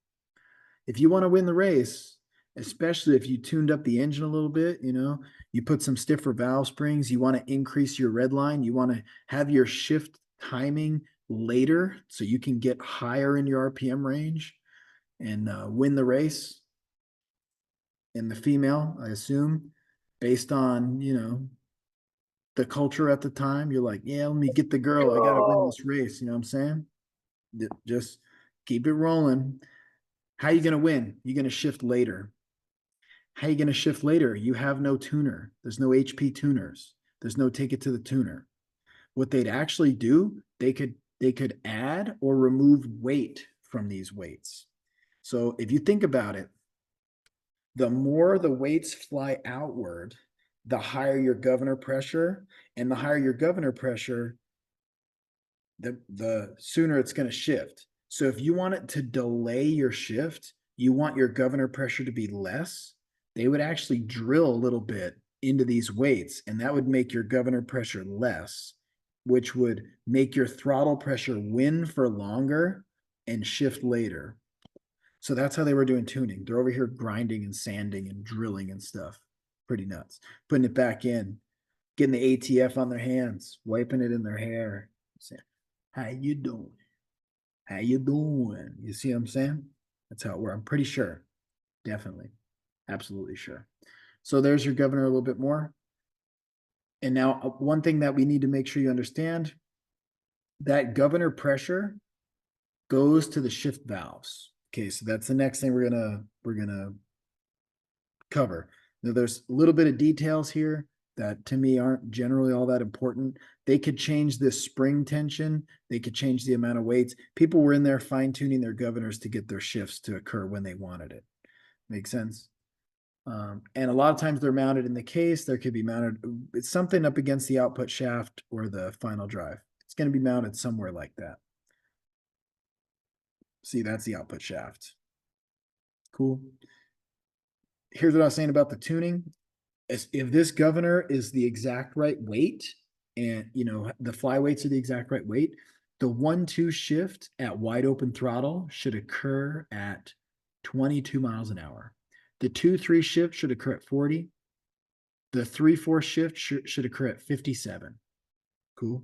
If you want to win the race, especially if you tuned up the engine a little bit, you know, you put some stiffer valve springs, you want to increase your red line, you want to have your shift timing later so you can get higher in your RPM range and win the race. And the female, I assume, based on, you know, the culture at the time, you're like, yeah, let me get the girl. I got to win this race. You know what I'm saying? Just keep it rolling. How are you going to win? You're going to shift later. How are you going to shift later? You have no tuner. There's no HP tuners. There's no take it to the tuner. What they'd actually do, they could add or remove weight from these weights. So if you think about it, the more the weights fly outward, the higher your governor pressure, and the higher your governor pressure, the sooner it's going to shift. So if you want it to delay your shift, you want your governor pressure to be less, they would actually drill a little bit into these weights, and that would make your governor pressure less, which would make your throttle pressure win for longer and shift later. So that's how they were doing tuning. They're over here grinding and sanding and drilling and stuff. Pretty nuts. Putting it back in, getting the ATF on their hands, wiping it in their hair, saying, how you doing? How you doing? You see what I'm saying? That's how it works. I'm pretty sure. Definitely. Absolutely sure. So there's your governor a little bit more. And now one thing that we need to make sure you understand, that governor pressure goes to the shift valves. Okay, so that's the next thing we're gonna cover. Now there's a little bit of details here that to me aren't generally all that important. They could change this spring tension. They could change the amount of weights. People were in there fine tuning their governors to get their shifts to occur when they wanted it. Make sense? And a lot of times they're mounted in the case. There could be mounted, it's something up against the output shaft or the final drive. It's going to be mounted somewhere like that. See, that's the output shaft. Cool. Here's what I was saying about the tuning. If this governor is the exact right weight, and you know the flyweights are the exact right weight, the 1-2 shift at wide open throttle should occur at 22 miles an hour. The 2-3 shift should occur at 40. The 3-4 shift should occur at 57. Cool.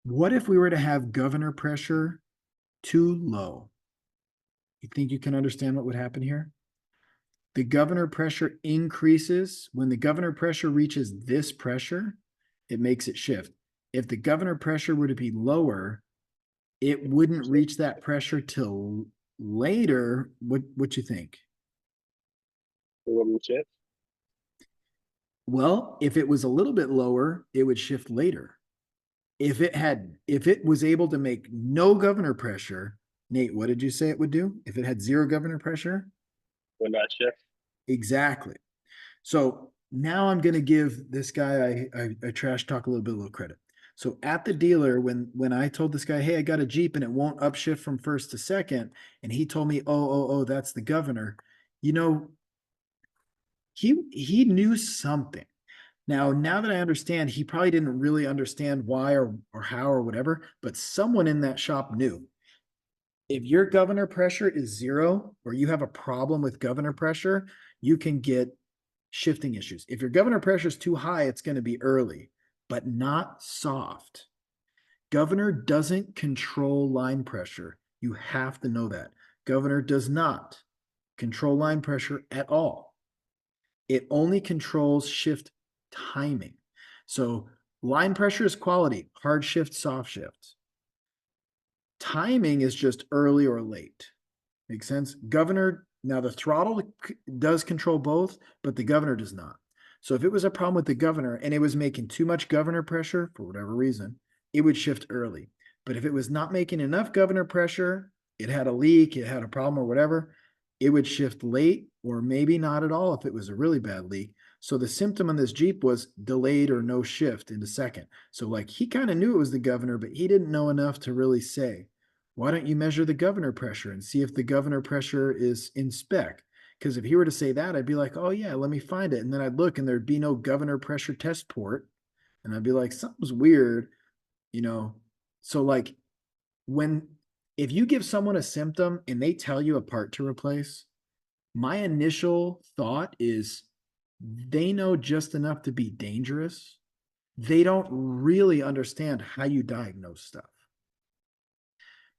What if we were to have governor pressure too low? You think you can understand what would happen here? The governor pressure increases. When the governor pressure reaches this pressure, it makes it shift. If the governor pressure were to be lower, it wouldn't reach that pressure till later. What you think? Well, if it was a little bit lower, it would shift later. If it was able to make no governor pressure, Nate, what did you say it would do? If it had zero governor pressure? Would not shift. Exactly. So now I'm gonna give this guy I trash talk a little credit. So at the dealer, when I told this guy, hey, I got a Jeep and it won't upshift from first to second, and he told me, oh, that's the governor, you know, he knew something. Now that I understand, he probably didn't really understand why or how or whatever, but someone in that shop knew. If your governor pressure is 0 or you have a problem with governor pressure, you can get shifting issues. If your governor pressure is too high, it's going to be early, but not soft. Governor doesn't control line pressure. You have to know that. Governor does not control line pressure at all. It only controls shift timing. So line pressure is quality, hard shift, soft shift. Timing is just early or late. Makes sense? Governor, now the throttle does control both, but the governor does not. So if it was a problem with the governor and it was making too much governor pressure for whatever reason, it would shift early. But if it was not making enough governor pressure, it had a leak, it had a problem or whatever, it would shift late or maybe not at all if it was a really bad leak. So the symptom on this Jeep was delayed or no shift into second. So like he kind of knew it was the governor, but he didn't know enough to really say, why don't you measure the governor pressure and see if the governor pressure is in spec? Because if he were to say that, I'd be like, oh yeah, let me find it. And then I'd look and there'd be no governor pressure test port. And I'd be like, something's weird, you know? So like if you give someone a symptom and they tell you a part to replace, my initial thought is they know just enough to be dangerous. They don't really understand how you diagnose stuff.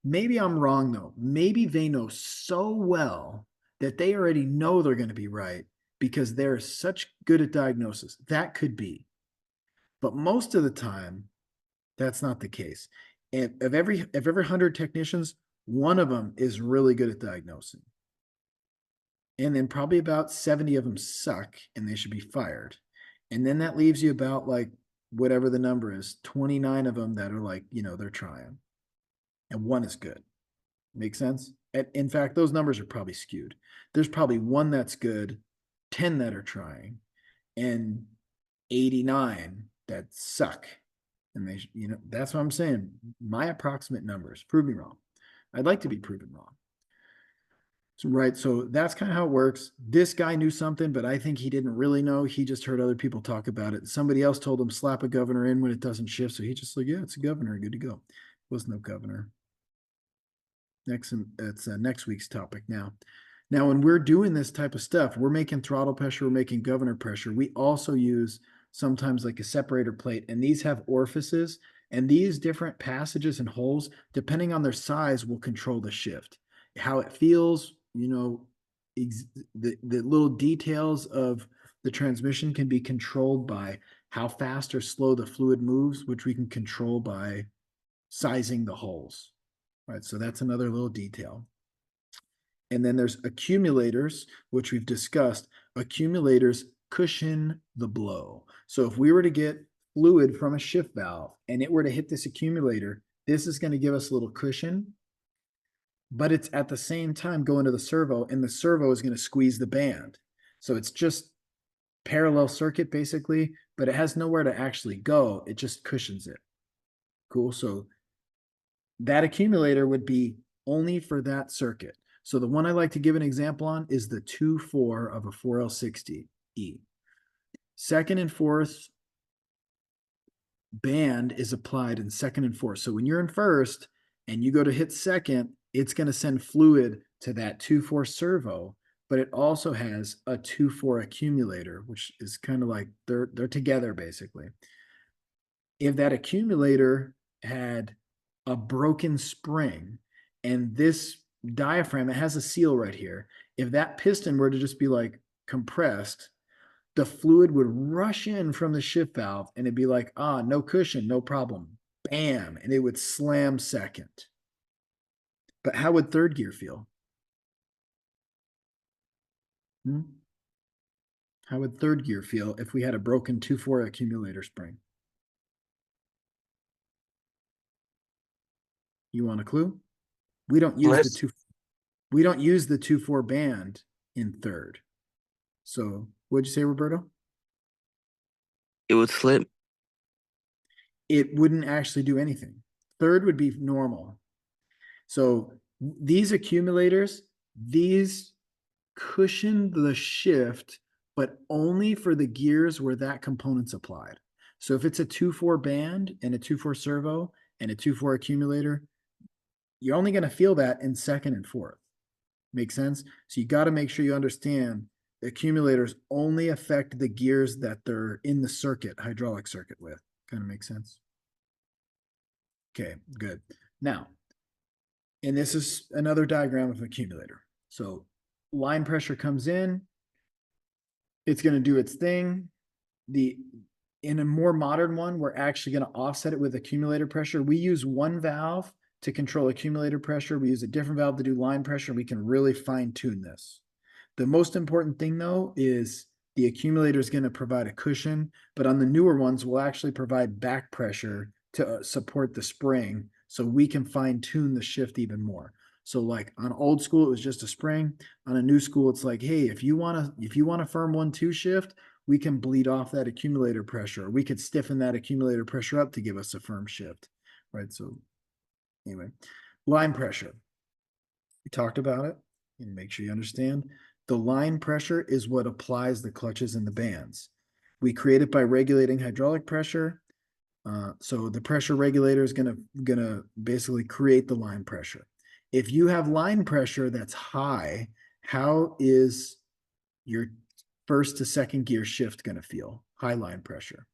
Maybe I'm wrong though. Maybe they know so well that they already know they're going to be right because they're such good at diagnosis. That could be. But most of the time, that's not the case. And of every 100 technicians, one of them is really good at diagnosing. And then probably about 70 of them suck and they should be fired. And then that leaves you about like whatever the number is, 29 of them that are like, they're trying. And one is good. Make sense? In fact, those numbers are probably skewed. There's probably one that's good, 10 that are trying, and 89 that suck. And they, that's what I'm saying. My approximate numbers. Prove me wrong. I'd like to be proven wrong. So, right. So that's kind of how it works. This guy knew something, but I think he didn't really know. He just heard other people talk about it. Somebody else told him slap a governor in when it doesn't shift. So he just like, yeah, it's a governor. Good to go. Was no governor. It's next week's topic now. Now, when we're doing this type of stuff, we're making throttle pressure, we're making governor pressure. We also use sometimes like a separator plate, and these have orifices, and these different passages and holes, depending on their size, will control the shift. How it feels, the little details of the transmission can be controlled by how fast or slow the fluid moves, which we can control by sizing the holes. Right, so that's another little detail. And then there's accumulators, which we've discussed. Accumulators cushion the blow. So if we were to get fluid from a shift valve and it were to hit this accumulator, this is going to give us a little cushion, but it's at the same time going to the servo, and the servo is going to squeeze the band. So it's just parallel circuit basically, but it has nowhere to actually go. It just cushions it. Cool. So that accumulator would be only for that circuit. So the one I like to give an example on is the 2-4 of a 4L60E. Second and fourth band is applied in second and fourth. So when you're in first and you go to hit second, it's going to send fluid to that 2-4 servo, but it also has a 2-4 accumulator, which is kind of like they're together basically. If that accumulator had a broken spring and this diaphragm, it has a seal right here. If that piston were to just be like compressed, the fluid would rush in from the shift valve and it'd be like, no cushion, no problem. Bam. And it would slam second. But how would third gear feel? How would third gear feel if we had a broken 2-4 accumulator spring? You want a clue? We don't use the 2-4 band in third. So what'd you say, Roberto? It would slip. It wouldn't actually do anything. Third would be normal. So these accumulators, these cushion the shift, but only for the gears where that component's applied. So if it's a 2-4 band and a 2-4 servo and a 2-4 accumulator, you're only going to feel that in second and fourth. Make sense? So you got to make sure you understand the accumulators only affect the gears that they're in the circuit, hydraulic circuit with. Kind of makes sense? Okay, good. Now, and this is another diagram of an accumulator. So line pressure comes in, it's going to do its thing. In a more modern one, we're actually going to offset it with accumulator pressure. We use one valve to control accumulator pressure. We use a different valve to do line pressure. We can really fine tune this. The most important thing though is the accumulator is going to provide a cushion, but on the newer ones, we'll actually provide back pressure to support the spring so we can fine tune the shift even more. So like on old school, it was just a spring. On a new school, it's like, hey, if you want a firm 1-2 shift, we can bleed off that accumulator pressure. We could stiffen that accumulator pressure up to give us a firm shift, right? So anyway, line pressure. We talked about it, and make sure you understand. The line pressure is what applies the clutches and the bands. We create it by regulating hydraulic pressure. So the pressure regulator is gonna basically create the line pressure. If you have line pressure that's high, how is your first to second gear shift gonna feel? High line pressure.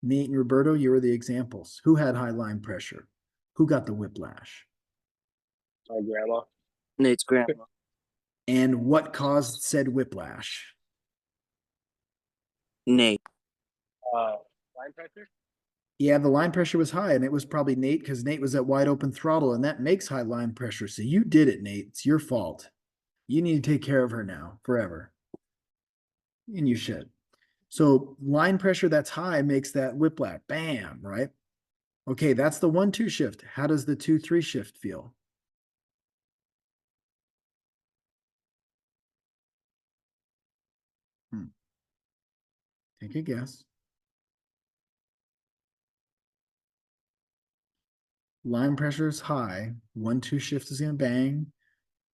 Nate and Roberto, you were the examples. Who had high line pressure? Who got the whiplash? My grandma. Nate's grandma. And what caused said whiplash? Nate. Line pressure. Yeah, the line pressure was high, and it was probably Nate because Nate was at wide open throttle, and that makes high line pressure. So you did it, Nate. It's your fault. You need to take care of her now, forever. And you should. So line pressure that's high makes that whiplash. Bam, right? Okay, that's the 1-2 shift. How does the 2-3 shift feel? Take a guess. Line pressure is high. 1-2 shift is going to bang.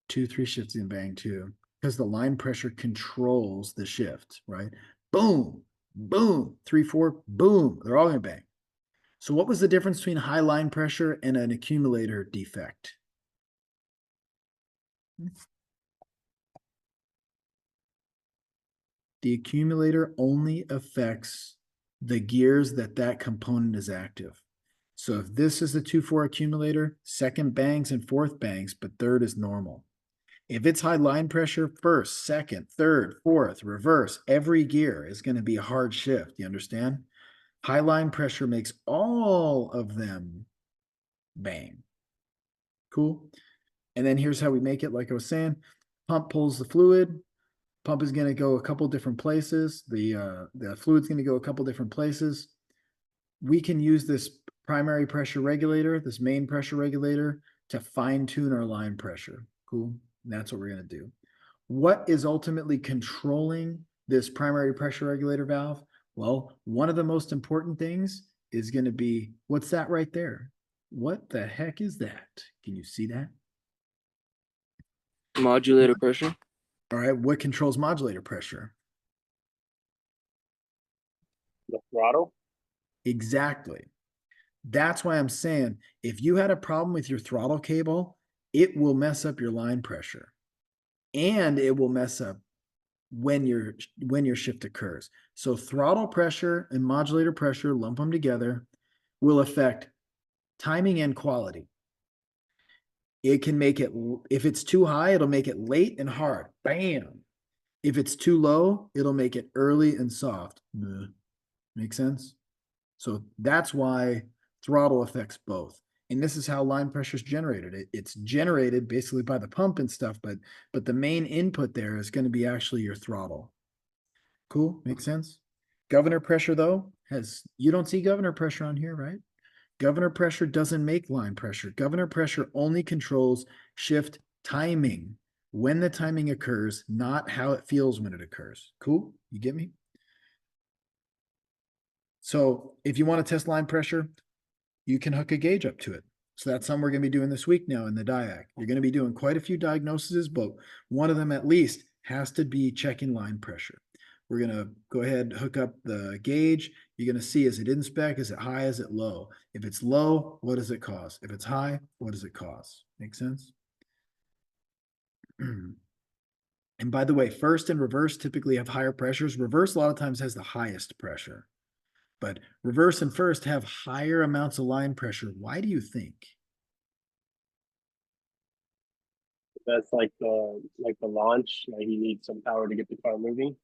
2-3 shift is going to bang too. Because the line pressure controls the shift, right? Boom, boom, 3-4, boom. They're all going to bang. So what was the difference between high line pressure and an accumulator defect? The accumulator only affects the gears that component is active. So if this is the 2-4 accumulator, second bangs and fourth bangs, but third is normal. If it's high line pressure, first, second, third, fourth, reverse, every gear is going to be a hard shift. You understand? High line pressure makes all of them bang. Cool. And then here's how we make it. Like I was saying, pump pulls the fluid. Pump is going to go a couple different places. The fluid's going to go a couple different places. We can use this primary pressure regulator, this main pressure regulator, to fine tune our line pressure. Cool. And that's what we're going to do. What is ultimately controlling this primary pressure regulator valve? Well, one of the most important things is going to be, what's that right there? What the heck is that? Can you see that? Modulator pressure. All right. What controls modulator pressure? The throttle. Exactly. That's why I'm saying if you had a problem with your throttle cable, it will mess up your line pressure. And it will mess up when your shift occurs. So throttle pressure and modulator pressure, lump them together, will affect timing and quality. It can make it, if it's too high, it'll make it late and hard. Bam. If it's too low, it'll make it early and soft. Make sense? So that's why throttle affects both. And this is how line pressure is generated. It's generated basically by the pump and stuff, but the main input there is going to be actually your throttle. Cool? Makes sense? Governor pressure, though, you don't see governor pressure on here, right? Governor pressure doesn't make line pressure. Governor pressure only controls shift timing. when the timing occurs, not how it feels when it occurs. Cool? You get me? So if you want to test line pressure, you can hook a gauge up to it. So that's something we're going to be doing this week now in the diag. You're going to be doing quite a few diagnoses, but one of them at least has to be checking line pressure. We're going to go ahead and hook up the gauge. You're going to see, is it in spec? Is it high? Is it low? If it's low, what does it cause? If it's high, what does it cause? Make sense? And by the way, first and reverse typically have higher pressures. Reverse a lot of times has the highest pressure, but reverse and first have higher amounts of line pressure. Why do you think? That's like the launch. Like you need some power to get the car moving.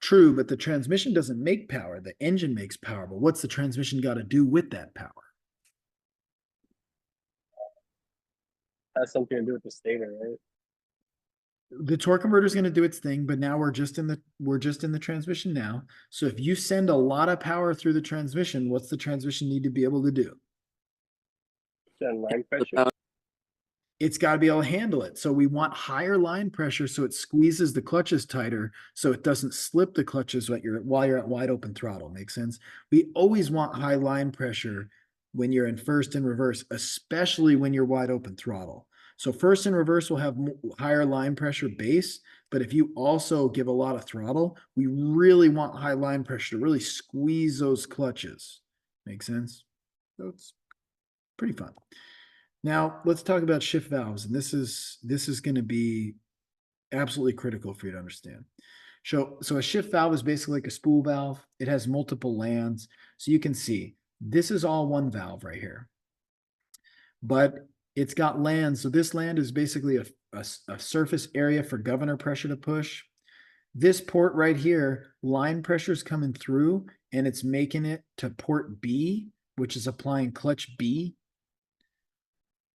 True, but the transmission doesn't make power. The engine makes power. But what's the transmission got to do with that power? Has something to do with the stator, right? The torque converter is going to do its thing, but now we're just in the transmission now. So if you send a lot of power through the transmission, what's the transmission need to be able to do? And line The pressure. power- It's got to be able to handle it. So we want higher line pressure so it squeezes the clutches tighter so it doesn't slip the clutches while you're at wide open throttle. Make sense? We always want high line pressure when you're in first and reverse, especially when you're wide open throttle. So first and reverse will have higher line pressure base, but if you also give a lot of throttle, we really want high line pressure to really squeeze those clutches. Make sense? So it's pretty fun. Now let's talk about shift valves, and this is going to be absolutely critical for you to understand. So a shift valve is basically like a spool valve. It has multiple lands, so you can see this is all one valve right here, but it's got lands. So this land is basically a surface area for governor pressure to push. This port right here, line pressure is coming through, and it's making it to port B, which is applying clutch B.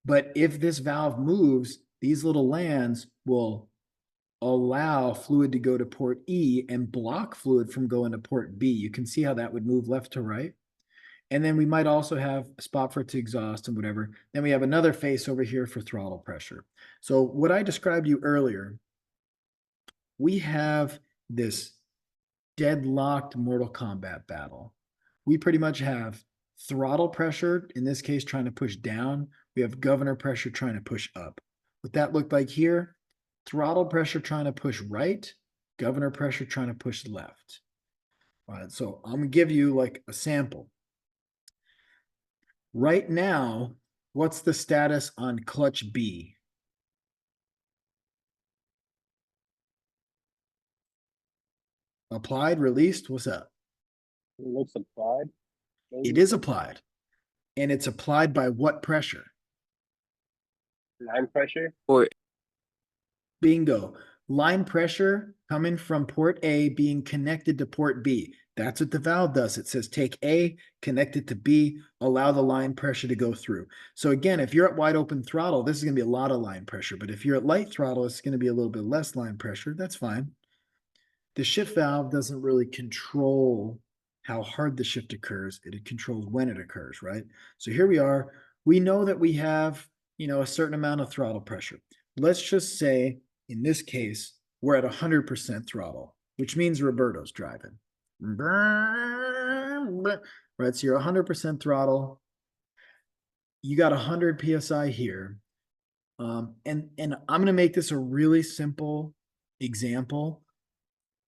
But if this valve moves, these little lands will allow fluid to go to port E and block fluid from going to port B. You can see how that would move left to right. And then we might also have a spot for it to exhaust and whatever. Then we have another face over here for throttle pressure. So what I described to you earlier, we have this deadlocked Mortal Kombat battle. We pretty much have throttle pressure, in this case, trying to push down. We have governor pressure trying to push up. What that looked like here, throttle pressure trying to push right, governor pressure trying to push left. All right, so I'm gonna give you like a sample. Right now, what's the status on clutch B? Applied, released, what's up? It looks applied. It is applied. And it's applied by what pressure? Line pressure. Or Bingo. Line pressure coming from port A being connected to port B. That's what the valve does. It says take A, connect it to B, allow the line pressure to go through. So again, if you're at wide open throttle, this is going to be a lot of line pressure. But if you're at light throttle, it's going to be a little bit less line pressure. That's fine. The shift valve doesn't really control how hard the shift occurs. It controls when it occurs, right? So here we are. We know that we have, a certain amount of throttle pressure. Let's just say, in this case, we're at 100% throttle, which means Roberto's driving. Right, so you're 100% throttle. You got 100 PSI here. And I'm going to make this a really simple example.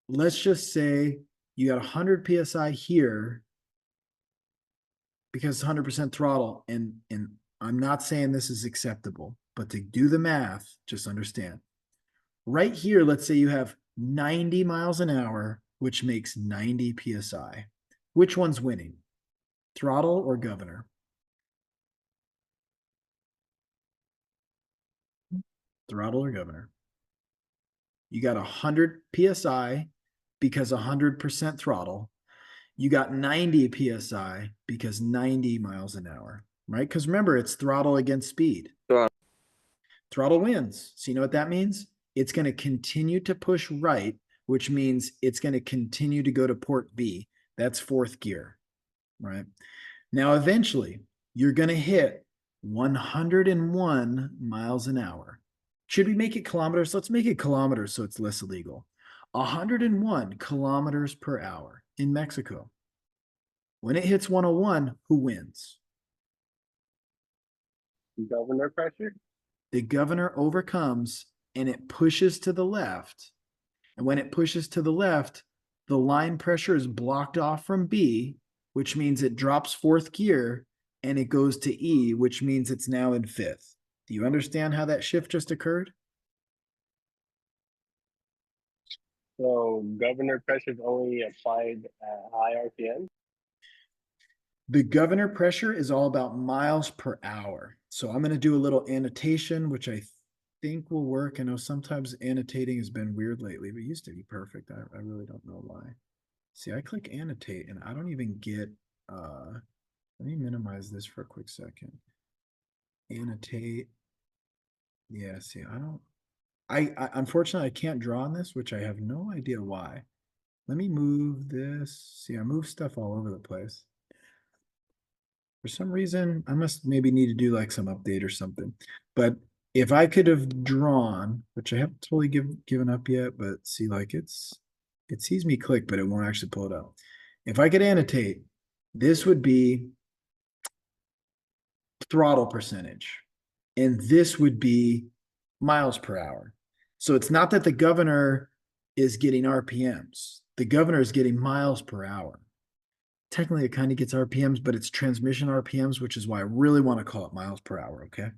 Let's just say you got 100 PSI here because 100% throttle. And I'm not saying this is acceptable, but to do the math, just understand. Right here, let's say you have 90 miles an hour, which makes 90 PSI. Which one's winning? Throttle or governor? Throttle or governor? You got 100 PSI because 100% throttle. You got 90 PSI because 90 miles an hour, right? Because remember, it's throttle against speed. Throttle. Throttle wins. So you know what that means? It's going to continue to push right, which means it's going to continue to go to port B. That's fourth gear, right? Now, eventually, you're going to hit 101 miles an hour. Should we make it kilometers? Let's make it kilometers so it's less illegal. 101 kilometers per hour in Mexico. When it hits 101, who wins? Governor pressure. The governor overcomes and it pushes to the left. And when it pushes to the left, the line pressure is blocked off from B, which means it drops fourth gear and it goes to E, which means it's now in fifth. Do you understand how that shift just occurred? So governor pressure is only applied at high RPM. The governor pressure is all about miles per hour. So I'm going to do a little annotation, which I think will work. I know sometimes annotating has been weird lately, but it used to be perfect. I really don't know why. See, I click annotate and I don't even get, let me minimize this for a quick second. Annotate. Yeah, see, I unfortunately I can't draw on this, which I have no idea why. Let me move this. See, I move stuff all over the place. For some reason, I must maybe need to do like some update or something. But if I could have drawn, which I haven't totally given up yet, but see, like it sees me click, but it won't actually pull it out. If I could annotate, this would be throttle percentage, and this would be miles per hour. So it's not that the governor is getting RPMs. The governor is getting miles per hour. Technically, it kind of gets RPMs, but it's transmission RPMs, which is why I really want to call it miles per hour, okay?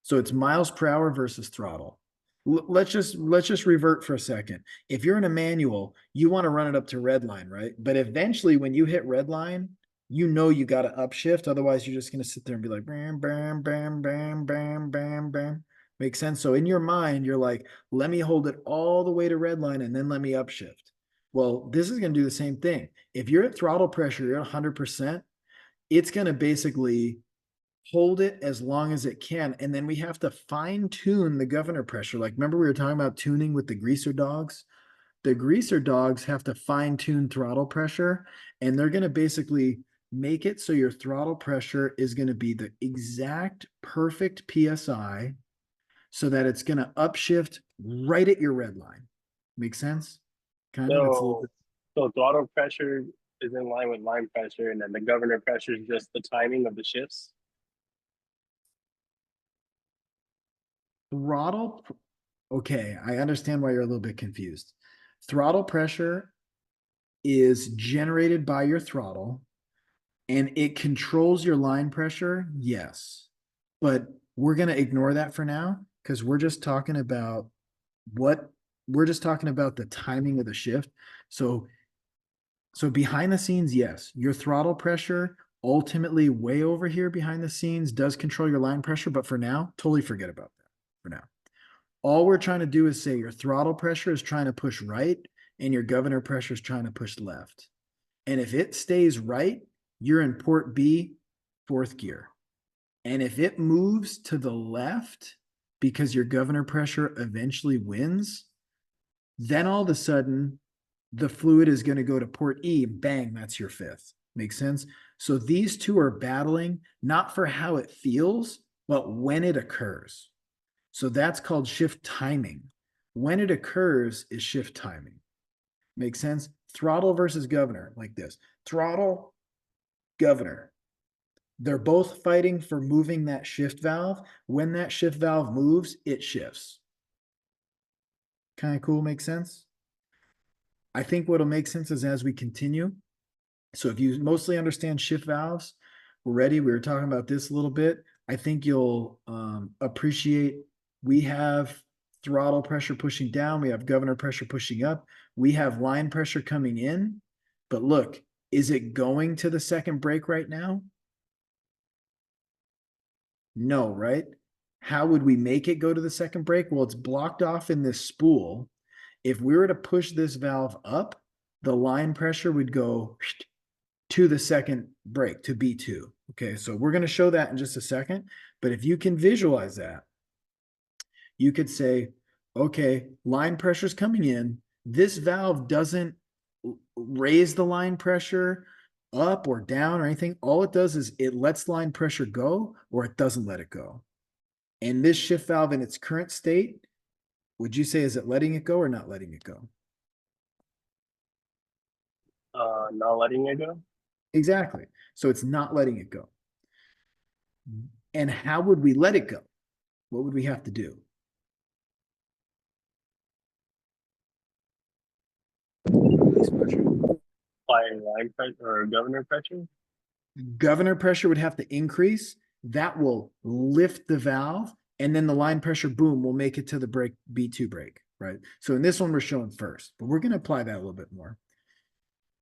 So it's miles per hour versus throttle. Let's just revert for a second. If you're in a manual, you want to run it up to red line, right? But eventually when you hit red line, you know you got to upshift. Otherwise, you're just going to sit there and be like, bam, bam, bam, bam, bam, bam, bam. Makes sense? So in your mind, you're like, let me hold it all the way to red line and then let me upshift. Well, this is going to do the same thing. If you're at throttle pressure, you're at 100%, it's going to basically hold it as long as it can. And then we have to fine tune the governor pressure. Like, remember we were talking about tuning with the greaser dogs? The greaser dogs have to fine tune throttle pressure, and they're going to basically make it so your throttle pressure is going to be the exact perfect PSI so that it's going to upshift right at your red line. Make sense? Kind of. It's a little bit. So throttle pressure is in line with line pressure, and then the governor pressure is just the timing of the shifts. Throttle. Okay, I understand why you're a little bit confused. Throttle pressure is generated by your throttle and it controls your line pressure. Yes, but we're going to ignore that for now because we're just talking about the timing of the shift. So behind the scenes, yes, your throttle pressure ultimately way over here behind the scenes does control your line pressure. But for now, totally forget about that for now. All we're trying to do is say your throttle pressure is trying to push right and your governor pressure is trying to push left. And if it stays right, you're in port B, fourth gear. And if it moves to the left because your governor pressure eventually wins, then all of a sudden the fluid is going to go to port E, bang, that's your fifth. Makes sense? So these two are battling not for how it feels, but when it occurs. So that's called shift timing. When it occurs is shift timing. Make sense? Throttle versus governor, like this. Throttle, governor. They're both fighting for moving that shift valve. When that shift valve moves, it shifts. Kind of cool, makes sense? I think what'll make sense is as we continue. So if you mostly understand shift valves, we're ready. We were talking about this a little bit. I think you'll appreciate we have throttle pressure pushing down. We have governor pressure pushing up. We have line pressure coming in. But look, is it going to the second brake right now? No, right? How would we make it go to the second brake? Well, it's blocked off in this spool. If we were to push this valve up, the line pressure would go to the second brake, to B2. Okay, so we're going to show that in just a second. But if you can visualize that, you could say, okay, line pressure's coming in. This valve doesn't raise the line pressure up or down or anything. All it does is it lets line pressure go or it doesn't let it go. And this shift valve in its current state, would you say, is it letting it go or not letting it go? Not letting it go. Exactly. So it's not letting it go. And how would we let it go? What would we have to do? Release pressure. Applying line pressure or governor pressure. Governor pressure would have to increase. That will lift the valve, and then the line pressure, boom, will make it to the brake, B2 brake, right? So in this one, we're showing first, but we're going to apply that a little bit more.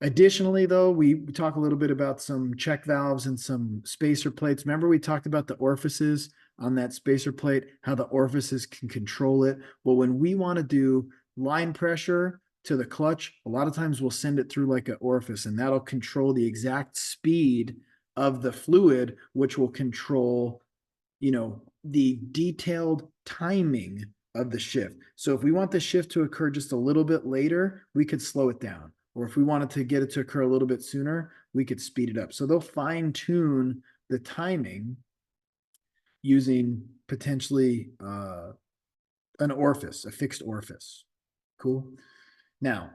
Additionally, though, we talk a little bit about some check valves and some spacer plates. Remember, we talked about the orifices on that spacer plate, how the orifices can control it. Well, when we want to do line pressure to the clutch, a lot of times we'll send it through like an orifice, and that'll control the exact speed of the fluid, which will control, the detailed timing of the shift. So if we want the shift to occur just a little bit later, we could slow it down. Or if we wanted to get it to occur a little bit sooner, we could speed it up. So they'll fine tune the timing using potentially an orifice, a fixed orifice. Cool. Now,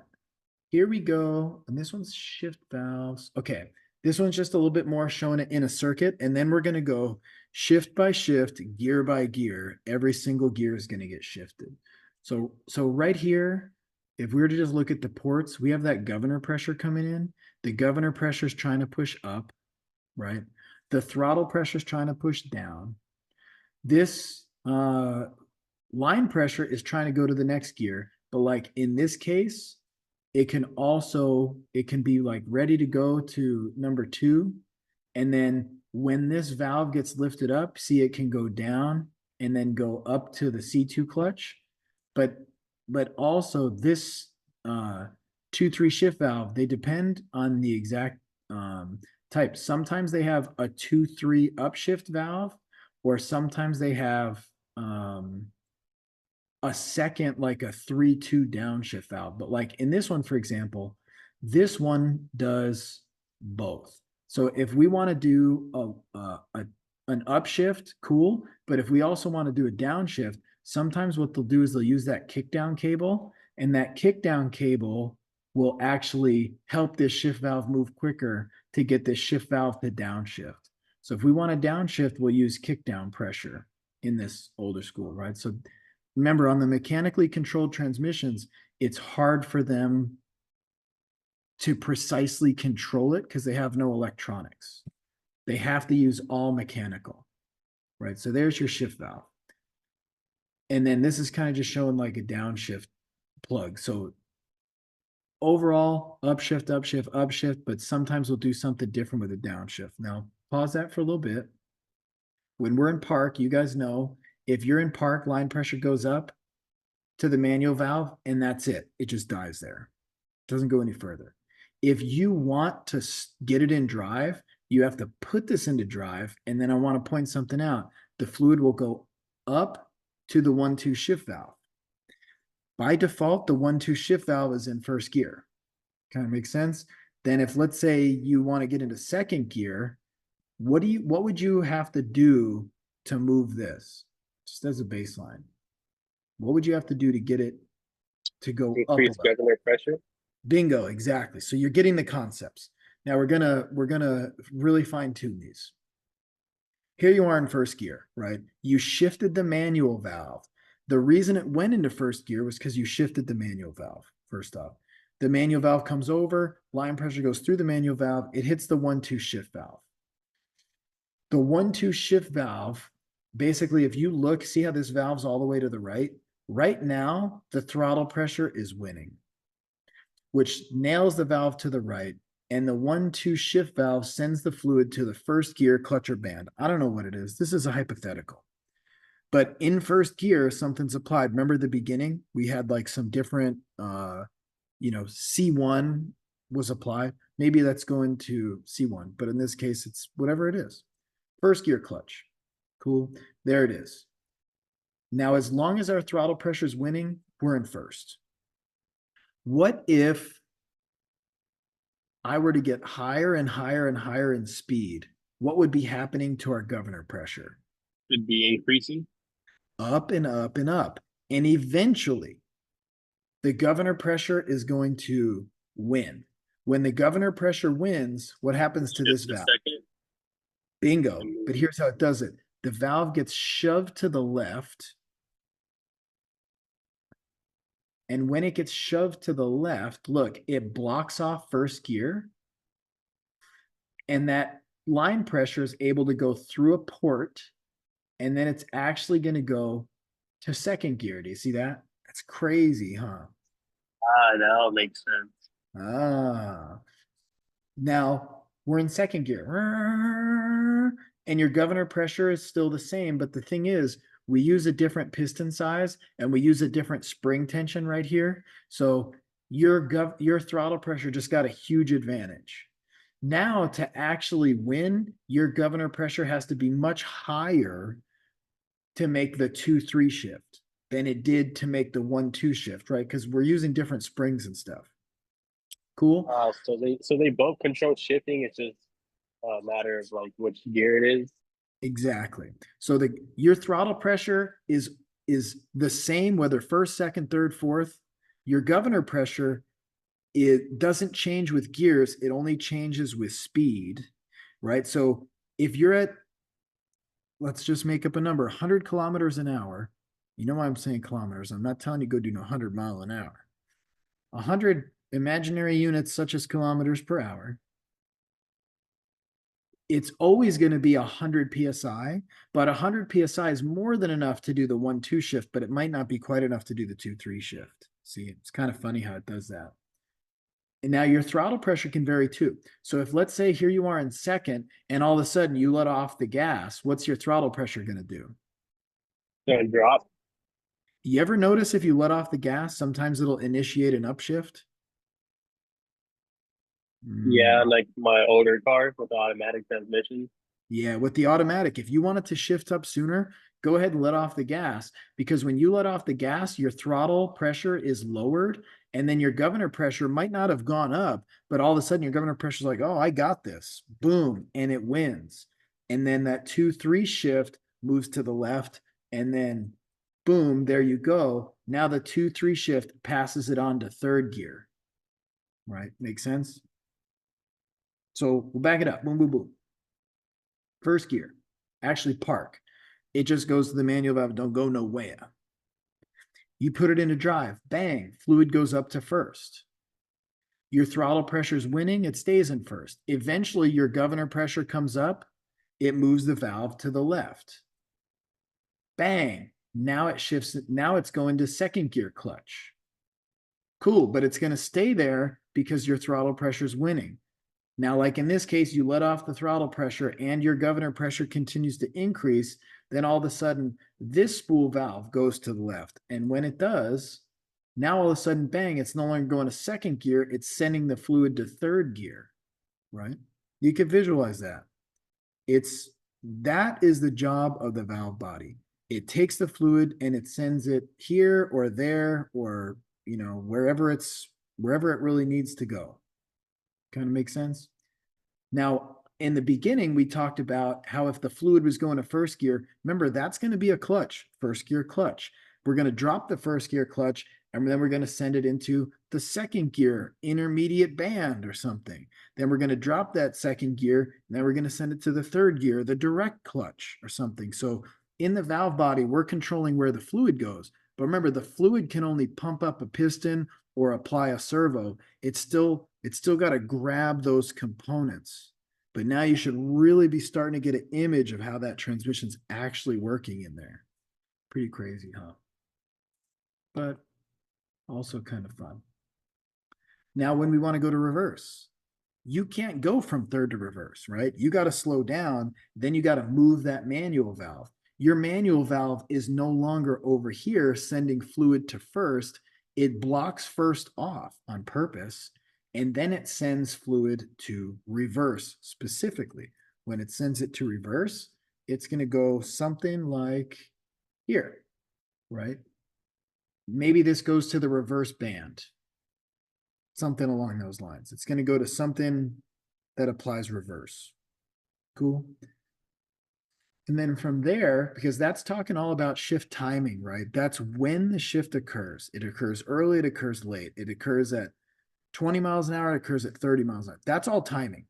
here we go. And this one's shift valves. Okay. This one's just a little bit more showing it in a circuit. And then we're going to go shift by shift, gear by gear. Every single gear is going to get shifted. So right here, if we were to just look at the ports, we have that governor pressure coming in. The governor pressure is trying to push up, right? The throttle pressure is trying to push down. This line pressure is trying to go to the next gear. But like in this case, it can be like ready to go to number 2. And then when this valve gets lifted up, see, it can go down and then go up to the C2 clutch. But also this 2-3 shift valve, they depend on the exact type. Sometimes they have a 2-3 upshift valve, or sometimes they have a second, like a 3-2 downshift valve. But like in this one, for example, this one does both. So if we want to do an upshift, cool. But if we also want to do a downshift, sometimes what they'll do is they'll use that kickdown cable, and that kickdown cable will actually help this shift valve move quicker to get this shift valve to downshift. So if we want a downshift, we'll use kickdown pressure in this older school, right? So remember, on the mechanically controlled transmissions, it's hard for them to precisely control it because they have no electronics. They have to use all mechanical, right? So there's your shift valve. And then this is kind of just showing like a downshift plug. So overall, upshift, upshift, upshift, but sometimes we'll do something different with a downshift. Now, pause that for a little bit. When we're in park, you guys know, if you're in park, line pressure goes up to the manual valve, and that's it. It just dies there. It doesn't go any further. If you want to get it in drive, you have to put this into drive, and then I want to point something out. The fluid will go up to the 1-2 shift valve. By default, the 1-2 shift valve is in first gear. Kind of makes sense. Then if, let's say, you want to get into second gear, what would you have to do to move this? Just as a baseline. What would you have to do to get it to go Increase up? governor pressure. Bingo, exactly. So you're getting the concepts. Now we're gonna really fine tune these. Here you are in first gear, right? You shifted the manual valve. The reason it went into first gear was because you shifted the manual valve. First off, the manual valve comes over, line pressure goes through the manual valve, it hits the 1-2 shift valve. The 1-2 shift valve, basically, if you look, see how this valve's all the way to the right? Right now, the throttle pressure is winning, which nails the valve to the right. And the 1-2 shift valve sends the fluid to the first gear clutch or band. I don't know what it is. This is a hypothetical. But in first gear, something's applied. Remember the beginning? We had like some different, C1 was applied. Maybe that's going to C1, but in this case, it's whatever it is. First gear clutch. Cool. There it is. Now, as long as our throttle pressure is winning, we're in first. What if I were to get higher and higher and higher in speed? What would be happening to our governor pressure? Should be increasing. up and up and up. And eventually, the governor pressure is going to win. When the governor pressure wins, what happens to this Shift a valve? second. Bingo. And But here's how it does it. The valve gets shoved to the left. And when it gets shoved to the left, look, it blocks off first gear. And that line pressure is able to go through a port. And then it's actually going to go to second gear. Do you see that? That's crazy, huh? now it makes sense. Ah. Now we're in second gear. And your governor pressure is still the same. But the thing is, we use a different piston size and we use a different spring tension right here. So your throttle pressure just got a huge advantage. Now to actually win, your governor pressure has to be much higher to make the 2-3 shift than it did to make the 1-2 shift, right? Because we're using different springs and stuff. Cool. So they both control shifting. It's just a matter of like which gear it is. Exactly. So your throttle pressure is the same whether first, second, third, fourth. Your governor pressure, it doesn't change with gears, it only changes with speed, right? So if you're at, let's just make up a number, 100 kilometers an hour. You know why I'm saying kilometers? I'm not telling you go do 100 mile an hour. 100 imaginary units such as kilometers per hour. It's always going to be 100 psi, but 100 psi is more than enough to do the 1-2 shift, but it might not be quite enough to do the 2-3 shift. See, it's kind of funny how it does that. And now your throttle pressure can vary too. So if, let's say, here you are in second and all of a sudden you let off the gas, what's your throttle pressure going to do? Gonna drop. You ever notice if you let off the gas, sometimes it'll initiate an upshift? Yeah, like my older car with the automatic transmission. Yeah, with the automatic, if you want it to shift up sooner, go ahead and let off the gas, because when you let off the gas, your throttle pressure is lowered and then your governor pressure might not have gone up, but all of a sudden your governor pressure is like, oh, I got this. Boom, and it wins. And then that 2-3 shift moves to the left and then boom, there you go. Now the 2-3 shift passes it on to third gear. Right? Make sense? So we'll back it up. Boom, boom, boom. First gear, actually park. It just goes to the manual valve, don't go nowhere. You put it into drive, bang, fluid goes up to first. Your throttle pressure is winning, it stays in first. Eventually, your governor pressure comes up, it moves the valve to the left. Bang, now it shifts, now it's going to second gear clutch. Cool, but it's going to stay there because your throttle pressure is winning. Now, like in this case, you let off the throttle pressure and your governor pressure continues to increase, then all of a sudden this spool valve goes to the left. And when it does, now all of a sudden, bang, it's no longer going to second gear, it's sending the fluid to third gear, right? You can visualize that. That is the job of the valve body. It takes the fluid and it sends it here or there or, wherever it really needs to go. Kind of makes sense? Now, in the beginning, we talked about how if the fluid was going to first gear, remember, that's going to be a clutch, first gear clutch. We're going to drop the first gear clutch, and then we're going to send it into the second gear intermediate band or something. Then we're going to drop that second gear, and then we're going to send it to the third gear, the direct clutch or something. So in the valve body, we're controlling where the fluid goes. But remember, the fluid can only pump up a piston or apply a servo. It's still got to grab those components. But now you should really be starting to get an image of how that transmission's actually working in there. Pretty crazy, huh? But also kind of fun. Now, when we want to go to reverse, you can't go from third to reverse, right? You got to slow down. Then you got to move that manual valve. Your manual valve is no longer over here sending fluid to first. It blocks first off on purpose. And then it sends fluid to reverse specifically. When it sends it to reverse, it's going to go something like here, right? Maybe this goes to the reverse band, something along those lines. It's going to go to something that applies reverse. Cool. And then from there, because that's talking all about shift timing, right? That's when the shift occurs. It occurs early, it occurs late. It occurs at 20 miles an hour, it occurs at 30 miles an hour. That's all timing.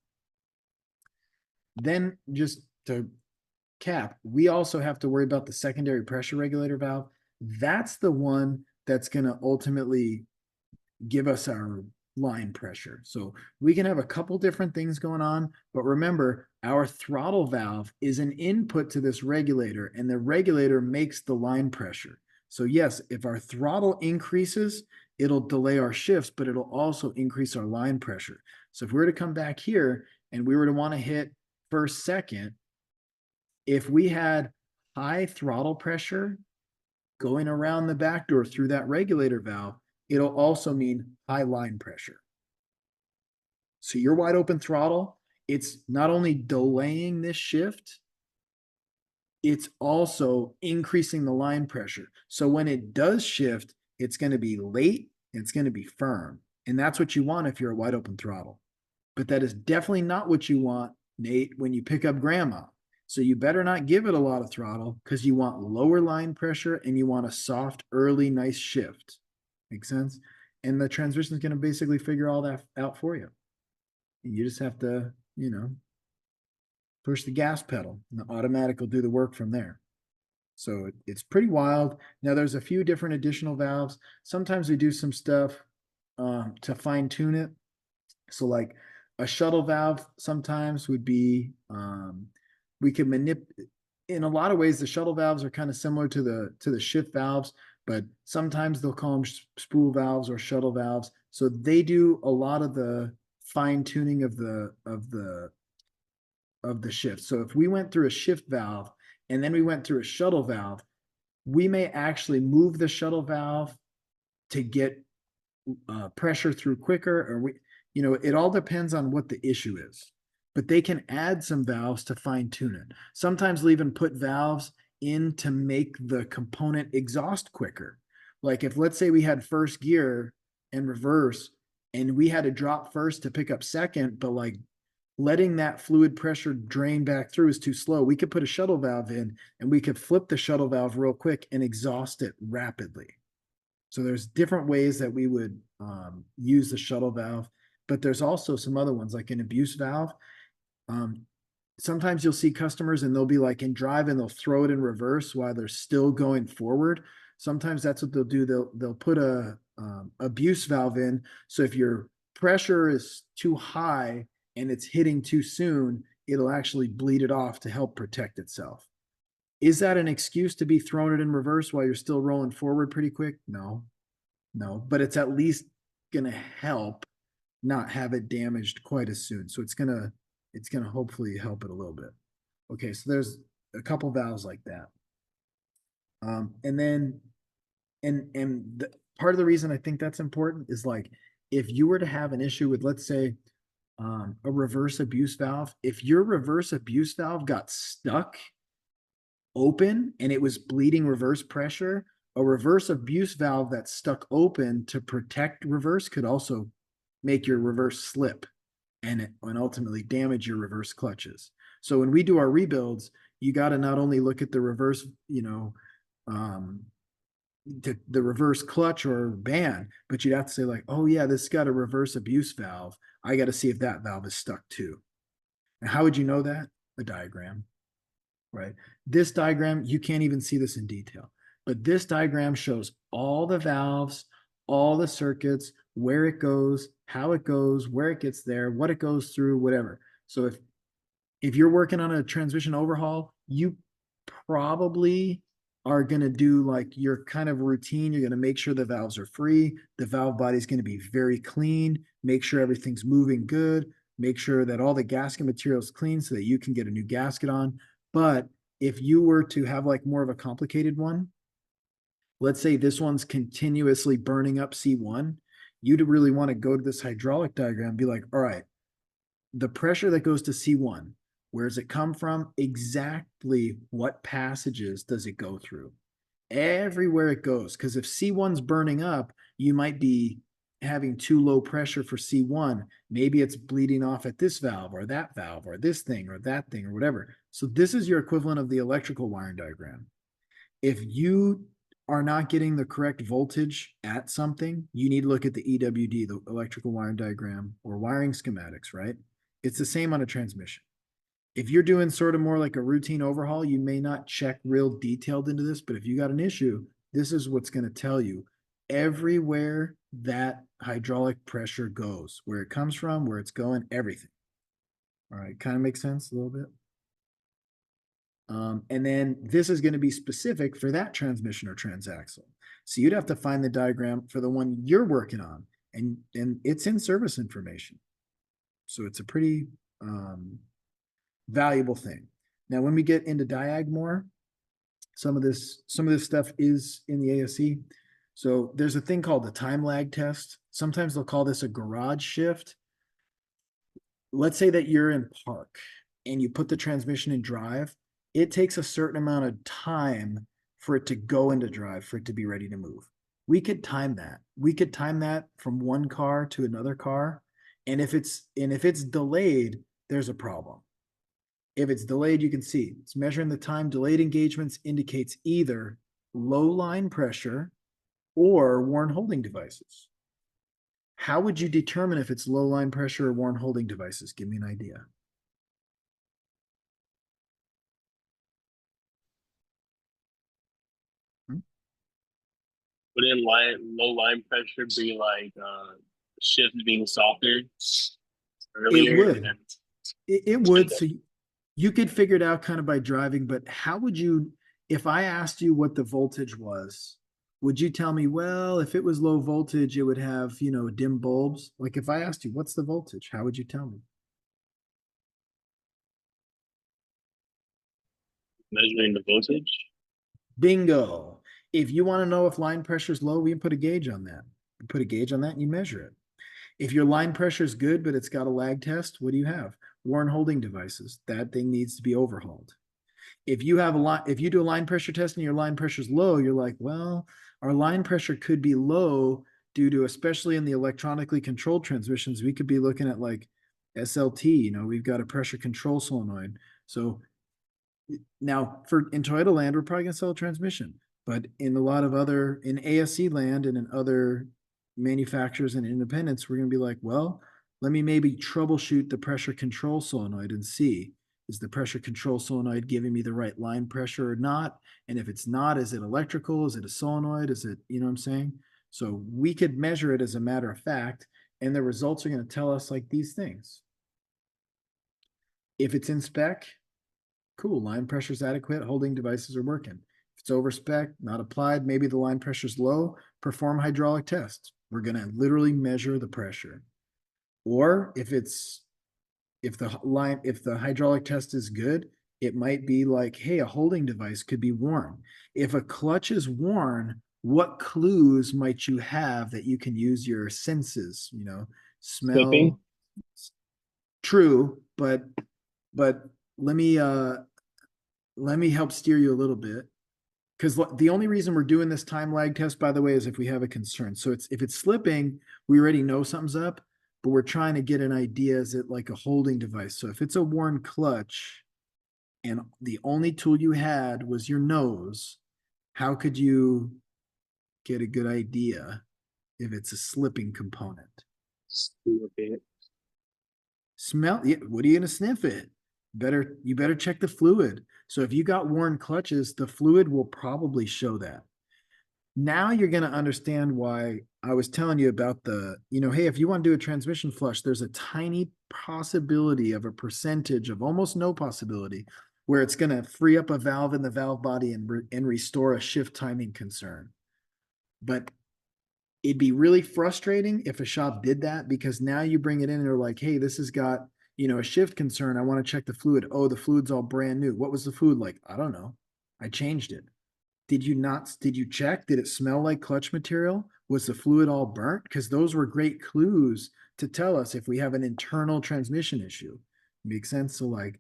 Then just to cap, we also have to worry about the secondary pressure regulator valve. That's the one that's going to ultimately give us our line pressure. So we can have a couple different things going on, but remember, our throttle valve is an input to this regulator, and the regulator makes the line pressure. So yes, if our throttle increases, it'll delay our shifts, but it'll also increase our line pressure. So if we were to come back here and we were to want to hit first, second, if we had high throttle pressure going around the back door through that regulator valve, it'll also mean high line pressure. So your wide open throttle, it's not only delaying this shift, it's also increasing the line pressure. So when it does shift, it's going to be late and it's going to be firm. And that's what you want if you're a wide open throttle. But that is definitely not what you want, Nate, when you pick up grandma. So you better not give it a lot of throttle because you want lower line pressure and you want a soft, early, nice shift. Make sense? And the transmission is going to basically figure all that out for you. You just have to, push the gas pedal and the automatic will do the work from there. So it's pretty wild. Now there's a few different additional valves. Sometimes we do some stuff to fine tune it. So like a shuttle valve sometimes would be, we can manipulate. In a lot of ways, the shuttle valves are kind of similar to the shift valves, but sometimes they'll call them spool valves or shuttle valves. So they do a lot of the fine tuning of the shift. So if we went through a shift valve and then we went through a shuttle valve, we may actually move the shuttle valve to get pressure through quicker, or it all depends on what the issue is. But they can add some valves to fine tune it. Sometimes they'll even put valves in to make the component exhaust quicker. Like if, let's say we had first gear and reverse and we had to drop first to pick up second, but like letting that fluid pressure drain back through is too slow. We could put a shuttle valve in and we could flip the shuttle valve real quick and exhaust it rapidly. So there's different ways that we would use the shuttle valve, but there's also some other ones like an abuse valve. Sometimes you'll see customers and they'll be like in drive and they'll throw it in reverse while they're still going forward. Sometimes that's what they'll do. They'll put a abuse valve in. So if your pressure is too high and it's hitting too soon, it'll actually bleed it off to help protect itself. Is that an excuse to be throwing it in reverse while you're still rolling forward pretty quick? No, but it's at least gonna help not have it damaged quite as soon. So it's gonna hopefully help it a little bit. Okay, so there's a couple valves like that. And then, part of the reason I think that's important is like, if you were to have an issue with, let's say, a reverse abuse valve, if your reverse abuse valve got stuck open and it was bleeding reverse pressure, a reverse abuse valve that's stuck open to protect reverse could also make your reverse slip and ultimately damage your reverse clutches. So when we do our rebuilds, you got to not only look at the reverse, the reverse clutch or band, but you'd have to say like, oh yeah, this got a reverse abuse valve. I got to see if that valve is stuck too. And how would you know that? A diagram, right? This diagram, you can't even see this in detail, but this diagram shows all the valves, all the circuits, where it goes, how it goes, where it gets there, what it goes through, whatever. So if you're working on a transmission overhaul, you probably are going to do like your kind of routine. You're going to make sure the valves are free. The valve body is going to be very clean. Make sure everything's moving good. Make sure that all the gasket material is clean so that you can get a new gasket on. But if you were to have like more of a complicated one, let's say this one's continuously burning up C1, you'd really want to go to this hydraulic diagram and be like, all right, the pressure that goes to C1, where does it come from? Exactly what passages does it go through? Everywhere it goes. Because if C1's burning up, you might be having too low pressure for C1. Maybe it's bleeding off at this valve or that valve or this thing or that thing or whatever. So this is your equivalent of the electrical wiring diagram. If you are not getting the correct voltage at something, you need to look at the EWD, the electrical wiring diagram, or wiring schematics, right? It's the same on a transmission. If you're doing sort of more like a routine overhaul, you may not check real detailed into this, but if you got an issue, this is what's going to tell you everywhere that hydraulic pressure goes, where it comes from, where it's going, everything. All right, kind of makes sense a little bit. And then this is going to be specific for that transmission or transaxle. So you'd have to find the diagram for the one you're working on, and it's in service information. So it's a pretty valuable thing. Now, when we get into diag more, some of this stuff is in the ASE. So there's a thing called the time lag test. Sometimes they'll call this a garage shift. Let's say that you're in park and you put the transmission in drive. It takes a certain amount of time for it to go into drive, for it to be ready to move. We could time that. We could time that from one car to another car. And if it's delayed, there's a problem. If it's delayed, you can see it's measuring the time. Delayed engagements indicates either low line pressure or worn holding devices. How would you determine if it's low line pressure or worn holding devices? Give me an idea. Wouldn't low line pressure be like shift being softer earlier? It would. And then It would. So you could figure it out kind of by driving, but how would you, if I asked you what the voltage was, would you tell me, well, if it was low voltage, it would have, you know, dim bulbs? Like if I asked you, what's the voltage? How would you tell me? measuring the voltage. Bingo. If you want to know if line pressure is low, we can put a gauge on that. You put a gauge on that and you measure it. If your line pressure is good, but it's got a lag test, what do you have? Worn holding devices. That thing needs to be overhauled. If you have a line, if you do a line pressure test and your line pressure is low, you're like, well, our line pressure could be low due to, especially in the electronically controlled transmissions, we could be looking at like SLT, you know, we've got a pressure control solenoid. So now in Toyota land, we're probably gonna sell a transmission, but in a lot of other, in ASE land and in other manufacturers and independents, we're gonna be like, well, let me maybe troubleshoot the pressure control solenoid and see, is the pressure control solenoid giving me the right line pressure or not? And if it's not, is it electrical? Is it a solenoid? Is it, you know what I'm saying? So we could measure it as a matter of fact, and the results are going to tell us like these things. If it's in spec, cool, line pressure is adequate, holding devices are working. If it's over spec, not applied, maybe the line pressure is low, perform hydraulic tests. We're going to literally measure the pressure. Or if the hydraulic test is good, it might be like, hey, a holding device could be worn. If a clutch is worn, what clues might you have that you can use your senses, you know, smell? Slipping? True, but let me help steer you a little bit. Because the only reason we're doing this time lag test, by the way, is if we have a concern. So if it's slipping, we already know something's up, but we're trying to get an idea, is it like a holding device? So if it's a worn clutch and the only tool you had was your nose, how could you get a good idea if it's a slipping component? Smell it. What are you gonna sniff it? You better check the fluid. So if you got worn clutches, the fluid will probably show that. Now you're going to understand why I was telling you about hey, if you want to do a transmission flush, there's a tiny possibility of a percentage of almost no possibility where it's going to free up a valve in the valve body and restore a shift timing concern. But it'd be really frustrating if a shop did that, because now you bring it in and they're like, hey, this has got, a shift concern. I want to check the fluid. Oh, the fluid's all brand new. What was the fluid like? I don't know. I changed it. Did you check? Did it smell like clutch material? Was the fluid all burnt? Because those were great clues to tell us if we have an internal transmission issue. Makes sense? So like,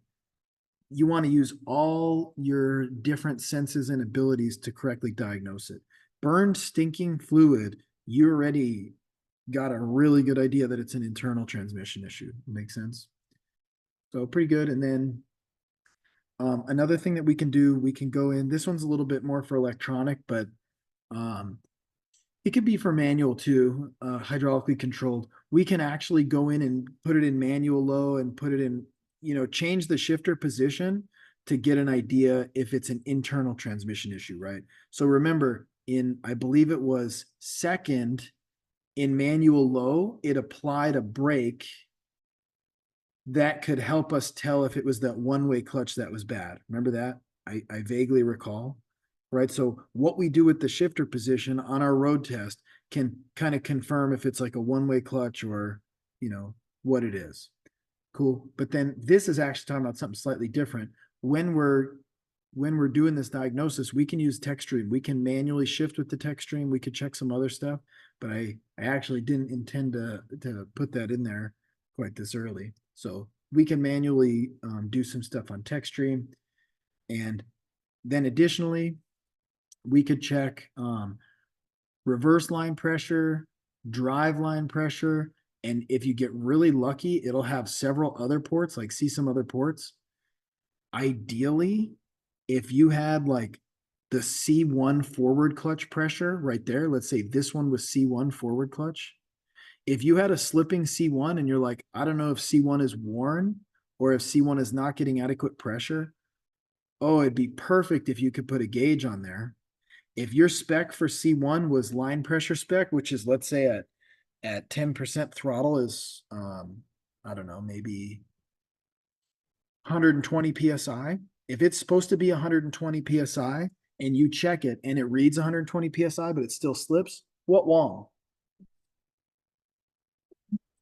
you want to use all your different senses and abilities to correctly diagnose it. Burned, stinking fluid, you already got a really good idea that it's an internal transmission issue. Makes sense? So pretty good. And then Another thing that we can do, we can go in, this one's a little bit more for electronic, but it could be for manual too, hydraulically controlled. We can actually go in and put it in manual low and put it in, change the shifter position to get an idea if it's an internal transmission issue, right? So remember, I believe it was second in manual low, it applied a brake that could help us tell if it was that one-way clutch that was bad. Remember that? I vaguely recall, right? So what we do with the shifter position on our road test can kind of confirm if it's like a one-way clutch or, what it is. Cool. But then this is actually talking about something slightly different. When we're doing this diagnosis, we can use tech stream. We can manually shift with the tech stream. We could check some other stuff, but I actually didn't intend to put that in there quite this early. So we can manually do some stuff on tech stream. And then additionally, we could check reverse line pressure, drive line pressure. And if you get really lucky, it'll have several other ports, like see some other ports. Ideally, if you had like the C1 forward clutch pressure right there, let's say this one was C1 forward clutch. If you had a slipping C1 and you're like, I don't know if C1 is worn or if C1 is not getting adequate pressure, oh, it'd be perfect if you could put a gauge on there. If your spec for C1 was line pressure spec, which is, let's say at 10% throttle is, I don't know, maybe 120 PSI. If it's supposed to be 120 PSI and you check it and it reads 120 PSI, but it still slips, what wrong?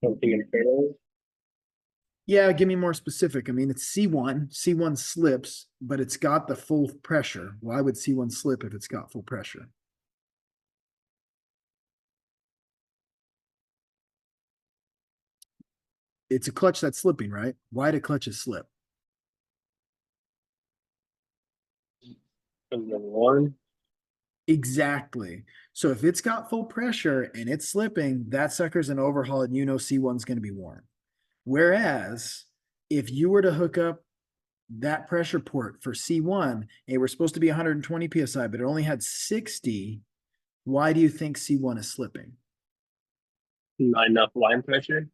Something internal. Yeah, give me more specific. I mean, it's C1. C1 slips, but it's got the full pressure. Why would C1 slip if it's got full pressure? It's a clutch that's slipping, right? Why do clutches slip? Because they're worn. Exactly. So if it's got full pressure and it's slipping, that sucker's an overhaul and C1's going to be worn. Whereas if you were to hook up that pressure port for C1, and it was supposed to be 120 PSI, but it only had 60, why do you think C1 is slipping? Not enough line pressure.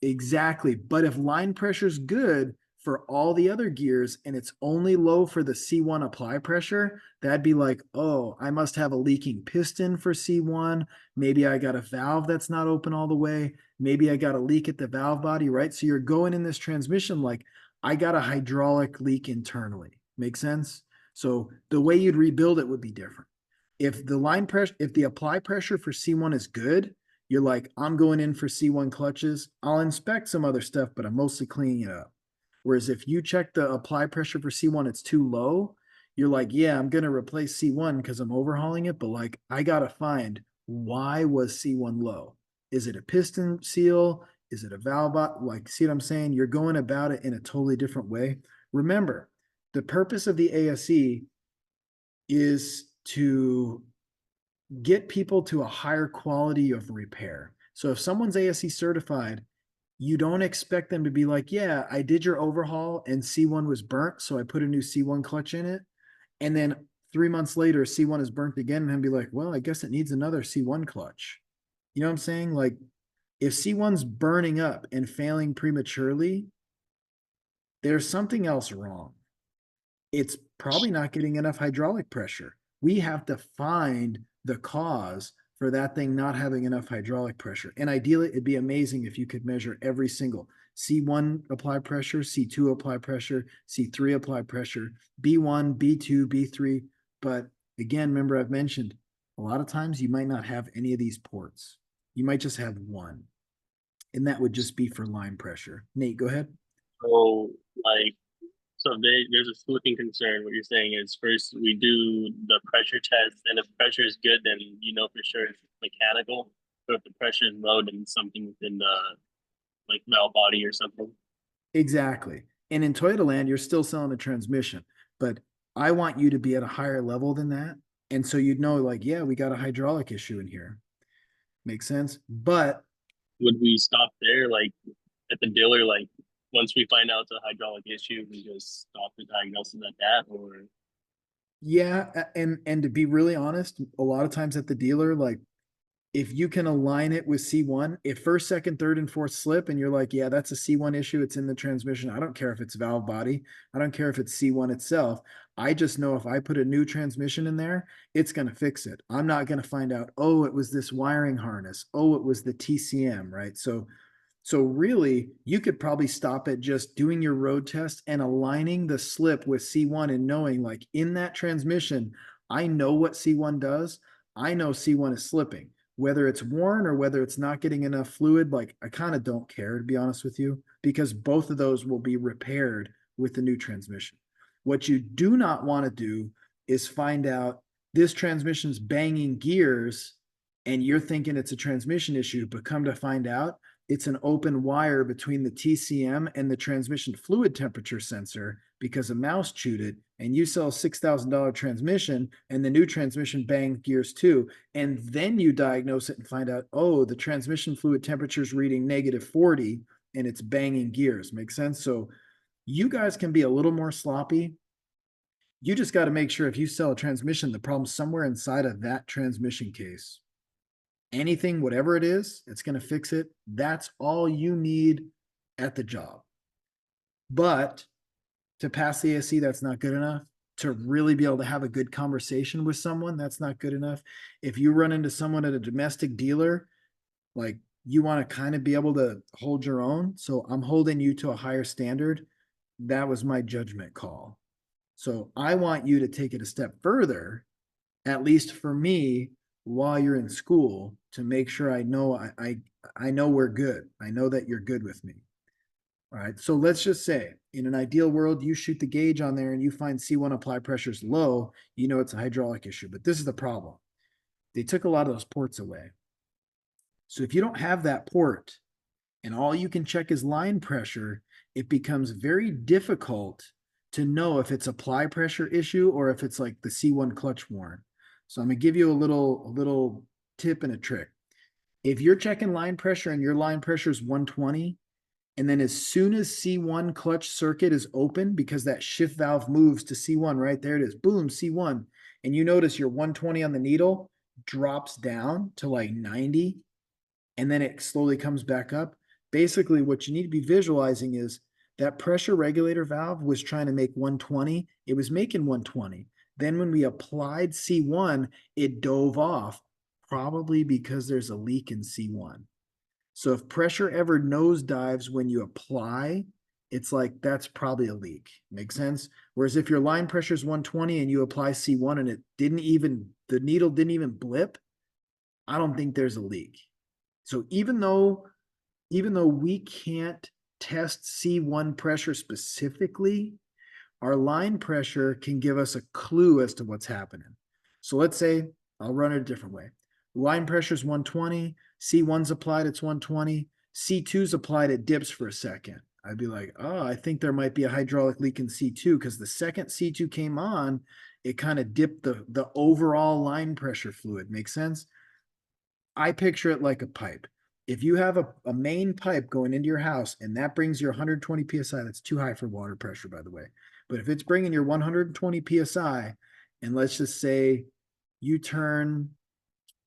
Exactly. But if line pressure is good for all the other gears and it's only low for the C1 apply pressure, that'd be like, oh, I must have a leaking piston for C1. Maybe I got a valve that's not open all the way. Maybe I got a leak at the valve body, right? So you're going in this transmission like, I got a hydraulic leak internally. Make sense? So the way you'd rebuild it would be different. If the line pressure, if the apply pressure for C1 is good, you're like, I'm going in for C1 clutches. I'll inspect some other stuff, but I'm mostly cleaning it up. Whereas if you check the apply pressure for C1, it's too low. You're like, yeah, I'm going to replace C1 because I'm overhauling it. But like, I got to find why was C1 low? Is it a piston seal? Is it a valve? Like, see what I'm saying? You're going about it in a totally different way. Remember, the purpose of the ASE is to get people to a higher quality of repair. So if someone's ASE certified, you don't expect them to be like, yeah, I did your overhaul and C1 was burnt, so I put a new C1 clutch in it. And then 3 months later, C1 is burnt again and be like, well, I guess it needs another C1 clutch. You know what I'm saying? Like if C1's burning up and failing prematurely, there's something else wrong. It's probably not getting enough hydraulic pressure. We have to find the cause for that thing not having enough hydraulic pressure. And ideally, it'd be amazing if you could measure every single C1 apply pressure, C2 apply pressure, C3 apply pressure, B1, B2, B3. But again, remember I've mentioned a lot of times you might not have any of these ports. You might just have one. And that would just be for line pressure. Nate, go ahead. So like, so there's a slipping concern. What you're saying is first we do the pressure test, and if pressure is good, then you know for sure it's mechanical. But if the pressure is low, then something within the like valve body or something. Exactly. And in Toyota land, you're still selling the transmission, but I want you to be at a higher level than that. And so you'd know like, yeah, we got a hydraulic issue in here. Makes sense. But Would we stop there, like at the dealer, like once we find out the hydraulic issue, we just stop the diagnosis at that, or Yeah, and to be really honest, a lot of times at the dealer, like if you can align it with C1, if first, second, third, and fourth slip, and you're like, yeah, that's a C1 issue, it's in the transmission. I don't care if it's valve body, I don't care if it's C1 itself. I just know if I put a new transmission in there, it's going to fix it. I'm not going to find out, oh, it was this wiring harness, oh, it was the TCM, right? So really, you could probably stop at just doing your road test and aligning the slip with C1 and knowing, like, in that transmission, I know what C1 does. I know C1 is slipping. Whether it's worn or whether it's not getting enough fluid, like, I kind of don't care, to be honest with you, because both of those will be repaired with the new transmission. What you do not want to do is find out this transmission's banging gears and you're thinking it's a transmission issue, but come to find out it's an open wire between the TCM and the transmission fluid temperature sensor because a mouse chewed it, and you sell a $6,000 transmission and the new transmission banged gears too. And then you diagnose it and find out, oh, the transmission fluid temperature is reading -40 and it's banging gears. Make sense? So you guys can be a little more sloppy. You just got to make sure if you sell a transmission, the problem's somewhere inside of that transmission case. Anything, whatever it is, it's going to fix it. That's all you need at the job. But to pass the ASE, that's not good enough. To really be able to have a good conversation with someone, that's not good enough. If you run into someone at a domestic dealer, like, you want to kind of be able to hold your own. So I'm holding you to a higher standard. That was my judgment call. So I want you to take it a step further, at least for me, while you're in school, to make sure I know I know we're good. I know that you're good with me. All right. So let's just say in an ideal world, you shoot the gauge on there and you find C1 apply pressure is low, you know it's a hydraulic issue. But this is the problem. They took a lot of those ports away. So if you don't have that port and all you can check is line pressure, it becomes very difficult to know if it's apply pressure issue or if it's like the C1 clutch worn. So I'm gonna give you a little tip and a trick. If you're checking line pressure and your line pressure is 120, and then as soon as C1 clutch circuit is open, because that shift valve moves to C1, right there it is, boom, C1, and you notice your 120 on the needle drops down to like 90, and then it slowly comes back up. Basically, what you need to be visualizing is that pressure regulator valve was trying to make 120. It was making 120. Then when we applied C1, it dove off, probably because there's a leak in C1. So if pressure ever nosedives when you apply, it's like, that's probably a leak. Make sense? Whereas if your line pressure is 120 and you apply C1 and the needle didn't even blip, I don't think there's a leak. So even though we can't test C1 pressure specifically, our line pressure can give us a clue as to what's happening. So let's say, I'll run it a different way. Line pressure is 120, C1's applied, it's 120, C2's applied, it dips for a second. I'd be like, oh, I think there might be a hydraulic leak in C2 because the second C2 came on, it kind of dipped the overall line pressure fluid. Make sense? I picture it like a pipe. If you have a main pipe going into your house and that brings your 120 PSI, that's too high for water pressure, by the way. But if it's bringing your 120 PSI, and let's just say you turn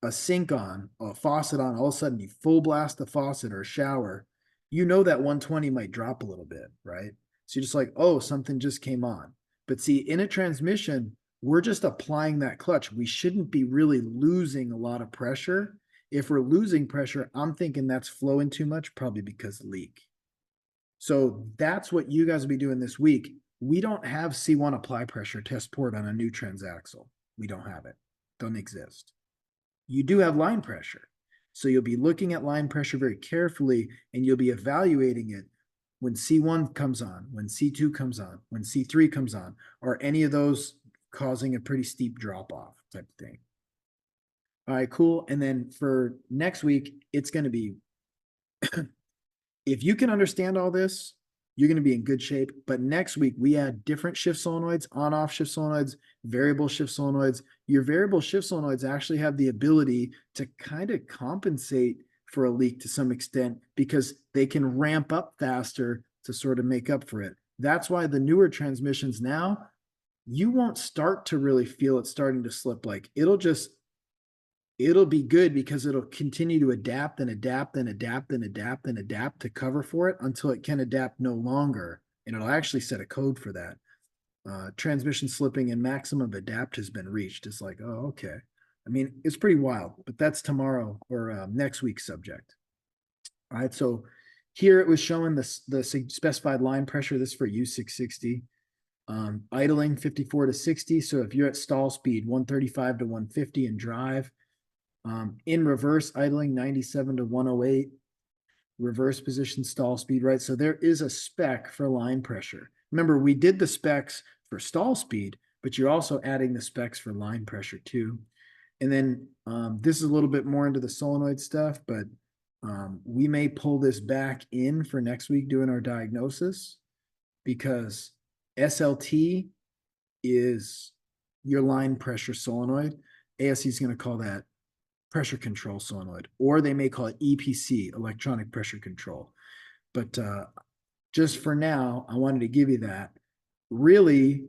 a sink on, a faucet on, all of a sudden you full blast the faucet or a shower, you know that 120 might drop a little bit, right? So you're just like, oh, something just came on. But see, in a transmission, we're just applying that clutch. We shouldn't be really losing a lot of pressure. If we're losing pressure, I'm thinking that's flowing too much, probably because leak. So that's what you guys will be doing this week. We don't have C1 apply pressure test port on a new transaxle. We don't have it. Doesn't exist. You do have line pressure. So you'll be looking at line pressure very carefully and you'll be evaluating it when C1 comes on, when C2 comes on, when C3 comes on, or any of those causing a pretty steep drop off type of thing. All right, cool. And then for next week, it's going to be, if you can understand all this, you're going to be in good shape. But next week, we add different shift solenoids, on-off shift solenoids, variable shift solenoids. Your variable shift solenoids actually have the ability to kind of compensate for a leak to some extent because they can ramp up faster to sort of make up for it. That's why the newer transmissions now, you won't start to really feel it starting to slip. Like it'll be good because it'll continue to adapt and adapt and adapt and adapt and adapt to cover for it until it can adapt no longer. And it'll actually set a code for that. Transmission slipping and maximum adapt has been reached. It's like, oh, okay. I mean, it's pretty wild, but that's tomorrow or next week's subject. All right, so here it was showing the specified line pressure. This is for U660. Idling 54 to 60. So if you're at stall speed, 135 to 150 and drive. In reverse, idling 97 to 108. Reverse position stall speed, right? So there is a spec for line pressure. Remember, we did the specs for stall speed, but you're also adding the specs for line pressure too. And then this is a little bit more into the solenoid stuff, but we may pull this back in for next week doing our diagnosis because SLT is your line pressure solenoid. ASE is going to call that pressure control solenoid, or they may call it EPC, electronic pressure control. But just for now, I wanted to give you that. Really,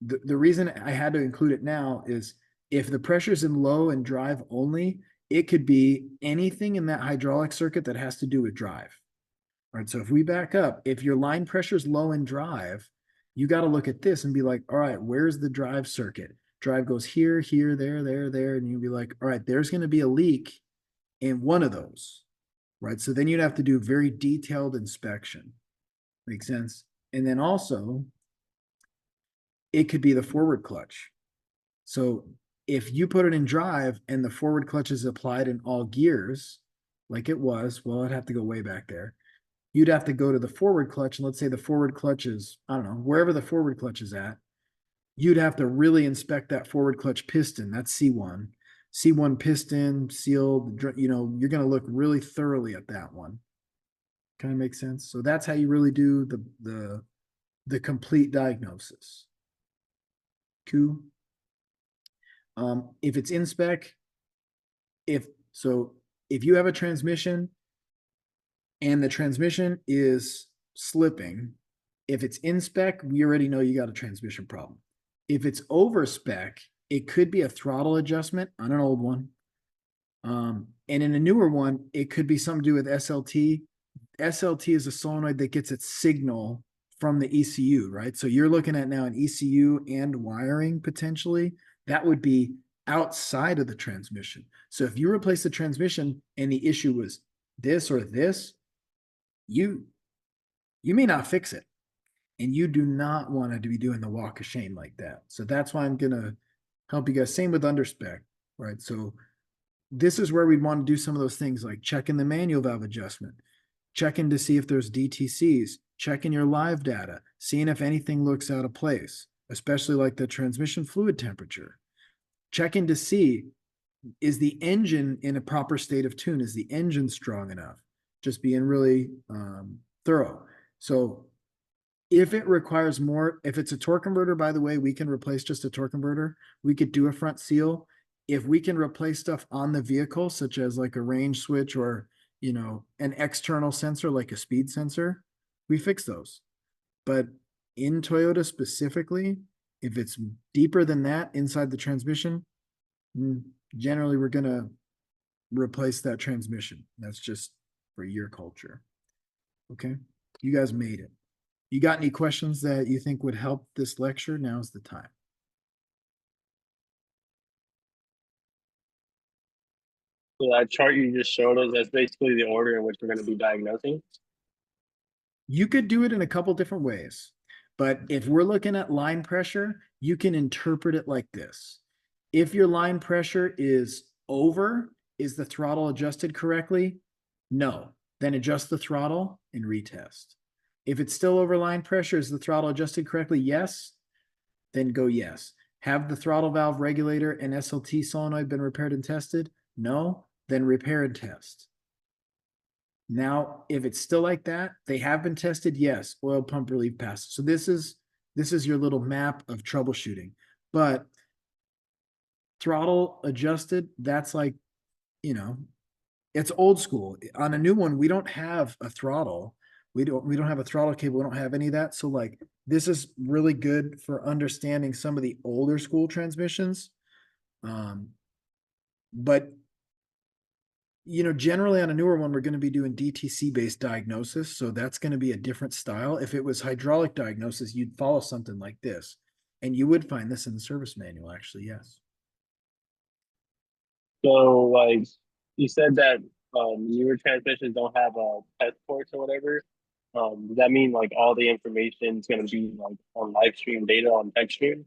the reason I had to include it now is if the pressure's in low and drive only, it could be anything in that hydraulic circuit that has to do with drive. All right, so if we back up, if your line pressure is low in drive, you got to look at this and be like, all right, where's the drive circuit? Drive goes here, here, there, and you'll be like, all right, there's going to be a leak in one of those, right? So then you'd have to do very detailed inspection. Make sense? And then also, it could be the forward clutch. So if you put it in drive and the forward clutch is applied in all gears, like it was, well, I'd have to go way back there. You'd have to go to the forward clutch, and let's say the forward clutch is, I don't know, wherever the forward clutch is at, you'd have to really inspect that forward clutch piston. That's C1. C1 piston, sealed, you know, you're going to look really thoroughly at that one. Kind of makes sense. So that's how you really do the complete diagnosis. Cool. If it's in spec, if you have a transmission and the transmission is slipping, if it's in spec, we already know you got a transmission problem. If it's over spec, it could be a throttle adjustment on an old one. And in a newer one, it could be something to do with SLT. SLT is a solenoid that gets its signal from the ECU, right? So you're looking at now an ECU and wiring potentially. That would be outside of the transmission. So if you replace the transmission and the issue was this or this, you may not fix it. And you do not want to be doing the walk of shame like that. So that's why I'm going to help you guys. Same with underspec, right? So this is where we'd want to do some of those things like checking the manual valve adjustment, checking to see if there's DTCs, checking your live data, seeing if anything looks out of place, especially like the transmission fluid temperature, checking to see, is the engine in a proper state of tune? Is the engine strong enough? Just being really thorough. So if it requires more, if it's a torque converter, by the way, we can replace just a torque converter. We could do a front seal. If we can replace stuff on the vehicle, such as like a range switch or, you know, an external sensor, like a speed sensor, we fix those. But in Toyota specifically, if it's deeper than that inside the transmission, generally we're going to replace that transmission. That's just for your culture. Okay. You guys made it. You got any questions that you think would help this lecture? Now's the time. So that chart you just showed us, that's basically the order in which we're going to be diagnosing. You could do it in a couple different ways, but if we're looking at line pressure, you can interpret it like this. If your line pressure is over, is the throttle adjusted correctly? No. Then adjust the throttle and retest. If it's still over line pressure, is the throttle adjusted correctly? Yes. Then go yes. Have the throttle valve regulator and SLT solenoid been repaired and tested? No. Then repair and test. Now, if it's still like that, they have been tested. Yes. Oil pump relief passes. So this is your little map of troubleshooting. But throttle adjusted, that's like, you know, it's old school. On a new one, we don't have a throttle. We don't have a throttle cable. We don't have any of that. So like this is really good for understanding some of the older school transmissions. But generally on a newer one, we're going to be doing DTC based diagnosis. So that's going to be a different style. If it was hydraulic diagnosis, you'd follow something like this. And you would find this in the service manual, actually, yes. So like you said that newer transmissions don't have test ports or whatever. Does that mean like all the information is gonna be like on live stream data on text stream?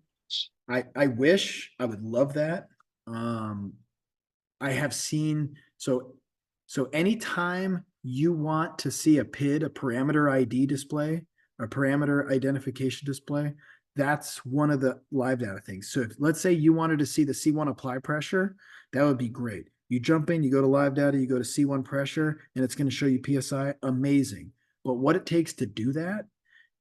I wish I would love that. I have seen so anytime you want to see a PID, a parameter ID display, a parameter identification display, that's one of the live data things. So if let's say you wanted to see the C1 apply pressure, that would be great. You jump in, you go to live data, you go to C1 pressure, and it's going to show you PSI. Amazing. But what it takes to do that,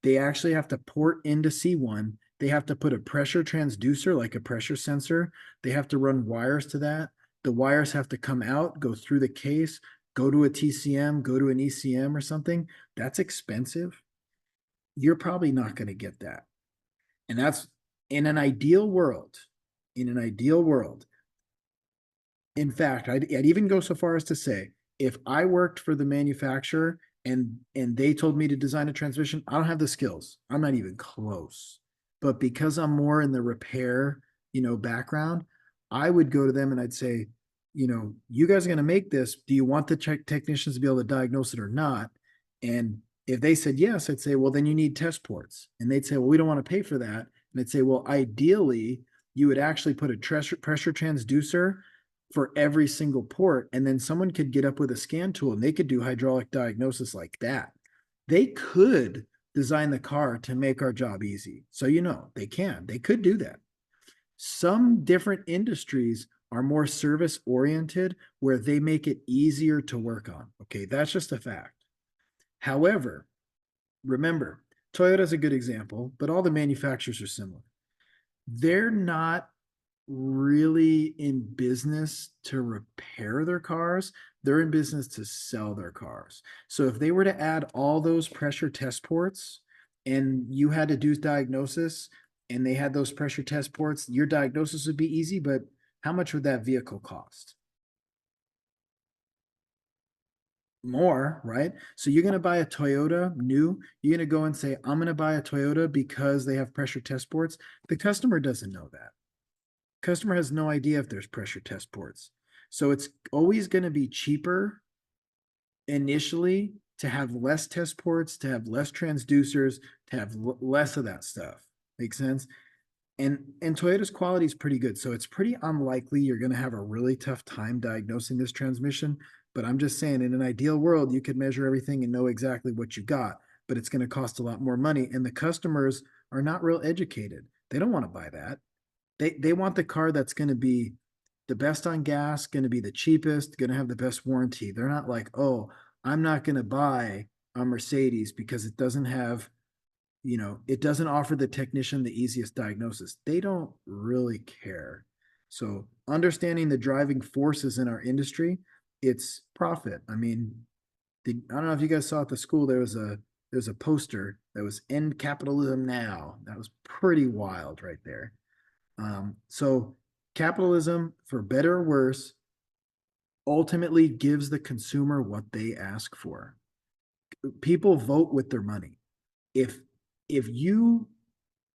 they actually have to port into C1. They have to put a pressure transducer, like a pressure sensor. They have to run wires to that. The wires have to come out, go through the case, go to a TCM, go to an ECM or something. That's expensive. You're probably not going to get that. And that's in an ideal world. In an ideal world. In fact, I'd even go so far as to say, if I worked for the manufacturer and they told me to design a transmission, I don't have the skills. I'm not even close. But because I'm more in the repair, background, I would go to them and I'd say, you guys are going to make this. Do you want the technicians to be able to diagnose it or not? And if they said yes, I'd say, well, then you need test ports. And they'd say, well, we don't want to pay for that. And I'd say, well, ideally, you would actually put a pressure transducer for every single port. And then someone could get up with a scan tool and they could do hydraulic diagnosis like that. They could design the car to make our job easy. So, they could do that. Some different industries are more service oriented where they make it easier to work on. Okay. That's just a fact. However, remember, Toyota's a good example, but all the manufacturers are similar. They're not really in business to repair their cars. They're in business to sell their cars. So if they were to add all those pressure test ports and you had to do diagnosis and they had those pressure test ports, your diagnosis would be easy, but how much would that vehicle cost? More, right? So you're going to buy a Toyota new, you're going to go and say, I'm going to buy a Toyota because they have pressure test ports. The customer doesn't know that. Customer has no idea if there's pressure test ports. So it's always going to be cheaper initially to have less test ports, to have less transducers, to have less of that stuff. Makes sense? And Toyota's quality is pretty good. So it's pretty unlikely you're going to have a really tough time diagnosing this transmission. But I'm just saying, in an ideal world, you could measure everything and know exactly what you got, but it's going to cost a lot more money. And the customers are not real educated. They don't want to buy that. They want the car that's going to be the best on gas, going to be the cheapest, going to have the best warranty. They're not like, oh, I'm not going to buy a Mercedes because it doesn't have, it doesn't offer the technician the easiest diagnosis. They don't really care. So understanding the driving forces in our industry, it's profit. I mean, I don't know if you guys saw at the school, there's a poster that was "End Capitalism Now." That was pretty wild right there. So capitalism, for better or worse, ultimately gives the consumer what they ask for. People vote with their money. If you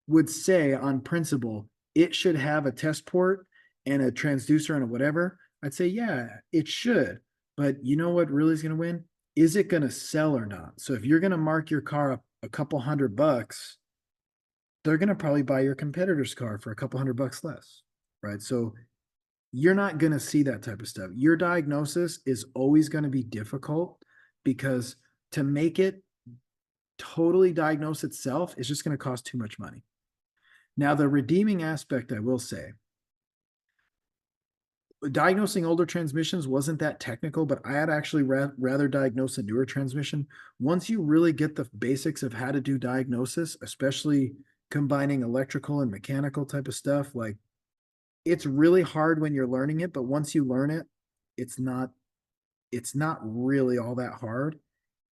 would say on principle, it should have a test port and a transducer and a whatever, I'd say, yeah, it should. But you know what really is going to win? Is it going to sell or not? So if you're going to mark your car up a couple $100, they're going to probably buy your competitor's car for a couple $100 less, right? So you're not going to see that type of stuff. Your diagnosis is always going to be difficult because to make it totally diagnose itself is just going to cost too much money. Now, the redeeming aspect, I will say, diagnosing older transmissions wasn't that technical, but I had actually rather diagnose a newer transmission. Once you really get the basics of how to do diagnosis, especially combining electrical and mechanical type of stuff, like it's really hard when you're learning it, but once you learn it, it's not really all that hard.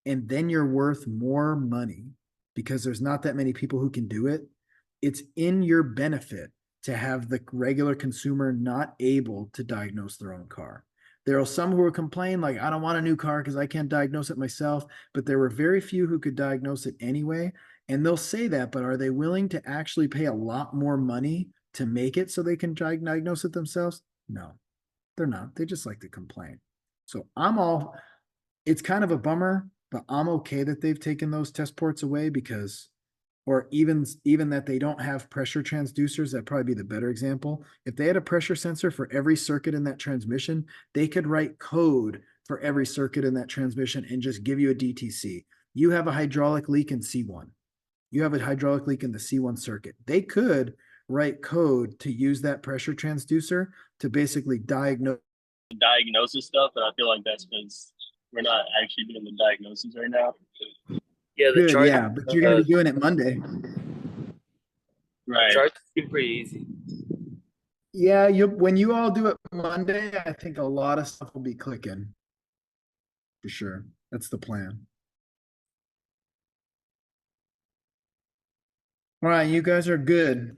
and then you're worth more money because there's not that many people who can do it, it's in your benefit to have the regular consumer not able to diagnose their own car. There are some who will complain, like, I don't want a new car because I can't diagnose it myself, but there were very few who could diagnose it anyway. And they'll say that, but are they willing to actually pay a lot more money to make it so they can diagnose it themselves? No, they're not. They just like to complain. So it's kind of a bummer, but I'm okay that they've taken those test ports away because, or even that they don't have pressure transducers. That'd probably be the better example. If they had a pressure sensor for every circuit in that transmission, they could write code for every circuit in that transmission and just give you a DTC. You have a hydraulic leak in C1. You have a hydraulic leak in the C1 circuit. They could write code to use that pressure transducer to basically diagnose stuff, and I feel like that's because we're not actually doing the diagnosis right now. Yeah, the good, chart. yeah, but you're gonna be doing it Monday. Right. Charts seem pretty easy. Yeah, when you all do it Monday, I think a lot of stuff will be clicking. For sure. That's the plan. All right, you guys are good.